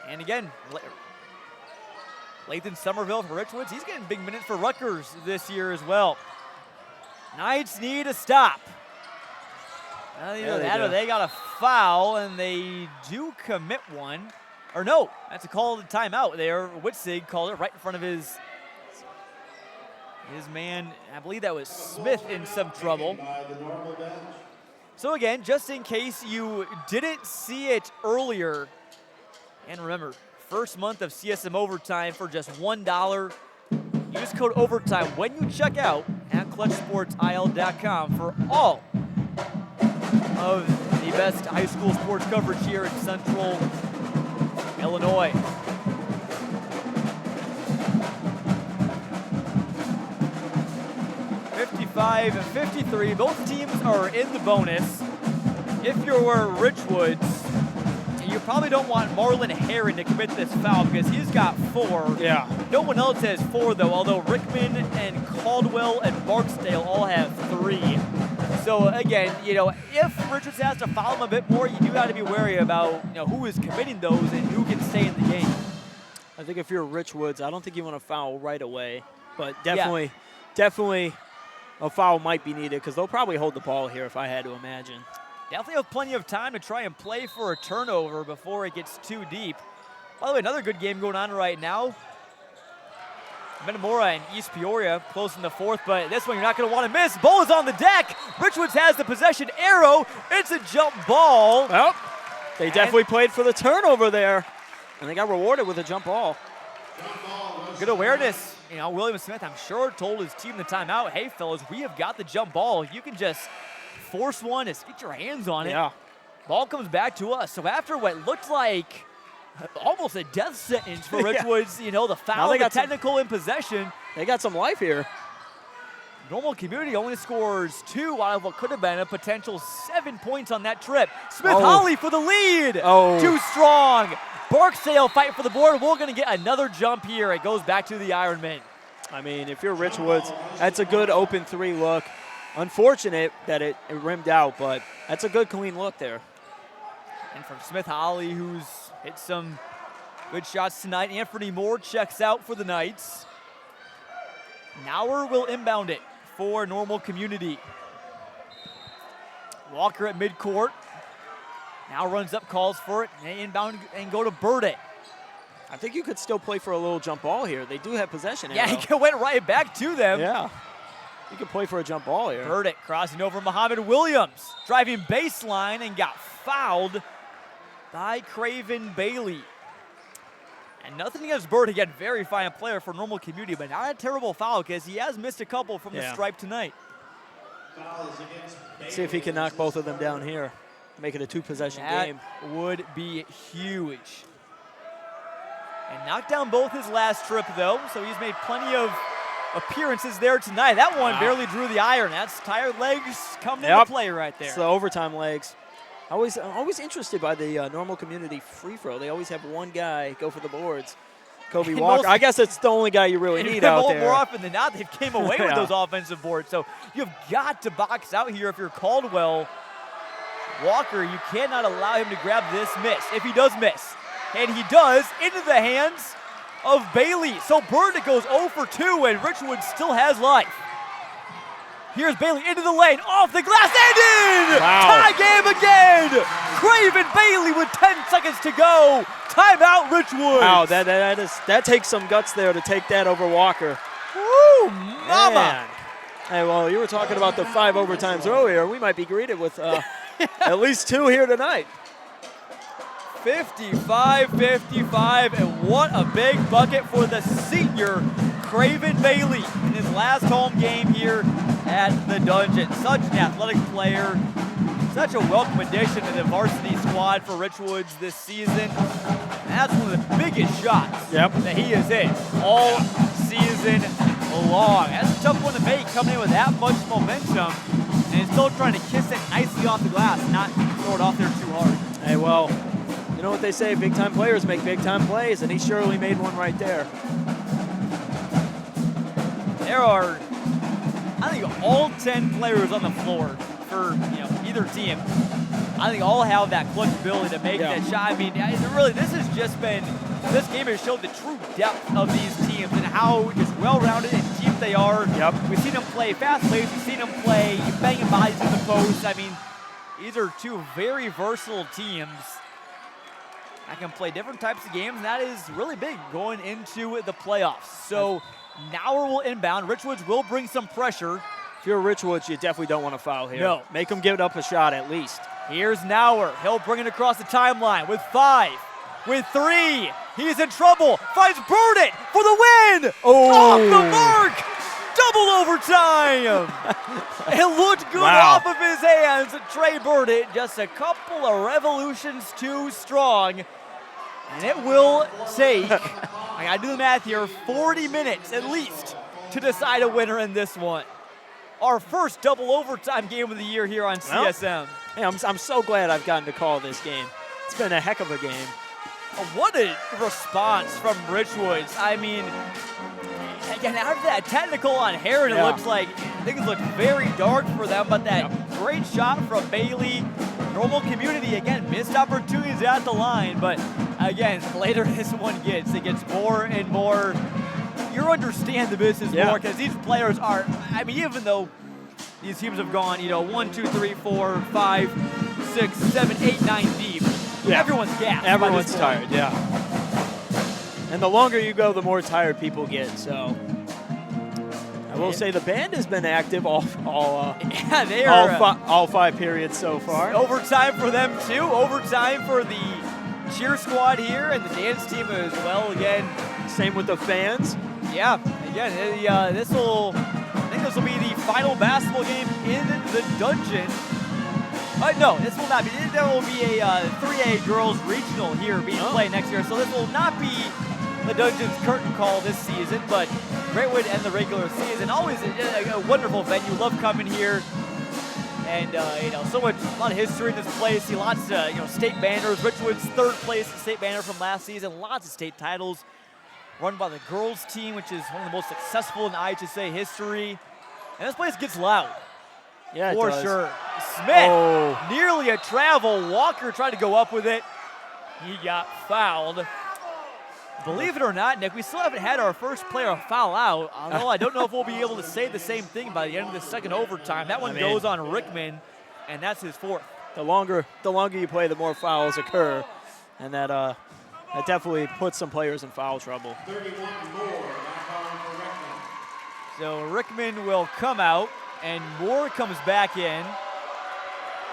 And again, Lathan Somerville for Richwoods, he's getting big minutes for Rutgers this year as well. Knights need a stop. Either that or they got a foul, and they do commit one. Or no, that's a call of the timeout there. Witzig called it right in front of his man. I believe that was Smith in some trouble. So again, just in case you didn't see it earlier, and remember, first month of CSM Overtime for just $1. Use code OVERTIME when you check out at ClutchSportsIL.com for all of the best high school sports coverage here in Central Illinois. And 53. Both teams are in the bonus. If you're Richwoods, you probably don't want Marlon Herring to commit this foul because he's got 4. Yeah. No one else has 4, though, although Rickman and Caldwell and Barksdale all have 3. So, again, you know, if Richards has to foul him a bit more, you do got to be wary about, you know, who is committing those and who can stay in the game. I think if you're Richwoods, I don't think you want to foul right away, but definitely a foul might be needed because they'll probably hold the ball here if I had to imagine. Definitely have plenty of time to try and play for a turnover before it gets too deep. By the way, another good game going on right now. Metamora and East Peoria close in the 4th, but this one you're not going to want to miss. Ball is on the deck. Richwoods has the possession arrow. It's a jump ball. Well, they definitely played for the turnover there, and they got rewarded with a jump ball. Good awareness. You know, William Smith, I'm sure, told his team in the timeout, hey, fellas, we have got the jump ball. You can just force one, just get your hands on it. Yeah. Ball comes back to us. So after what looked like almost a death sentence for Richwoods, you know, the foul, the technical in possession. They got some life here. Normal Community only scores 2 out of what could have been a potential 7 points on that trip. Smith-Holly for the lead. Too strong. Barksdale fight for the board. We're going to get another jump here. It goes back to the Ironmen. I mean, if you're Richwoods, that's a good open 3 look. Unfortunate that it rimmed out, but that's a good clean look there. And from Smith-Holly, who's hit some good shots tonight, Anthony Moore checks out for the Knights. Nauer will inbound it for Normal Community. Walker at midcourt. Now runs up, calls for it, and they inbound and go to Burdett. I think you could still play for a little jump ball here. They do have possession. Yeah, he went right back to them. Yeah. You can play for a jump ball here. Burdett crossing over Muhammad Williams, driving baseline and got fouled by Craven Bailey. And nothing against Burdett, again, very fine player for Normal Community, but not a terrible foul because he has missed a couple from the stripe tonight. See if he can knock both of them down here. Make it a 2-possession game. Would be huge. And knocked down both his last trip, though, so he's made plenty of appearances there tonight. That one barely drew the iron. That's tired legs coming into play right there. It's the overtime legs. Always interested by the normal community free throw. They always have one guy go for the boards. Kobe Walker. I guess it's the only guy you really need out there. More often than not, they've came away with those offensive boards. So you've got to box out here if you're Caldwell. Walker, you cannot allow him to grab this miss. If he does miss, and he does, into the hands of Bailey. So Burdick goes 0 for 2, and Richwoods still has life. Here's Bailey into the lane, off the glass, and in! Wow. Tie game again! Craven Bailey with 10 seconds to go. Timeout, Richwoods. Wow, that takes some guts there to take that over Walker. Woo, mama! Man. Hey, well, you were talking about the 5 overtimes earlier. We might be greeted with at least 2 here tonight. 55-55, and what a big bucket for the senior Craven Bailey in his last home game here at the Dungeon. Such an athletic player, such a welcome addition to the varsity squad for Richwoods this season. And that's one of the biggest shots that he has hit all season long. That's a tough one to make, coming in with that much momentum, and still trying to kiss it nicely off the glass, not throw it off there too hard. Hey, well, you know what they say, big-time players make big-time plays, and he surely made one right there. There are, I think, all 10 players on the floor for either team. I think all have that clutch ability to make that shot. I mean, really, this game has showed the true depth of these teams and how just well-rounded and deep they are. We've seen them play fast-paced. We've seen them play banging bodies in the post. I mean, these are two very versatile teams that can play different types of games, and that is really big going into the playoffs. So Nauer will inbound. Richwoods will bring some pressure. If you're Richwoods, you definitely don't want to foul here. No. Make them give up a shot at least. Here's Nauer. He'll bring it across the timeline with 5, with 3. He's in trouble. Finds Burdett for the win. Off the mark. Double overtime. It looked good off of his hands. Trey Burdett just a couple of revolutions too strong. And it will take, I got to do the math here, 40 minutes at least to decide a winner in this one. Our first double overtime game of the year here on CSM. Hey, I'm so glad I've gotten to call this game. It's been a heck of a game. What a response from Richwoods. I mean, again, after that technical on Herod, it looks like things look very dark for them, but that great shot from Bailey. Normal community, again, missed opportunities at the line, but again, later this one it gets more and more. You understand the business more because these players are, I mean, even though these teams have gone, 1, 2, 3, 4, 5, 6, 7, 8, 9 deep. Everyone's gassed. Everyone's tired, And the longer you go, the more tired people get. So I will say the band has been active all 5 periods so far. Overtime for them too. Overtime for the cheer squad here and the dance team as well. Again, same with the fans. Yeah. Again, I think this will be the final basketball game in the Dungeon. No, this will not be. There will be a 3A girls regional here being played next year. So this will not be the Dungeon's curtain call this season, but great way to end the regular season. Always a wonderful venue. Love coming here. And, a lot of history in this place. See lots of, state banners. Richwoods 3rd place state banner from last season. Lots of state titles run by the girls team, which is one of the most successful in IHSA history. And this place gets loud. Yeah, for sure. Smith, nearly a travel. Walker tried to go up with it. He got fouled. Believe it or not, Nick, we still haven't had our first player foul out. Although I don't know if we'll be able to say the same thing by the end of the second overtime. That one goes on Rickman, and that's his 4th. The longer you play, the more fouls occur, and that definitely puts some players in foul trouble. 31 more. So Rickman will come out, and Moore comes back in.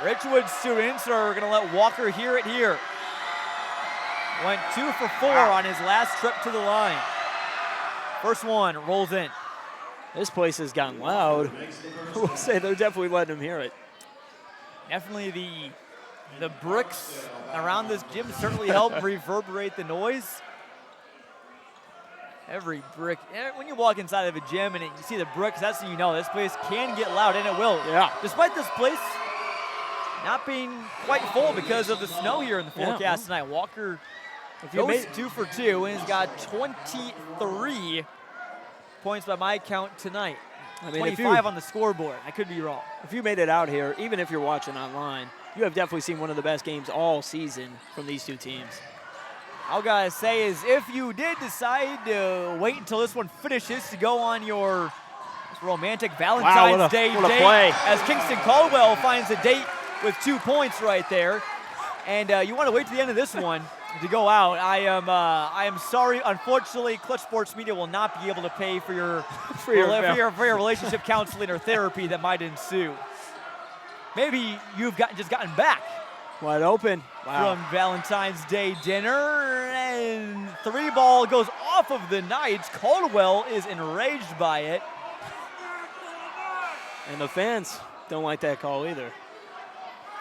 Richwood students are going to let Walker hear it here. Went 2 for 4 on his last trip to the line. First one rolls in. This place has gotten loud. We'll say they're definitely letting him hear it. Definitely the bricks around this gym certainly help reverberate the noise. Every brick, when you walk inside of a gym and you see the bricks, that's when you know this place can get loud, and it will. Yeah. Despite this place not being quite full because of the snow here in the forecast tonight. Walker goes 2 for 2 and has got 23 points by my count tonight. I mean, 25 on the scoreboard. I could be wrong. If you made it out here, even if you're watching online, you have definitely seen one of the best games all season from these two teams. All I gotta say is if you did decide to wait until this one finishes to go on your romantic Valentine's Day date, play. as Kingston Caldwell finds a date with 2 points right there, and you want to wait to the end of this one to go out. I am sorry. Unfortunately, Clutch Sports Media will not be able to pay for your for your relationship counseling or therapy that might ensue. Maybe you've just gotten back wide open from Valentine's Day dinner, and 3 ball goes off of the Knights. Caldwell is enraged by it. And the fans don't like that call either.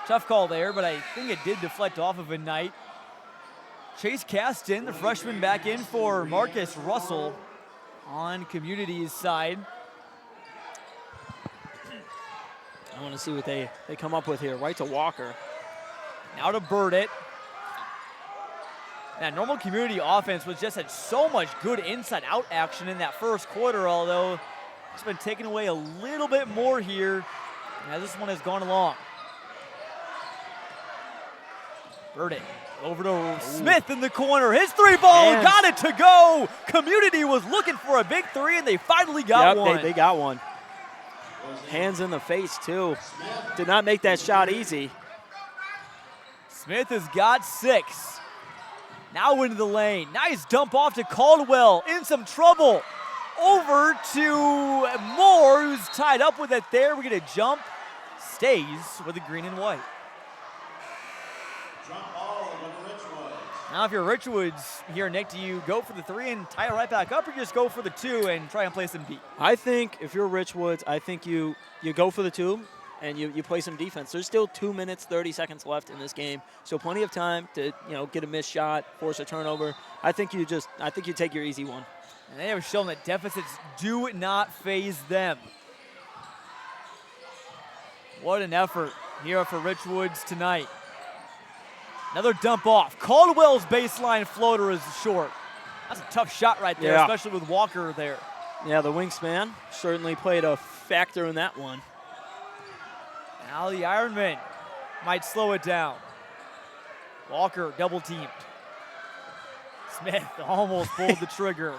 Tough call there, but I think it did deflect off of a Knight. Chase Caston, the freshman, back in for Marcus Russell on Community's side. I want to see what they come up with here. Right to Walker. Now to Burdett. That normal Community offense was just had so much good inside-out action in that first quarter, although it's been taken away a little bit more here as this one has gone along. Burdett over to Smith in the corner. His 3 ball got it to go. Community was looking for a big 3, and they finally got one. They got one. Hands in the face, too. Did not make that shot easy. Smith has got 6. Now into the lane. Nice dump off to Caldwell. In some trouble. Over to Moore, who's tied up with it there. We get a jump. Stays with the green and white. Now if you're Richwoods here, Nick, do you go for the 3 and tie it right back up, or just go for the 2 and try and play some D? I think if you're Richwoods, I think you go for the 2 and you play some defense. There's still 2 minutes, 30 seconds left in this game, so plenty of time to get a missed shot, force a turnover. I think you take your easy one. And they have shown that deficits do not faze them. What an effort here for Richwoods tonight. Another dump off. Caldwell's baseline floater is short. That's a tough shot right there, especially with Walker there. Yeah, the wingspan certainly played a factor in that one. Now the Ironman might slow it down. Walker double teamed. Smith almost pulled the trigger.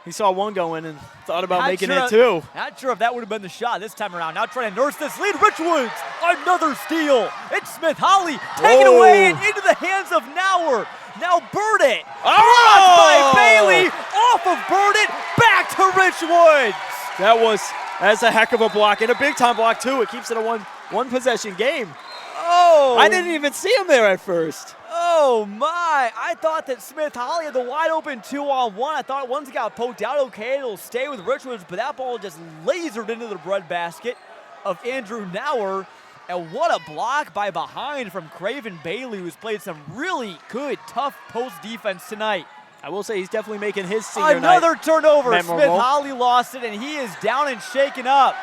He saw one go in and thought about making it 2. Not sure if that would have been the shot this time around. Now trying to nurse this lead. Richwoods, another steal. It's Smith Holly taken away and into the hands of Nauer. Now Burdett. Blocked by Bailey. Off of Burdett. Back to Richwoods. That's a heck of a block, and a big-time block, too. It keeps it a one possession game. Oh! I didn't even see him there at first. Oh, my. I thought that Smith Holly had the wide-open 2-on-1. I thought once it got poked out, okay, it'll stay with Richwoods, but that ball just lasered into the breadbasket of Andrew Nauer. And what a block by behind from Craven Bailey, who's played some really good, tough post defense tonight. I will say he's definitely making his senior night Another turnover. memorable. Smith Holly lost it, and he is down and shaken up.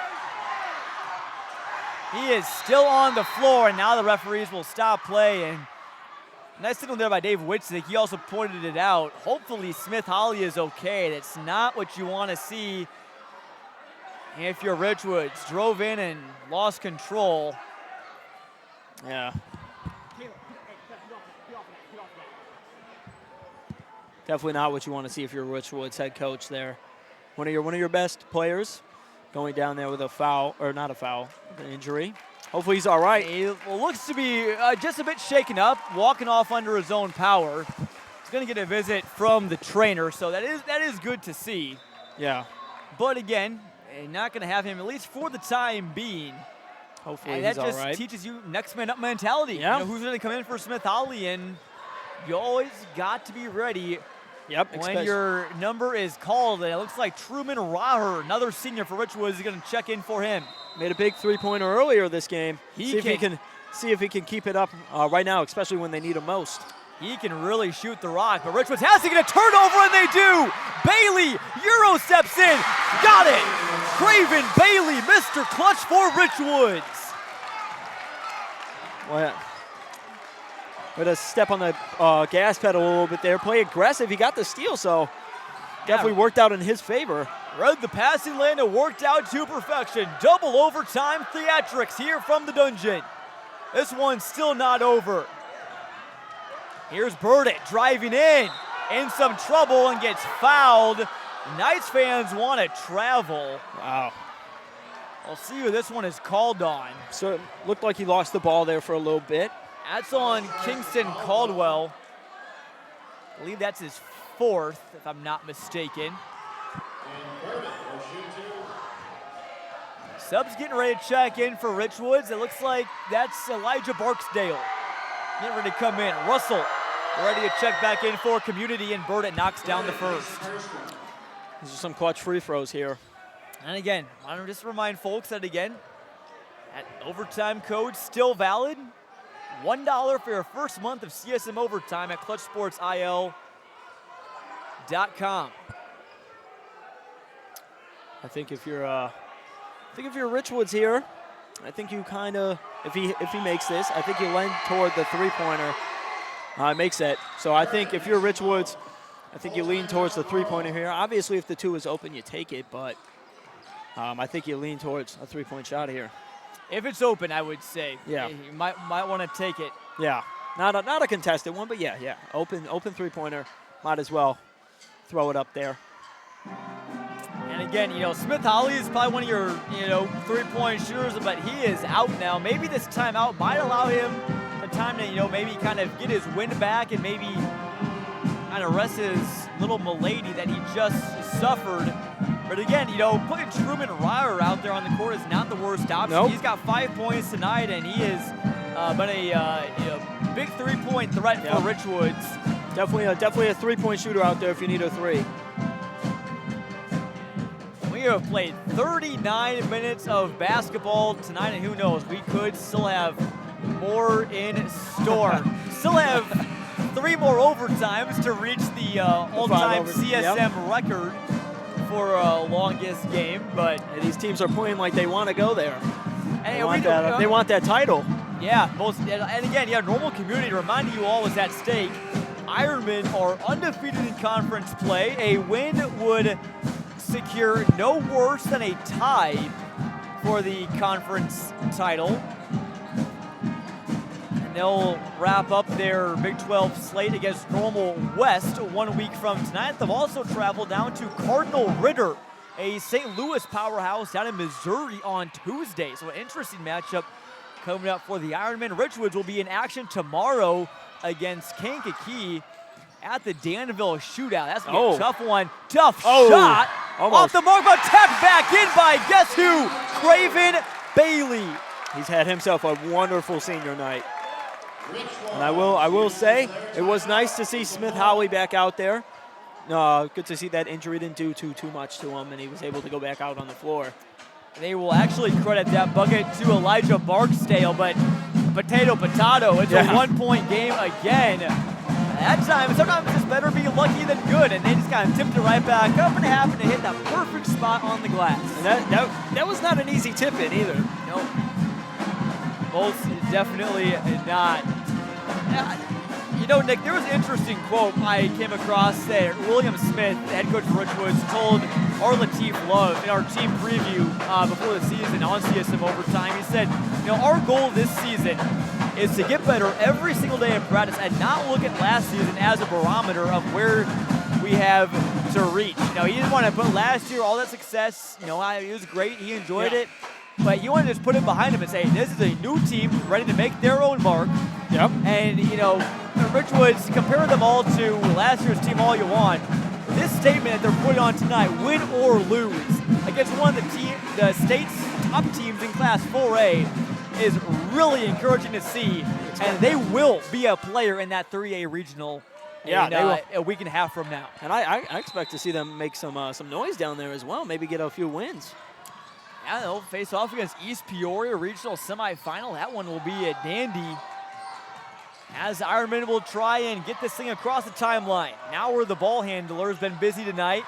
He is still on the floor, and now the referees will stop play. And nice signal there by Dave Witzig. He also pointed it out. Hopefully Smith Holly is okay. That's not what you want to see if you're Richwoods. Drove in and lost control. Yeah. Definitely not what you want to see if you're Richwoods head coach there. One of your best players going down there with a foul, or not a foul, an injury. Hopefully he's all right. He looks to be just a bit shaken up, walking off under his own power. He's going to get a visit from the trainer, so that is good to see. Yeah. But again, not going to have him, at least for the time being. Hopefully and he's that all just right. teaches you next man up mentality. Yeah. You know, who's going to come in for Smith Holly, and you always got to be ready. Yep. When your number is called, and it looks like Truman Raher, another senior for Richwoods, is going to check in for him. Made a big three-pointer earlier this game. See if he can keep it up right now, especially when they need him most. He can really shoot the rock, but Richwoods has to get a turnover, and they do. Bailey, Euro steps in, got it. Craven Bailey, Mr. Clutch for Richwoods. Well, way to step on the gas pedal a little bit there. Play aggressive. He got the steal, so definitely worked out in his favor. Read the passing lane and worked out to perfection. Double overtime theatrics here from the dungeon. This one's still not over. Here's Burdett driving in some trouble and gets fouled. Knights fans want to travel. Wow. We'll see who this one is called on. So it looked like he lost the ball there for a little bit. That's on Kingston Caldwell. I believe that's his 4th, if I'm not mistaken. Subs getting ready to check in for Richwoods. It looks like that's Elijah Barksdale getting ready to come in. Russell ready to check back in for Community, and Burdett knocks down the first. These are some clutch free throws here. And again, I want to just remind folks that again, that overtime code still valid. $1 for your first month of CSM overtime at clutchsportsil.com. I think if you're Richwoods here, I think you kind of, if he makes this, I think you lean toward the three-pointer. Makes it. So I think if you're Richwoods, I think you lean towards the three-pointer here. Obviously, if the 2 is open, you take it, but I think you lean towards a three-point shot here. If it's open, I would say. Yeah. You might want to take it. Yeah. Not a contested one, but yeah. Open three-pointer. Might as well throw it up there. And again, Smith Holly is probably one of your, three-point shooters, but he is out now. Maybe this timeout might allow him the time to, maybe kind of get his wind back and maybe kind of rest his little malady that he just suffered. But again, putting Truman Ryer out there on the court is not the worst option. Nope. He's got 5 points tonight, and he has been a big three-point threat for Richwoods. Definitely a three-point shooter out there if you need a 3. We have played 39 minutes of basketball tonight, and who knows, we could still have more in store. Still have 3 more overtimes to reach the all-time CSM record for longest game, but these teams are playing like they want to go there. And they want that title. Yeah, and again, normal community reminding you all was at stake. Ironmen are undefeated in conference play. A win would secure no worse than a tie for the conference title. And they'll wrap up their Big 12 slate against Normal West 1 week from tonight. They'll also travel down to Cardinal Ritter, a St. Louis powerhouse down in Missouri on Tuesday. So an interesting matchup coming up for the Ironmen. Richwoods will be in action tomorrow against Kankakee at the Danville Shootout. That's going to be a tough one. Tough shot. Almost. Off the mark, but tapped back in by guess who? Craven Bailey. He's had himself a wonderful senior night. And I will say, it was nice to see Smith Howley back out there. Good to see that injury didn't do too much to him, and he was able to go back out on the floor. They will actually credit that bucket to Elijah Barksdale, but potato. It's a 1-point game again. That time, sometimes it's better be lucky than good, and they just kind of tipped it right back up and happened to hit that perfect spot on the glass. And that was not an easy tip in either. No, most definitely not. Nick, there was an interesting quote I came across that William Smith, the head coach of Richwoods, told our Latif Love in our team preview before the season on CSM Overtime. He said, our goal this season is to get better every single day in practice and not look at last season as a barometer of where we have to reach. He didn't want to put last year, all that success, it was great, he enjoyed it, but he wanted to just put it behind him and say, this is a new team ready to make their own mark. Yep. And, Richwoods, compare them all to last year's team all you want. This statement that they're putting on tonight, win or lose, against one of the state's top teams in Class 4A, is really encouraging to see, and they will be a player in that 3A regional in a week and a half from now. And I expect to see them make some noise down there as well, maybe get a few wins. Yeah, they'll face off against East Peoria regional semifinal. That one will be a dandy, as Ironman will try and get this thing across the timeline. Now where the ball handler has been busy tonight.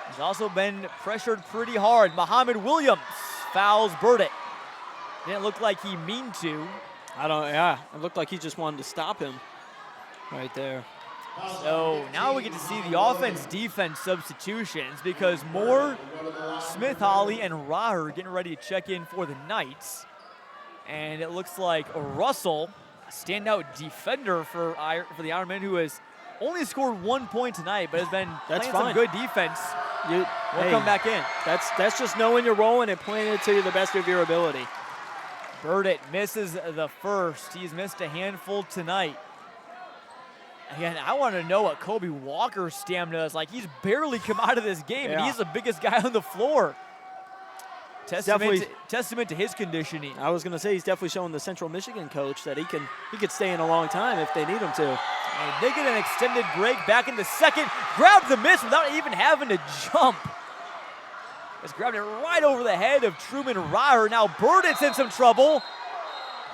He's also been pressured pretty hard. Muhammad Williams fouls Burdett. Didn't look like he mean to. Yeah, it looked like he just wanted to stop him right there. So now we get to see the offense-defense substitutions because Moore, Smith, Holly, and Raher getting ready to check in for the Knights. And it looks like Russell, a standout defender for the Ironmen, who has only scored 1 point tonight, but has been playing some good defense. Will come back in. That's just knowing your role and playing it to the best of your ability. Burdett misses the first. He's missed a handful tonight. Again, I want to know what Kobe Walker's stamina is like. He's barely come out of this game, and he's the biggest guy on the floor. Testament to his conditioning. I was going to say he's definitely showing the Central Michigan coach that he could stay in a long time if they need him to. And they get an extended break back in the second. Grabs the miss without even having to jump. Just grabbed it right over the head of Truman Raher. Now Burdett's in some trouble.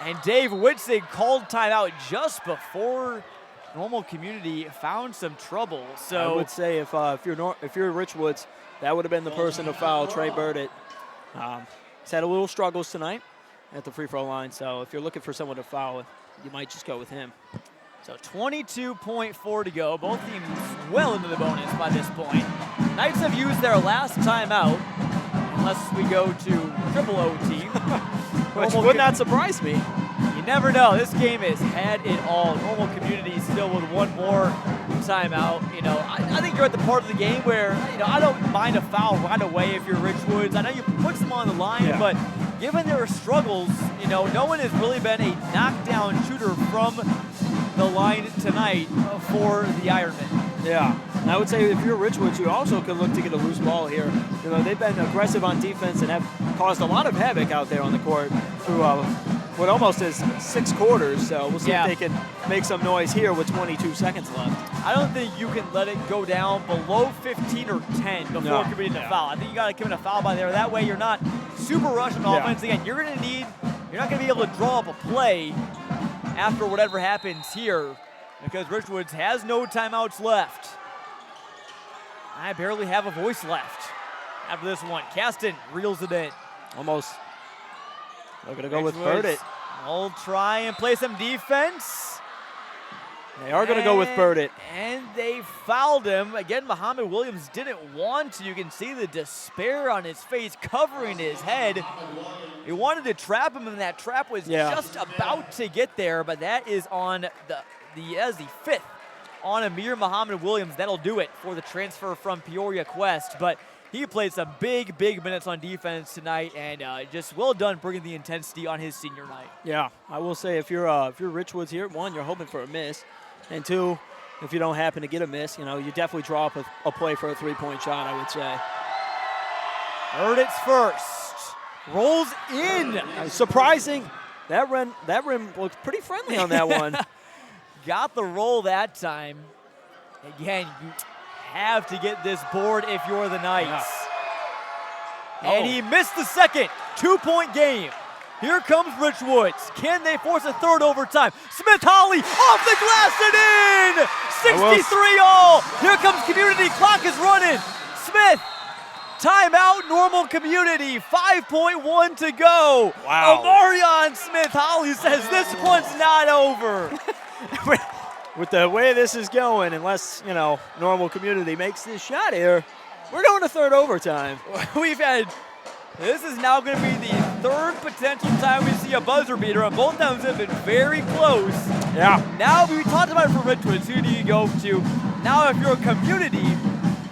And Dave Witzig called timeout just before Normal Community found some trouble. So I would say if you're Richwoods, that would have been the person to foul Trey Burdett. He's had a little struggles tonight at the free throw line, so if you're looking for someone to foul, you might just go with him. So 22.4 to go. Both teams well into the bonus by this point. Knights have used their last timeout, unless we go to triple OT. Which would not surprise me. You never know. This game has had it all. Normal Community still with one more timeout. I think you're at the part of the game where, I don't mind a foul right away if you're Richwoods. I know you put them on the line, but given their struggles, no one has really been a knockdown shooter from the line tonight for the Ironmen. Yeah, and I would say if you're Richwoods, you also could look to get a loose ball here. They've been aggressive on defense and have caused a lot of havoc out there on the court through what almost is 6 quarters. So we'll see if they can make some noise here with 22 seconds left. I don't think you can let it go down below 15 or 10 before committing a foul. I think you got to commit a foul by there. That way you're not super rushing offense. Again, you're not going to be able to draw up a play after whatever happens here because Richwoods has no timeouts left. I barely have a voice left after this one. Caston reels it in. Almost. They're going to go with Burdett. They'll try and play some defense. They are going to go with Burdett. And they fouled him. Again, Muhammad Williams didn't want to. You can see the despair on his face covering his head. He wanted to trap him, and that trap was just about to get there, but that is on the 5th on Amir Muhammad Williams. That'll do it for the transfer from Peoria Quest, but he played some big minutes on defense tonight, and just well done bringing the intensity on his senior night. Yeah, I will say if you're Richwoods here, 1, you're hoping for a miss, and 2, if you don't happen to get a miss, you definitely draw up a play for a 3-point shot, I would say. Burdett's first. Rolls in. Surprising. That rim looked pretty friendly on that one. Got the roll that time. Again, you have to get this board if you're the Knights. And he missed the second. 2-point game. Here comes Richwoods. Can they force a third overtime? Smith Holly off the glass and in! 63 all. Here comes Community. Clock is running. Smith. Timeout, Normal Community. 5.1 to go. Wow. Omarion Smith Holly says this one's not over. With the way this is going, unless, Normal Community makes this shot here, we're going to third overtime. This is now going to be the 3rd potential time we see a buzzer beater, and both times have been very close. Yeah. Now, we talked about it for Richwoods. Who do you go to? Now, if you're a Community,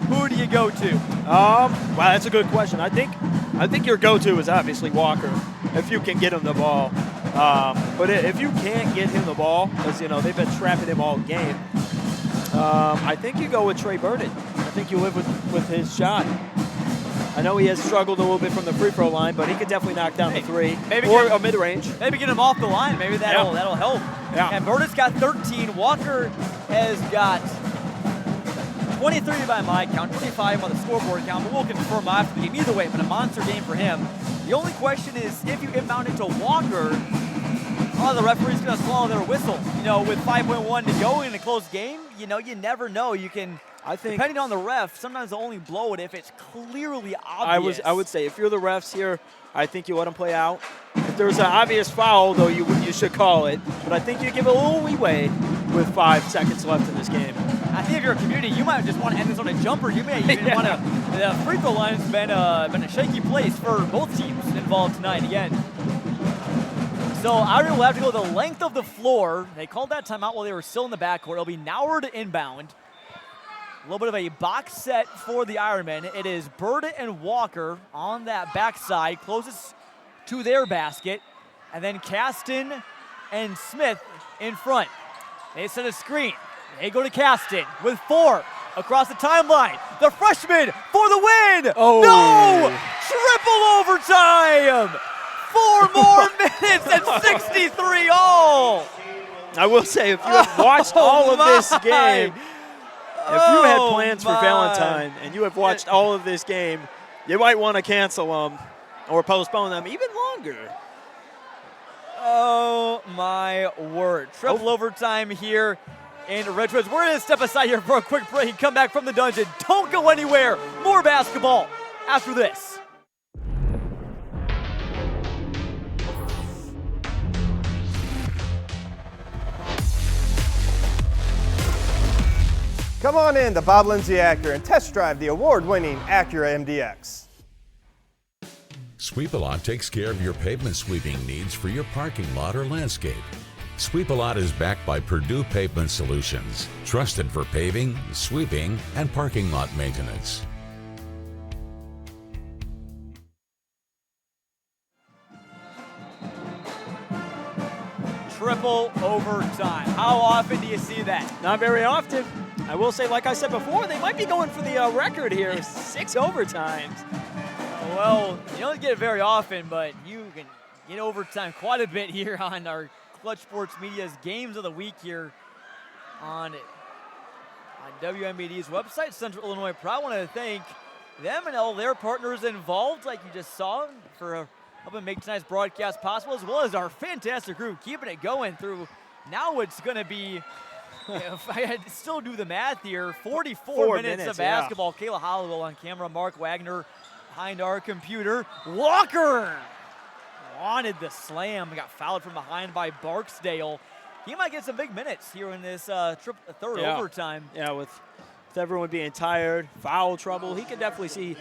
who do you go to? Wow, that's a good question. I think your go-to is obviously Walker, if you can get him the ball. But if you can't get him the ball, because they've been trapping him all game, I think you go with Trey Burdett. I think you live with his shot. I know he has struggled a little bit from the free throw line, but he could definitely knock down the 3 or a mid-range. Maybe get him off the line. Maybe that'll help. Yeah. And Burdett's got 13. Walker has got 23 by my count, 25 on the scoreboard count, but we'll confirm after the game. Either way, but a monster game for him. The only question is if you inbound it to Walker, the referee's going to swallow their whistle. With 5.1 to go in a close game, you never know. You can, depending on the ref, sometimes they'll only blow it if it's clearly obvious. I would say if you're the refs here, I think you let them play out. If if there's an obvious foul, though, you should call it. But I think you give a little leeway with 5 seconds left in this game. I think if you're a community, you might just want to end this on a jumper. You may even want to. The free throw line's been a shaky place for both teams involved tonight again. So Iron will have to go the length of the floor. They called that timeout while they were still in the backcourt. It'll be Noward inbound. A little bit of a box set for the Ironmen. It is Burdett and Walker on that backside, closest to their basket. And then Caston and Smith in front. They set a screen. They go to Caston with 4 across the timeline. The freshman for the win. Oh. No! Triple overtime. 4 more minutes and 63 all. I will say, if you have watched all of this game, if you had plans for Valentine and you have watched all of this game, you might want to cancel them or postpone them even longer. Oh, my word. Triple overtime here in Richwoods. We're going to step aside here for a quick break and come back from the dungeon. Don't go anywhere. More basketball after this. Come on in to Bob Lindsay Acura and test drive the award-winning Acura MDX. Sweep-A-Lot takes care of your pavement sweeping needs for your parking lot or landscape. Sweep-A-Lot is backed by Purdue Pavement Solutions, trusted for paving, sweeping, and parking lot maintenance. Triple overtime. How often do you see that? Not very often. I will say, like I said before, they might be going for the record here, 6 overtimes. Well, you don't get it very often, but you can get overtime quite a bit here on our Clutch Sports Media's Games of the Week here on WMBD's website, Central Illinois Pro. I want to thank them and all their partners involved, like you just saw, for helping make tonight's broadcast possible, as well as our fantastic crew keeping it going through. Now it's going to be, if I had to still do the math here, 44 minutes of basketball. Yeah. Kayla Hollowell on camera, Mark Wagner behind our computer. Walker wanted the slam, got fouled from behind by Barksdale. He might get some big minutes here in this third overtime. Yeah, with everyone being tired, foul trouble, he could definitely see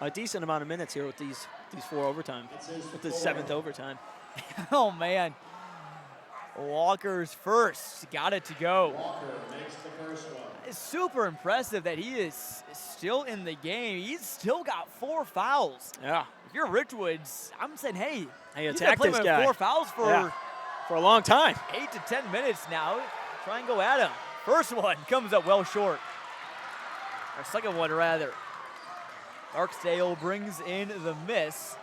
a decent amount of minutes here with these 4 overtime, with the 7th overtime. Oh, man. Walker's first, got it to go. Walker makes the first one. It's super impressive that he is still in the game. He's still got 4 fouls. Yeah. If you're Richwoods, I'm saying, hey, attack this guy. 4 fouls for a long time. 8 to 10 minutes now. Try and go at him. First one comes up well short. Or second one, rather. Barksdale brings in the miss.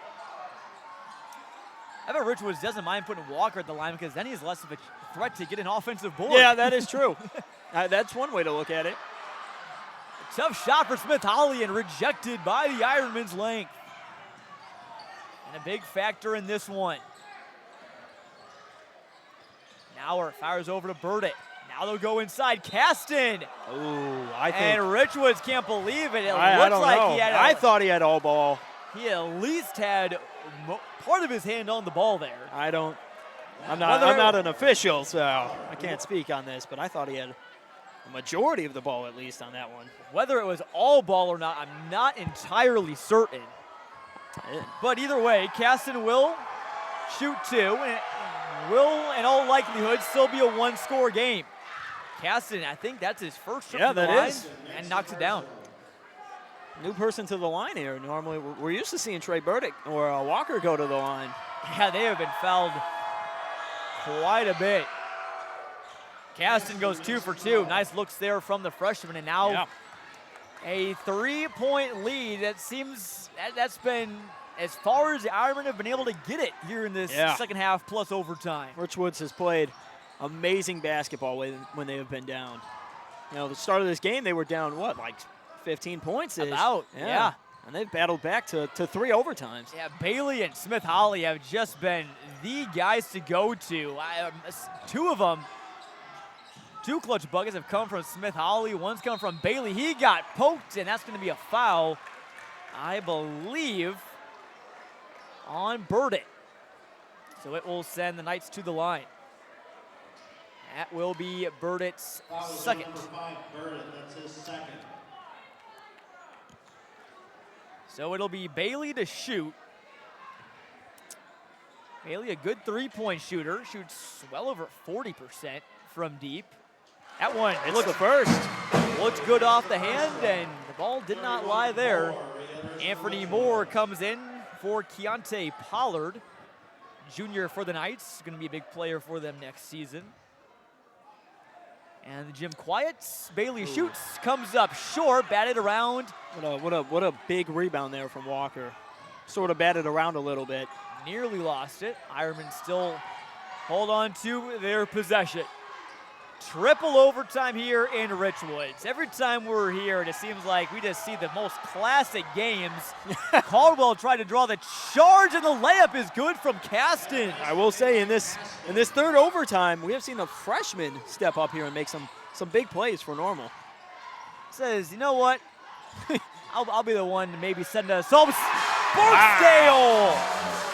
I bet Richwoods doesn't mind putting Walker at the line because then he's less of a threat to get an offensive board. Yeah, that is true. That's one way to look at it. A tough shot for Smith Holly and rejected by the Ironman's length. And a big factor in this one. Now it fires over to Burdett. Now they'll go inside. Caston. Ooh, I think. And Richwoods can't believe it. I don't know. I thought he had all ball. He at least had part of his hand on the ball there. I'm not an official, so I can't speak on this, but I thought he had a majority of the ball at least on that one. Whether it was all ball or not, I'm not entirely certain. But either way, Caston will shoot 2, and will, in all likelihood, still be a 1-score game. Caston, I think that's his first trip to the line, and knocks it down. New person to the line here. Normally, we're used to seeing Trey Burdick or Walker go to the line. Yeah, they have been fouled quite a bit. Caston goes 2 for 2. Nice looks there from the freshman, and now a 3-point lead. That seems that's been as far as the Ironmen have been able to get it here in this second half plus overtime. Richwoods has played amazing basketball when they have been down. You know, the start of this game, they were down, what, like 15 points? About, yeah. And they've battled back to 3 overtimes. Yeah, Bailey and Smith Holly have just been the guys to go to. 2 of them, 2 clutch buckets have come from Smith Holly. One's come from Bailey. He got poked, and that's going to be a foul, I believe, on Burdett. So it will send the Knights to the line. That will be Burditt's second. Number 5, Burditt, that's his second. So it'll be Bailey to shoot. Bailey, a good three-point shooter, shoots well over 40% from deep. That one, It's the first. Looked good off the hand, and the ball did not lie there. Anthony Moore comes in for Keontae Pollard, junior for the Knights. Going to be a big player for them next season. And the gym quiets. Bailey shoots, comes up short, batted around. What a big rebound there from Walker. Sort of batted around a little bit. Nearly lost it. Ironman still hold on to their possession. Triple overtime here in Richwoods. Every time we're here, it seems like we just see the most classic games. Caldwell tried to draw the charge, and the layup is good from Caston. I will say in this third overtime, we have seen the freshman step up here and make some big plays for Normal. Says, you know what? I'll be the one to maybe send us home. Barksdale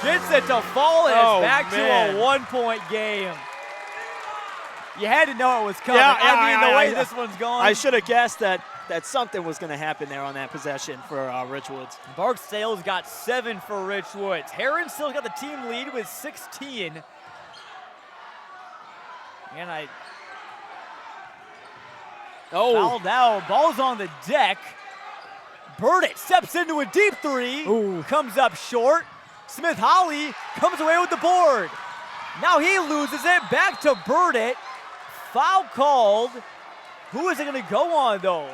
gets it to fall, and it's back to a 1-point game. You had to know it was coming. The way this one's going. I should have guessed that something was going to happen there on that possession for Richwoods. Barksdale's got 7 for Richwoods. Heron still got the team lead with 16. And fouled out. Ball's on the deck. Burditt steps into a deep three. Comes up short. Smith Holly comes away with the board. Now he loses it. Back to Burditt. Foul called. Who is it going to go on, though?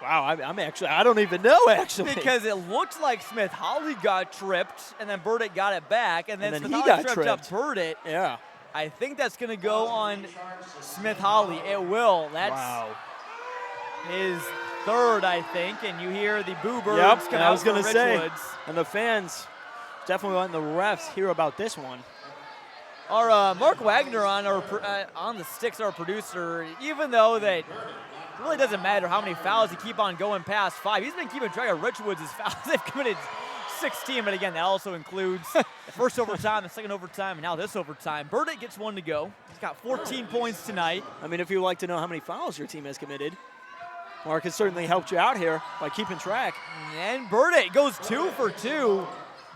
I don't even know, actually. Because it looked like Smith Holly got tripped, and then Burditt got it back, and then Smith he Holly got tripped up Burditt. Yeah. I think that's going to go on Smith Holly. It will. That's his third, I think, and you hear the boo birds come out. I was going to say, and the fans definitely letting the refs hear about this one. Our Mark Wagner on the sticks, our producer, even though that it really doesn't matter how many fouls you keep on going past 5, he's been keeping track of Richwoods' fouls. They've committed 16, but again, that also includes the first overtime, the second overtime, and now this overtime. Burditt gets 1 to go. He's got 14 points tonight. I mean, if you'd like to know how many fouls your team has committed, Mark has certainly helped you out here by keeping track. And Burditt goes 2 for 2.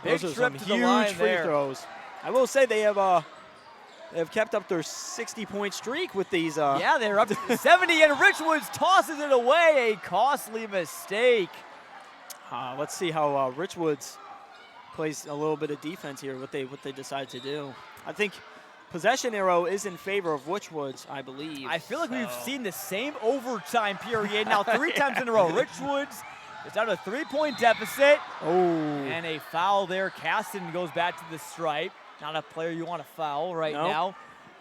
Big Those are trip some to the huge line free there. throws. I will say they have kept up their 60-point streak with these. Yeah, they're up to 70, and Richwoods tosses it away. A costly mistake. Let's see how Richwoods plays a little bit of defense here, what they decide to do. I think possession arrow is in favor of Richwoods, I believe. I feel like we've seen the same overtime period now 3 times in a row. Richwoods is down to a 3-point deficit. And a foul there. Caston goes back to the stripe. Not a player you want to foul right now.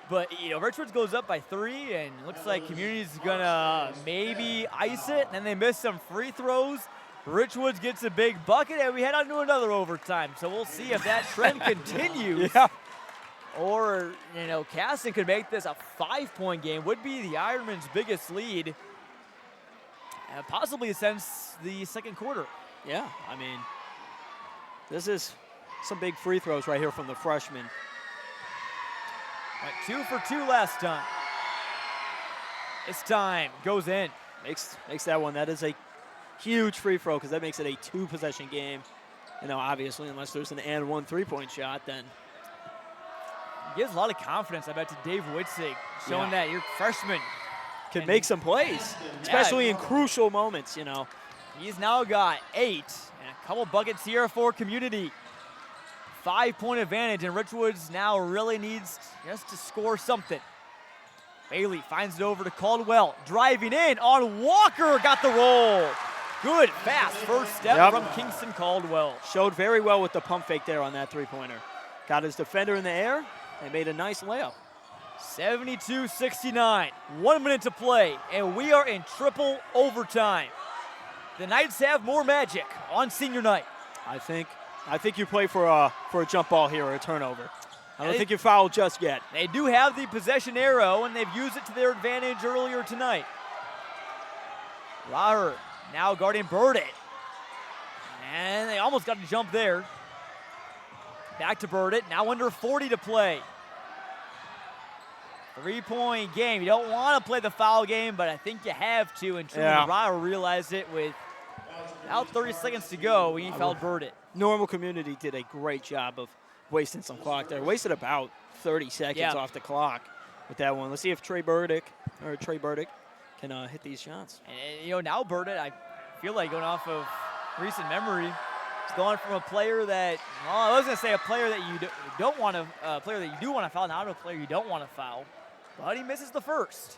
But, Richwoods goes up by 3, and it looks like Community's going to maybe ice it, and then they miss some free throws. Richwoods gets a big bucket, and we head on to another overtime. So we'll see if that trend continues. Or, Caston could make this a 5-point game. Would be the Ironman's biggest lead, possibly since the second quarter. Yeah, I mean, this is some big free throws right here from the freshman. Went 2 for 2 last time. This time goes in. Makes that one. That is a huge free throw because that makes it a 2-possession game. Obviously, unless there's an and 1 3-point shot, then. Gives a lot of confidence, I bet, to Dave Witzig, showing that your freshman can make some plays, especially in crucial moments, He's now got 8 and a couple buckets here for Community. 5-point advantage, and Richwoods now really needs just to score something. Bailey finds it over to Caldwell, driving in on Walker, got the roll. Good, fast first step from Kingston Caldwell. Showed very well with the pump fake there on that 3-pointer. Got his defender in the air and made a nice layup. 72-69, 1 minute to play, and we are in triple overtime. The Knights have more magic on senior night. I think you play for a jump ball here or a turnover. I don't think you foul just yet. They do have the possession arrow, and they've used it to their advantage earlier tonight. Lauer now guarding Burditt. And they almost got a jump there. Back to Burdett. Now under 40 to play. 3-point game. You don't want to play the foul game, but I think you have to. And Truman Rao realized it with about 30 seconds to go when he fouled Burdett. Normal Community did a great job of wasting some clock there. Wasted about 30 seconds off the clock with that one. Let's see if Trey Burdick can hit these shots. And now Burdett, I feel like going off of recent memory, it's going from a player that, I was going to say a player that you don't want to, player that you do want to foul, now to a player you don't want to foul. But he misses the first.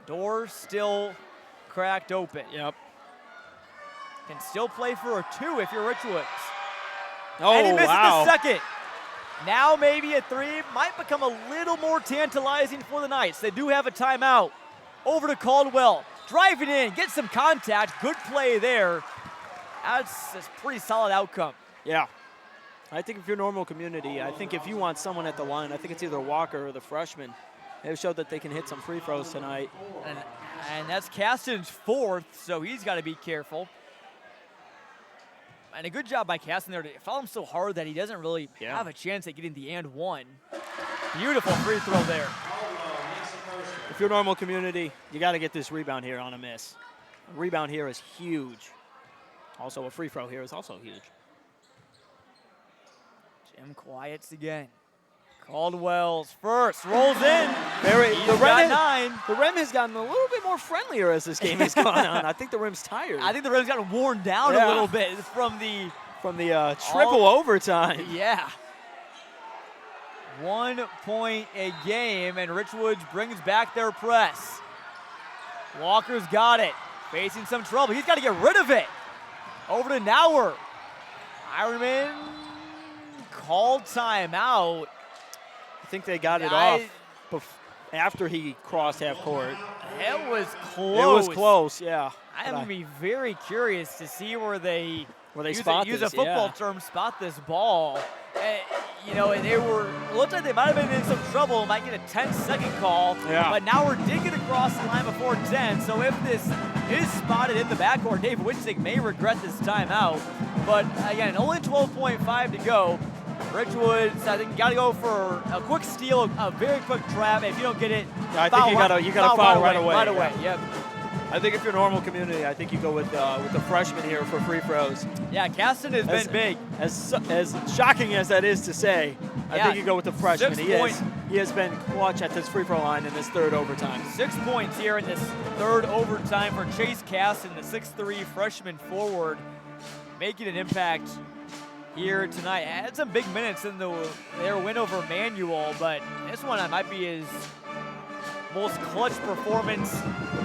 Door still cracked open. Yep. Can still play for a 2 if you're Richwoods. Oh, and he misses wow. the second. Now maybe a 3 might become a little more tantalizing for the Knights. They do have a timeout. Over to Caldwell. Driving in, get some contact. Good play there. That's a pretty solid outcome. Yeah. I think if you're Normal Community, I think if you want someone at the line, I think it's either Walker or the freshman. They've showed that they can hit some free throws tonight. And that's Caston's 4th, so he's got to be careful. And a good job by Caston there to foul him so hard that he doesn't really have a chance at getting the and 1. Beautiful free throw there. If you're Normal Community, you got to get this rebound here on a miss. A rebound here is huge. Also, a free throw here is also huge. Jim quiets again. Caldwell's first, rolls in. The rim has gotten a little bit more friendlier as this game has gone on. I think the rim's tired. I think the rim's gotten worn down a little bit from the triple overtime. Yeah. 1 point a game, and Richwoods brings back their press. Walker's got it, facing some trouble. He's got to get rid of it. Over to Nauer. Ironman called timeout. I think they got it off after he crossed half court. It was close. It was close, yeah. I'm going to be very curious to see where they use a football term, spot this ball. And they looked like they might have been in some trouble, might get a 10-second call. Yeah. But Nauer did get across the line before 10, so if this is spotted in the backcourt, Dave Wichtig may regret this timeout. But again, only 12.5 to go. Richwoods, I think, got to go for a quick steal, a very quick trap. If you don't get it, I think you got to foul right away. Right away, yep. I think if you're Normal Community, I think you go with the freshman here for free throws. Yeah, Caston has been big. As shocking as that is to say, I think you go with the freshman. He has been clutch at this free throw line in this third overtime. 6 points here in this third overtime for Chase Caston, the 6'3" freshman forward, making an impact here tonight. Had some big minutes in their win over Manual, but this one might be his most clutch performance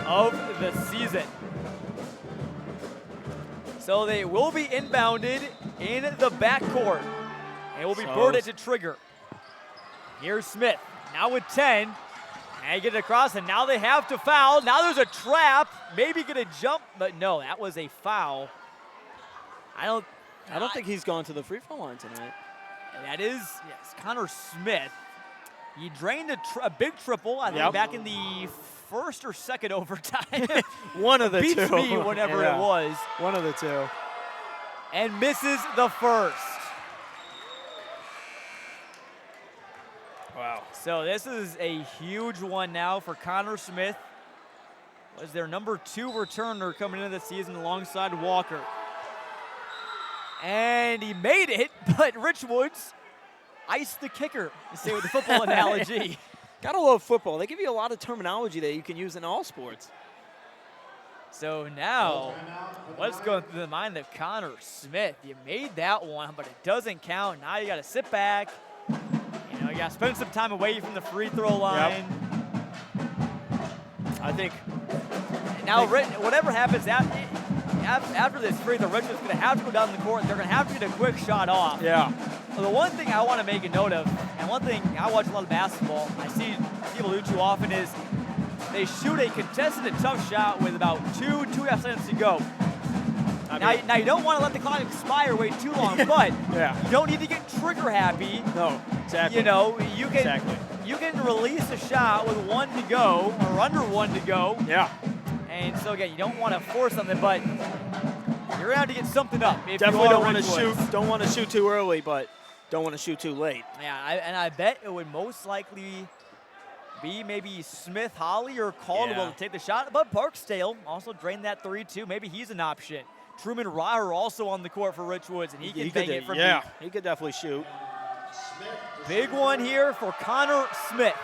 of the season. So they will be inbounded in the backcourt. It will be Burdett to trigger. Here's Smith, now with 10. And get it across, and now they have to foul. Now there's a trap, maybe gonna jump, but no, that was a foul. I don't think he's gone to the free throw line tonight. That is, Connor Smith. He drained a big triple, I think, back in the first or second overtime. One of the two. Beats me whenever it was. One of the two. And misses the first. Wow. So this is a huge one now for Connor Smith. Was their number 2 returner coming into the season alongside Walker. And he made it, but Richwoods iced the kicker, to say with the football analogy. Gotta love football. They give you a lot of terminology that you can use in all sports. So now, what's going through the mind of Connor Smith? You made that one, but it doesn't count. Now you got to sit back. You got to spend some time away from the free throw line. I think. Now, whatever happens after this free throw, Richmond's going to have to go down the court. They're going to have to get a quick shot off. Yeah. Well, the one thing I want to make a note of, and one thing I watch a lot of basketball, I see people do too often, is they shoot a contested and tough shot with about 2.5 seconds to go. Now you don't want to let the clock expire way too long, but you don't need to get trigger happy. No, exactly. You can release a shot with 1 to go or under 1 to go. Yeah. And so again, you don't want to force something, but you're going to have to get something up. Definitely don't want to shoot. Don't want to shoot too early, but don't want to shoot too late. Yeah, and I bet it would most likely be maybe Smith, Holly, or Caldwell to take the shot. But Barksdale also drained that 3 too. Maybe he's an option. Truman Ryer also on the court for Richwoods, and he can bang it from deep. He could definitely shoot. Big one here for Connor Smith.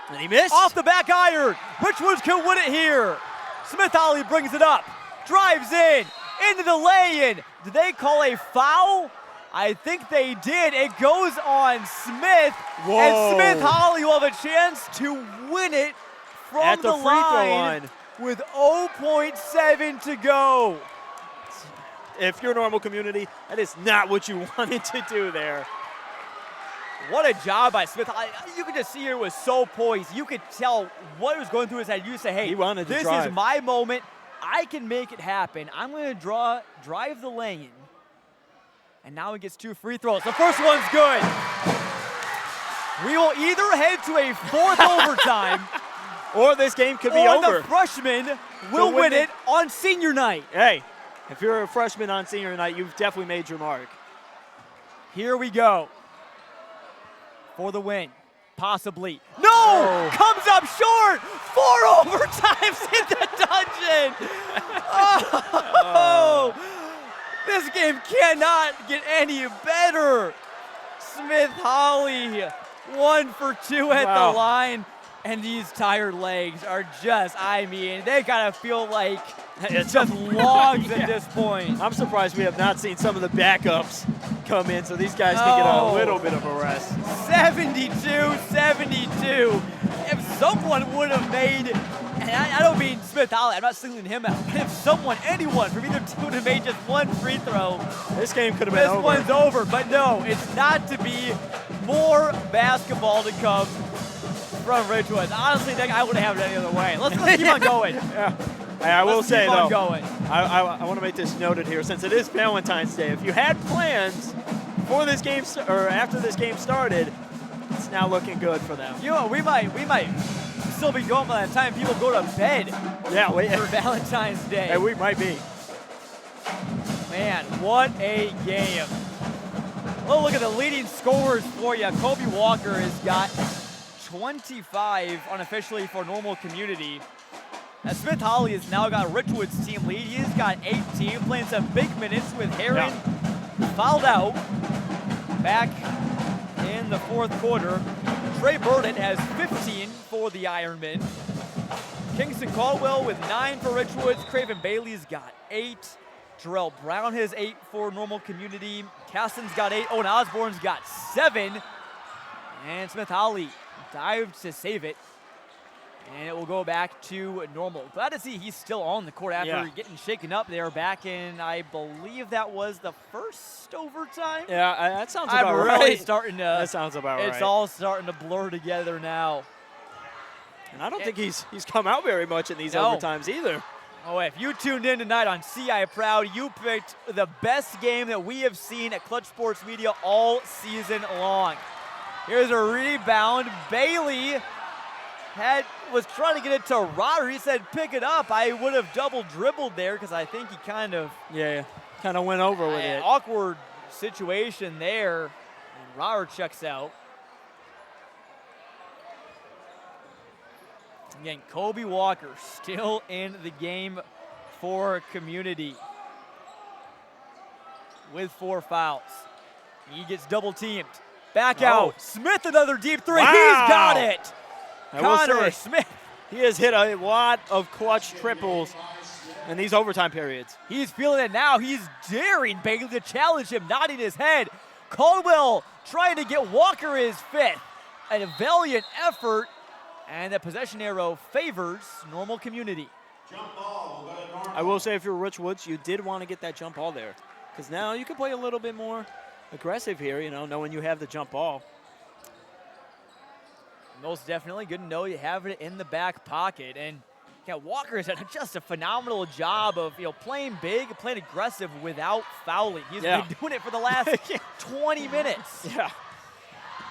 And he missed. Off the back iron. Richwoods can win it here. Smith Holly brings it up. Drives in. Into the lay-in. Did they call a foul? I think they did. It goes on Smith. Whoa. And Smith Holly will have a chance to win it from at the free throw line with 0.7 to go. If you're a normal community, that is not what you wanted to do there. What a job by Smith. You could just see it was so poised. You could tell what was going through his head. You say, hey, this is my moment. I can make it happen. I'm going to drive the lane. And now he gets 2 free throws. The first one's good. We will either head to a 4th overtime, or this game could be over. Or the freshman will win it on senior night. Hey, if you're a freshman on senior night, you've definitely made your mark. Here we go. For the win. Possibly. No! Comes up short! 4 overtimes in the dungeon! Oh! This game cannot get any better. Smith Holly, 1 for 2 at the line. And these tired legs are just, I mean, they gotta feel like it's just logs at this point. I'm surprised we have not seen some of the backups come in so these guys can get a little bit of a rest. 72-72. If someone would have made, and I don't mean Smith Holly, I'm not singling him out, but if anyone from either team would have made just 1 free throw, this game could have been over. This one's over, but no, it's not to be. More basketball to come from Richwoods. Honestly, I wouldn't have it any other way. Let's keep on going. I will say, though, going. I want to make this noted here, since it is Valentine's Day. If you had plans for this game or after this game started, it's now looking good for them. You know, we might still be going by the time people go to bed. Yeah, for Valentine's Day. Hey, we might be. Man, what a game! Well, look at the leading scorers for you. Kobe Walker has got 25 unofficially for normal community. Now, Smith Holly has now got Richwoods' team lead. He's got 18, playing some big minutes with Herring fouled out back in the 4th quarter. Trey Burden has 15 for the Ironmen. Kingston Caldwell with 9 for Richwoods. Craven Bailey's got 8. Terrell Brown has 8 for normal community. Caston's got 8. Owen Osborne's got 7. And Smith Holly dived to save it. And it will go back to normal. Glad to see he's still on the court after getting shaken up there back in, I believe that was the 1st overtime. Yeah, that sounds about right. I'm really starting to. That sounds about right. It's all starting to blur together now. And I don't think he's come out very much in these overtimes either. Oh, if you tuned in tonight on CI Proud, you picked the best game that we have seen at Clutch Sports Media all season long. Here's a rebound. Bailey was trying to get it to Rotter. He said, pick it up. I would have double dribbled there because I think he kind of went over with it. Awkward situation there. And Rotter checks out. Again, Kobe Walker still in the game for community with 4 fouls. He gets double teamed. Back out. Smith, another deep 3. Wow. He's got it. Connor Smith. He has hit a lot of clutch triples in these overtime periods. He's feeling it now. He's daring Bailey to challenge him, nodding his head. Caldwell trying to get Walker his 5th. A valiant effort. And the possession arrow favors normal community. I will say, if you're Richwoods, you did want to get that jump ball there, because now you can play a little bit more aggressive here, knowing you have the jump ball. Most definitely. Good to know you have it in the back pocket. And Walker has done just a phenomenal job of playing big, playing aggressive without fouling. He's been doing it for the last 20 minutes. Yeah.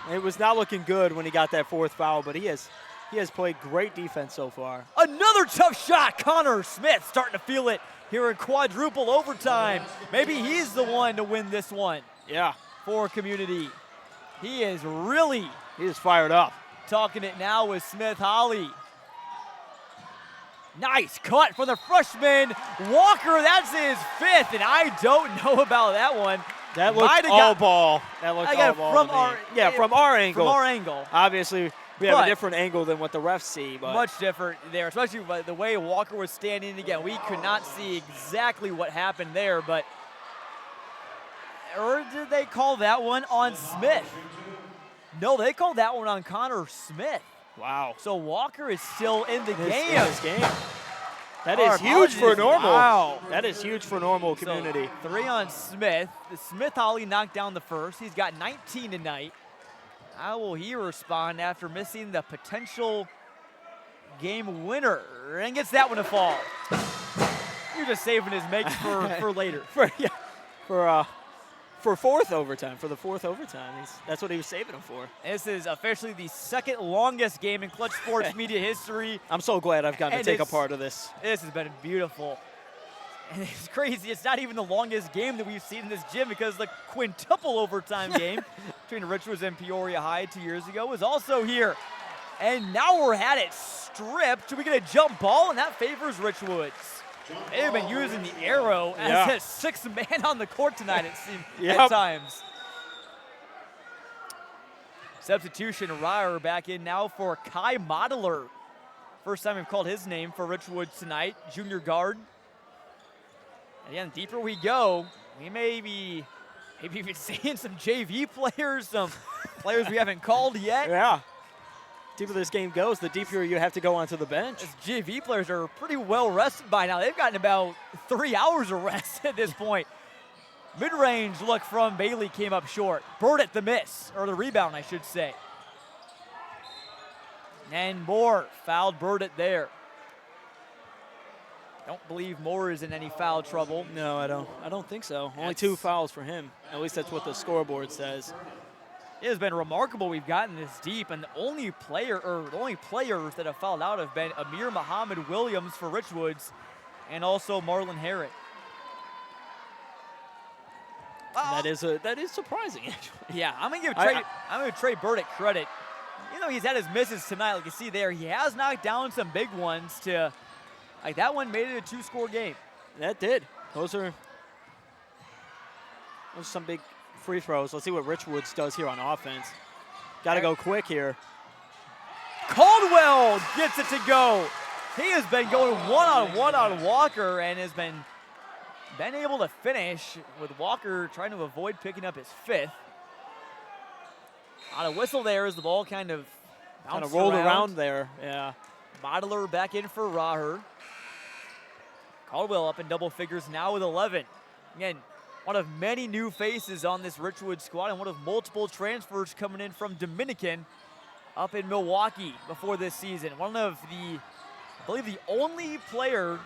It was not looking good when he got that 4th foul, but he has played great defense so far. Another tough shot. Connor Smith starting to feel it here in quadruple overtime. Maybe he's the one to win this one. Yeah. For community. He is really fired up. Talking it now with Smith Holly. Nice cut from the freshman. Walker, that's his 5th, and I don't know about that one. That looked all ball. That looked all ball from to me. our from our angle. From our angle. Obviously, we have a different angle than what the refs see. But much different there, especially by the way Walker was standing. Again, we could not see exactly what happened there, but or did they call that one on Smith? No, they called that one on Connor Smith. Wow. So Walker is still in the game. In this game. That is huge for normal. Wow. That is huge for normal community. So 3 on Smith. Smith Holly knocked down the first. He's got 19 tonight. How will he respond after missing the potential game winner? And gets that one to fall. You're just saving his makes for later. For fourth overtime, for the fourth overtime. That's what he was saving him for. This is officially the 2nd longest game in Clutch Sports media history. I'm so glad I've gotten to take a part of this. This has been beautiful. And it's crazy. It's not even the longest game that we've seen in this gym because the quintuple overtime game between Richwoods and Peoria High 2 years ago was also here. And now we're at it stripped. We get a jump ball, and that favors Richwoods. They've been using the arrow as a 6th man on the court tonight, it seems, at times. Substitution, Ryer back in now for Kai Modeler. First time we've called his name for Richwoods tonight, junior guard. And again, deeper we go, we may be even seeing some JV players, some players we haven't called yet. Yeah. Deeper this game goes, the deeper you have to go onto the bench. These JV players are pretty well rested by now. They've gotten about 3 hours of rest at this point. Mid-range look from Bailey came up short. Bird at the miss, or the rebound, I should say. And Moore fouled Burdett there. Don't believe Moore is in any foul trouble. No, I don't think so. Only 2 fouls for him. At least that's what the scoreboard says. It has been remarkable we've gotten this deep, and the only players that have fouled out have been Amir Muhammad Williams for Richwoods and also Marlon Herrick. That is surprising, actually. Yeah, I'm gonna give Trey Burdick credit. You know, he's had his misses tonight, like you see there. He has knocked down some big ones to, like that one made it a 2-score game. That did. Those are some big free throws. Let's see what Richwoods does here on offense. Got to go quick here. Caldwell gets it to go. He has been going one-on-one on Walker and has been able to finish with Walker trying to avoid picking up his 5th. On a whistle there as the ball kind of rolled around there. Yeah. Modeler back in for Raher. Caldwell up in double figures now with 11. Again, one of many new faces on this Richwoods squad and one of multiple transfers coming in from Dominican up in Milwaukee before this season. One of I believe the only player,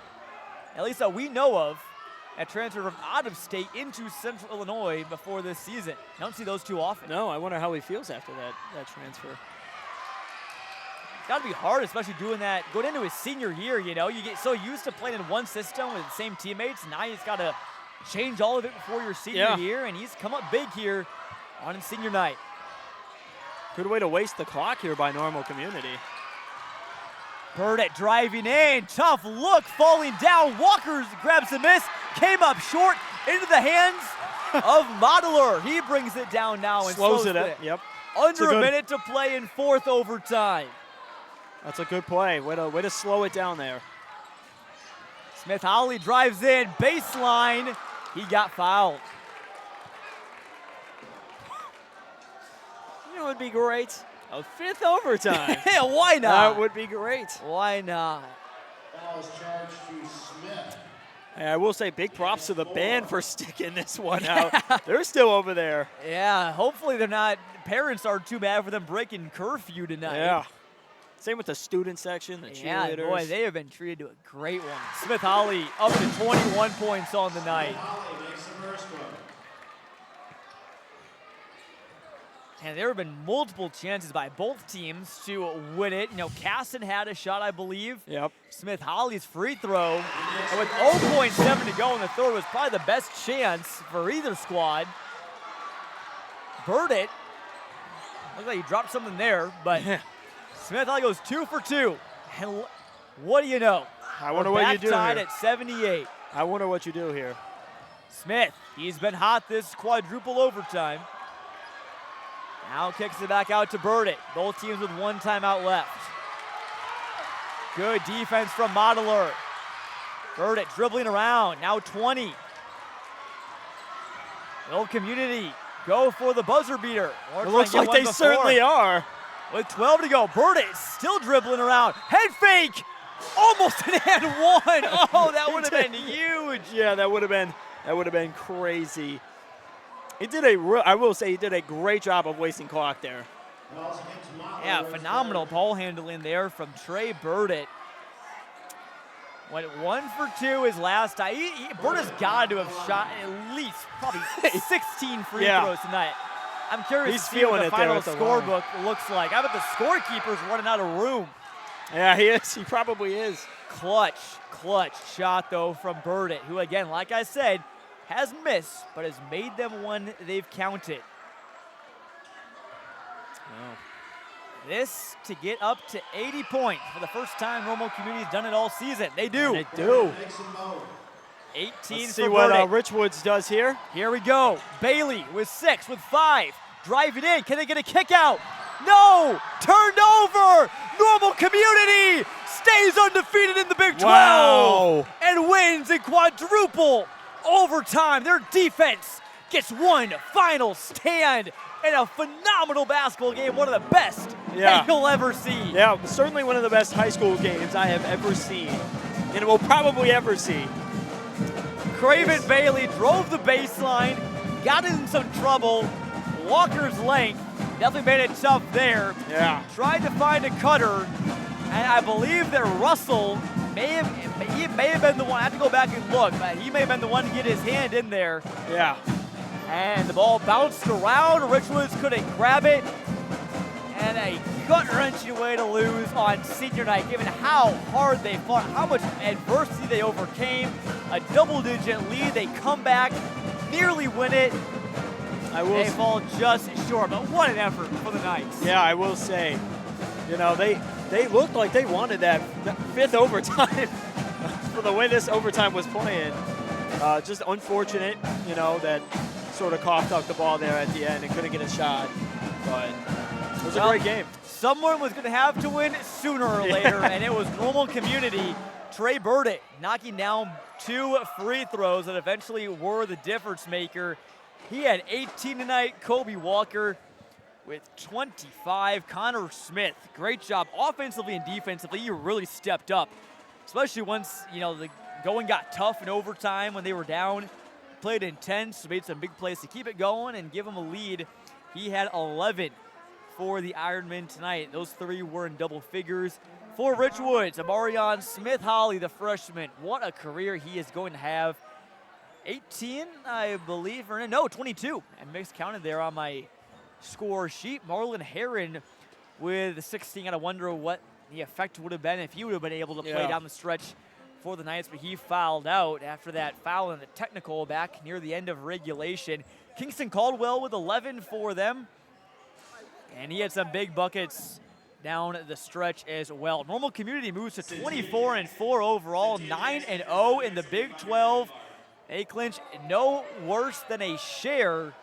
at least that we know of, that transferred from out of state into Central Illinois before this season. I don't see those too often. No, I wonder how he feels after that transfer. It's got to be hard, especially doing that, going into his senior year, you know. You get so used to playing in one system with the same teammates. Now he's got to change all of it before your senior year, and he's come up big here on his senior night. Good way to waste the clock here by normal community. Burdett driving in, tough look, falling down. Walker grabs the miss, came up short into the hands of Modeler. He brings it down now and slows it up. Yep. Under a minute to play in 4th overtime. That's a good play. Way to slow it down there. Smith Howley drives in, baseline. He got fouled. You know what would be great? A 5th overtime. Yeah, why not? That would be great. Why not? Fouls charged to Smith. Hey, I will say big props to the band for sticking this one out. They're still over there. Yeah, hopefully parents aren't too bad for them breaking curfew tonight. Yeah. Same with the student section, the cheerleaders. Yeah, boy, they have been treated to a great one. Smith Holly up to 21 points on the night. Holly makes the first one. And there have been multiple chances by both teams to win it. You know, Casson had a shot, I believe. Yep. Smith Holly's free throw, and with 0.7 to go in the third, was probably the best chance for either squad. Burdett Looks like he dropped something there, but Smith only goes 2 for 2. And what do you know? I wonder what you do tied here. at 78. I wonder what you do here. Smith, he's been hot this quadruple overtime. Now kicks it back out to Burdett. Both teams with 1 timeout left. Good defense from Modeler. Burdett dribbling around, now 20. Old Community go for the buzzer beater. It looks like they certainly are. With 12 to go, Burdett still dribbling around. Head fake, almost an and one. Oh, that would have been huge. Yeah, that would have been crazy. I will say he did a great job of wasting clock there. Yeah, phenomenal ball handling there from Trey Burdett. Went 1 for 2 his last time. Burdett's got to have shot at least probably 16 free throws tonight. I'm curious to see what the final scorebook looks like. I bet the scorekeeper's running out of room. Yeah, he is. He probably is. Clutch shot, though, from Burdett, who, again, like I said, has missed, but has made them one they've counted. Oh. This to get up to 80 points for the first time Normal Community's done it all season. They do. They do. 18 Let's for see what Burdett. Richwoods does here. Here we go. Bailey with 6, with 5. Driving in. Can they get a kick out? No! Turned over! Normal Community stays undefeated in the Big 12 and wins in quadruple overtime. Their defense gets one final stand in a phenomenal basketball game, one of the best that you'll ever see. Yeah, certainly one of the best high school games I have ever seen, and will probably ever see. Craven Bailey drove the baseline, got in some trouble. Walker's length definitely made it tough there. Yeah. Tried to find a cutter, and I believe that Russell may have been the one. I have to go back and look, but he may have been the one to get his hand in there. Yeah. And the ball bounced around. Richwoods couldn't grab it. And a gut-wrenching way to lose on senior night, given how hard they fought, how much adversity they overcame. A double-digit lead. They come back, nearly win it. They fall just short, but what an effort for the Knights. Yeah, I will say, they looked like they wanted that 5th overtime for the way this overtime was playing. Just unfortunate, that sort of coughed up the ball there at the end and couldn't get a shot. But it was a great game. Someone was going to have to win sooner or later, and it was Normal Community. Trey Burdett knocking down 2 free throws that eventually were the difference maker. He had 18 tonight. Kobe Walker with 25. Connor Smith, great job offensively and defensively. He really stepped up, especially once the going got tough in overtime when they were down. Played intense, made some big plays to keep it going and give them a lead. He had 11 for the Ironmen tonight. Those 3 were in double figures. For Richwoods, Amarion Smith-Holly, the freshman. What a career he is going to have. 18, I believe, or no, 22. And miscounted there on my score sheet. Marlon Heron with 16. I wonder what the effect would have been if he would have been able to play down the stretch for the Knights, but he fouled out after that foul in the technical back near the end of regulation. Kingston Caldwell with 11 for them, and he had some big buckets down the stretch as well. Normal Community moves to 24-4 overall, 9-0 in the Big 12. They clinch no worse than a share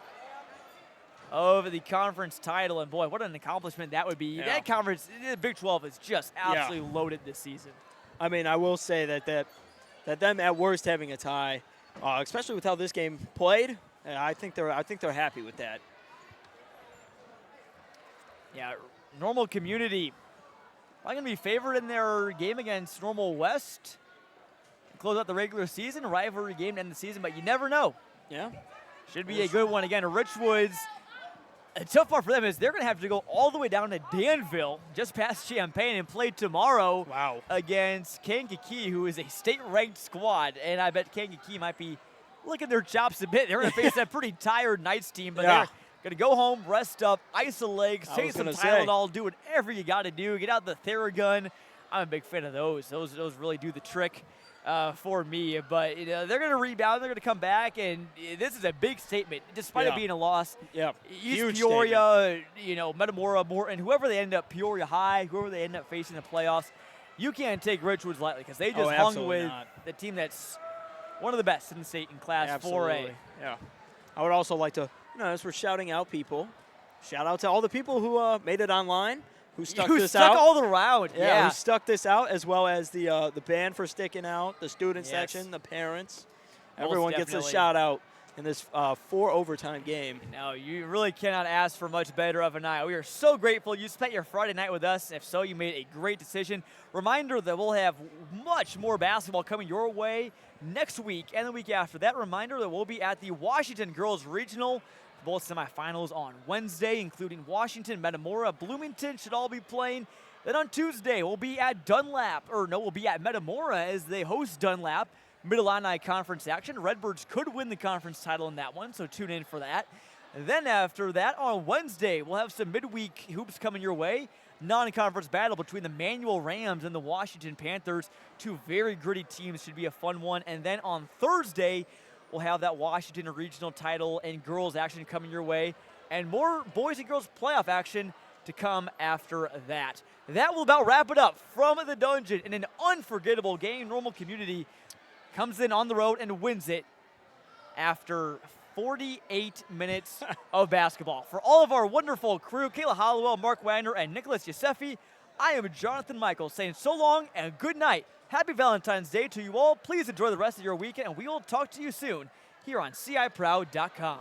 of the conference title, and boy, what an accomplishment that would be. Yeah. That conference, the Big 12 is just absolutely loaded this season. I mean, I will say that them at worst having a tie, especially with how this game played, I think they're happy with that. Yeah, Normal Community probably going to be favored in their game against Normal West. Close out the regular season, rivalry game to end the season, but you never know. Yeah. Should be a good one. Again, Richwoods, the tough part for them is they're going to have to go all the way down to Danville, just past Champaign, and play tomorrow against Kankakee, who is a state-ranked squad. And I bet Kankakee might be licking their chops a bit. They're going to face that pretty tired Knights team, but they're going to go home, rest up, ice the legs, take some Tylenol, do whatever you got to do. Get out the Theragun. I'm a big fan of those. Those really do the trick. for me. But they're going to rebound. They're going to come back, and this is a big statement, despite it being a loss. Yeah, East huge Peoria, Metamora, Morton, whoever they end up, Peoria High, whoever they end up facing in the playoffs, you can't take Richwoods lightly because they just hung with the team that's one of the best in the state in Class 4A. Yeah. I would also like to, as we're shouting out people, shout out to all the people who made it online, who stuck this out. Who stuck all the round. Yeah, who stuck this out, as well as the band for sticking out, the student section, the parents. Everyone gets a shout out in this 4 overtime game. No, you really cannot ask for much better of a night. We are so grateful you spent your Friday night with us. If so, you made a great decision. Reminder that we'll have much more basketball coming your way next week and the week after. That reminder that we'll be at the Washington Girls Regional, both semifinals on Wednesday, including Washington, Metamora, Bloomington should all be playing. Then on Tuesday, we'll be at we'll be at Metamora as they host Dunlap. Mid-Illini Conference action. Redbirds could win the conference title in that one, so tune in for that. And then after that, on Wednesday, we'll have some midweek hoops coming your way. Non-conference battle between the Manual Rams and the Washington Panthers. Two very gritty teams, should be a fun one. And then on Thursday, we'll have that Washington regional title and girls action coming your way. And more boys and girls playoff action to come after that. That will about wrap it up from the dungeon in an unforgettable game. Normal Community comes in on the road and wins it after 48 minutes of basketball. For all of our wonderful crew, Kayla Hollowell, Mark Wagner, and Nicholas Yosefi, I am Jonathan Michaels saying so long and good night. Happy Valentine's Day to you all. Please enjoy the rest of your weekend, and we will talk to you soon here on CIProud.com.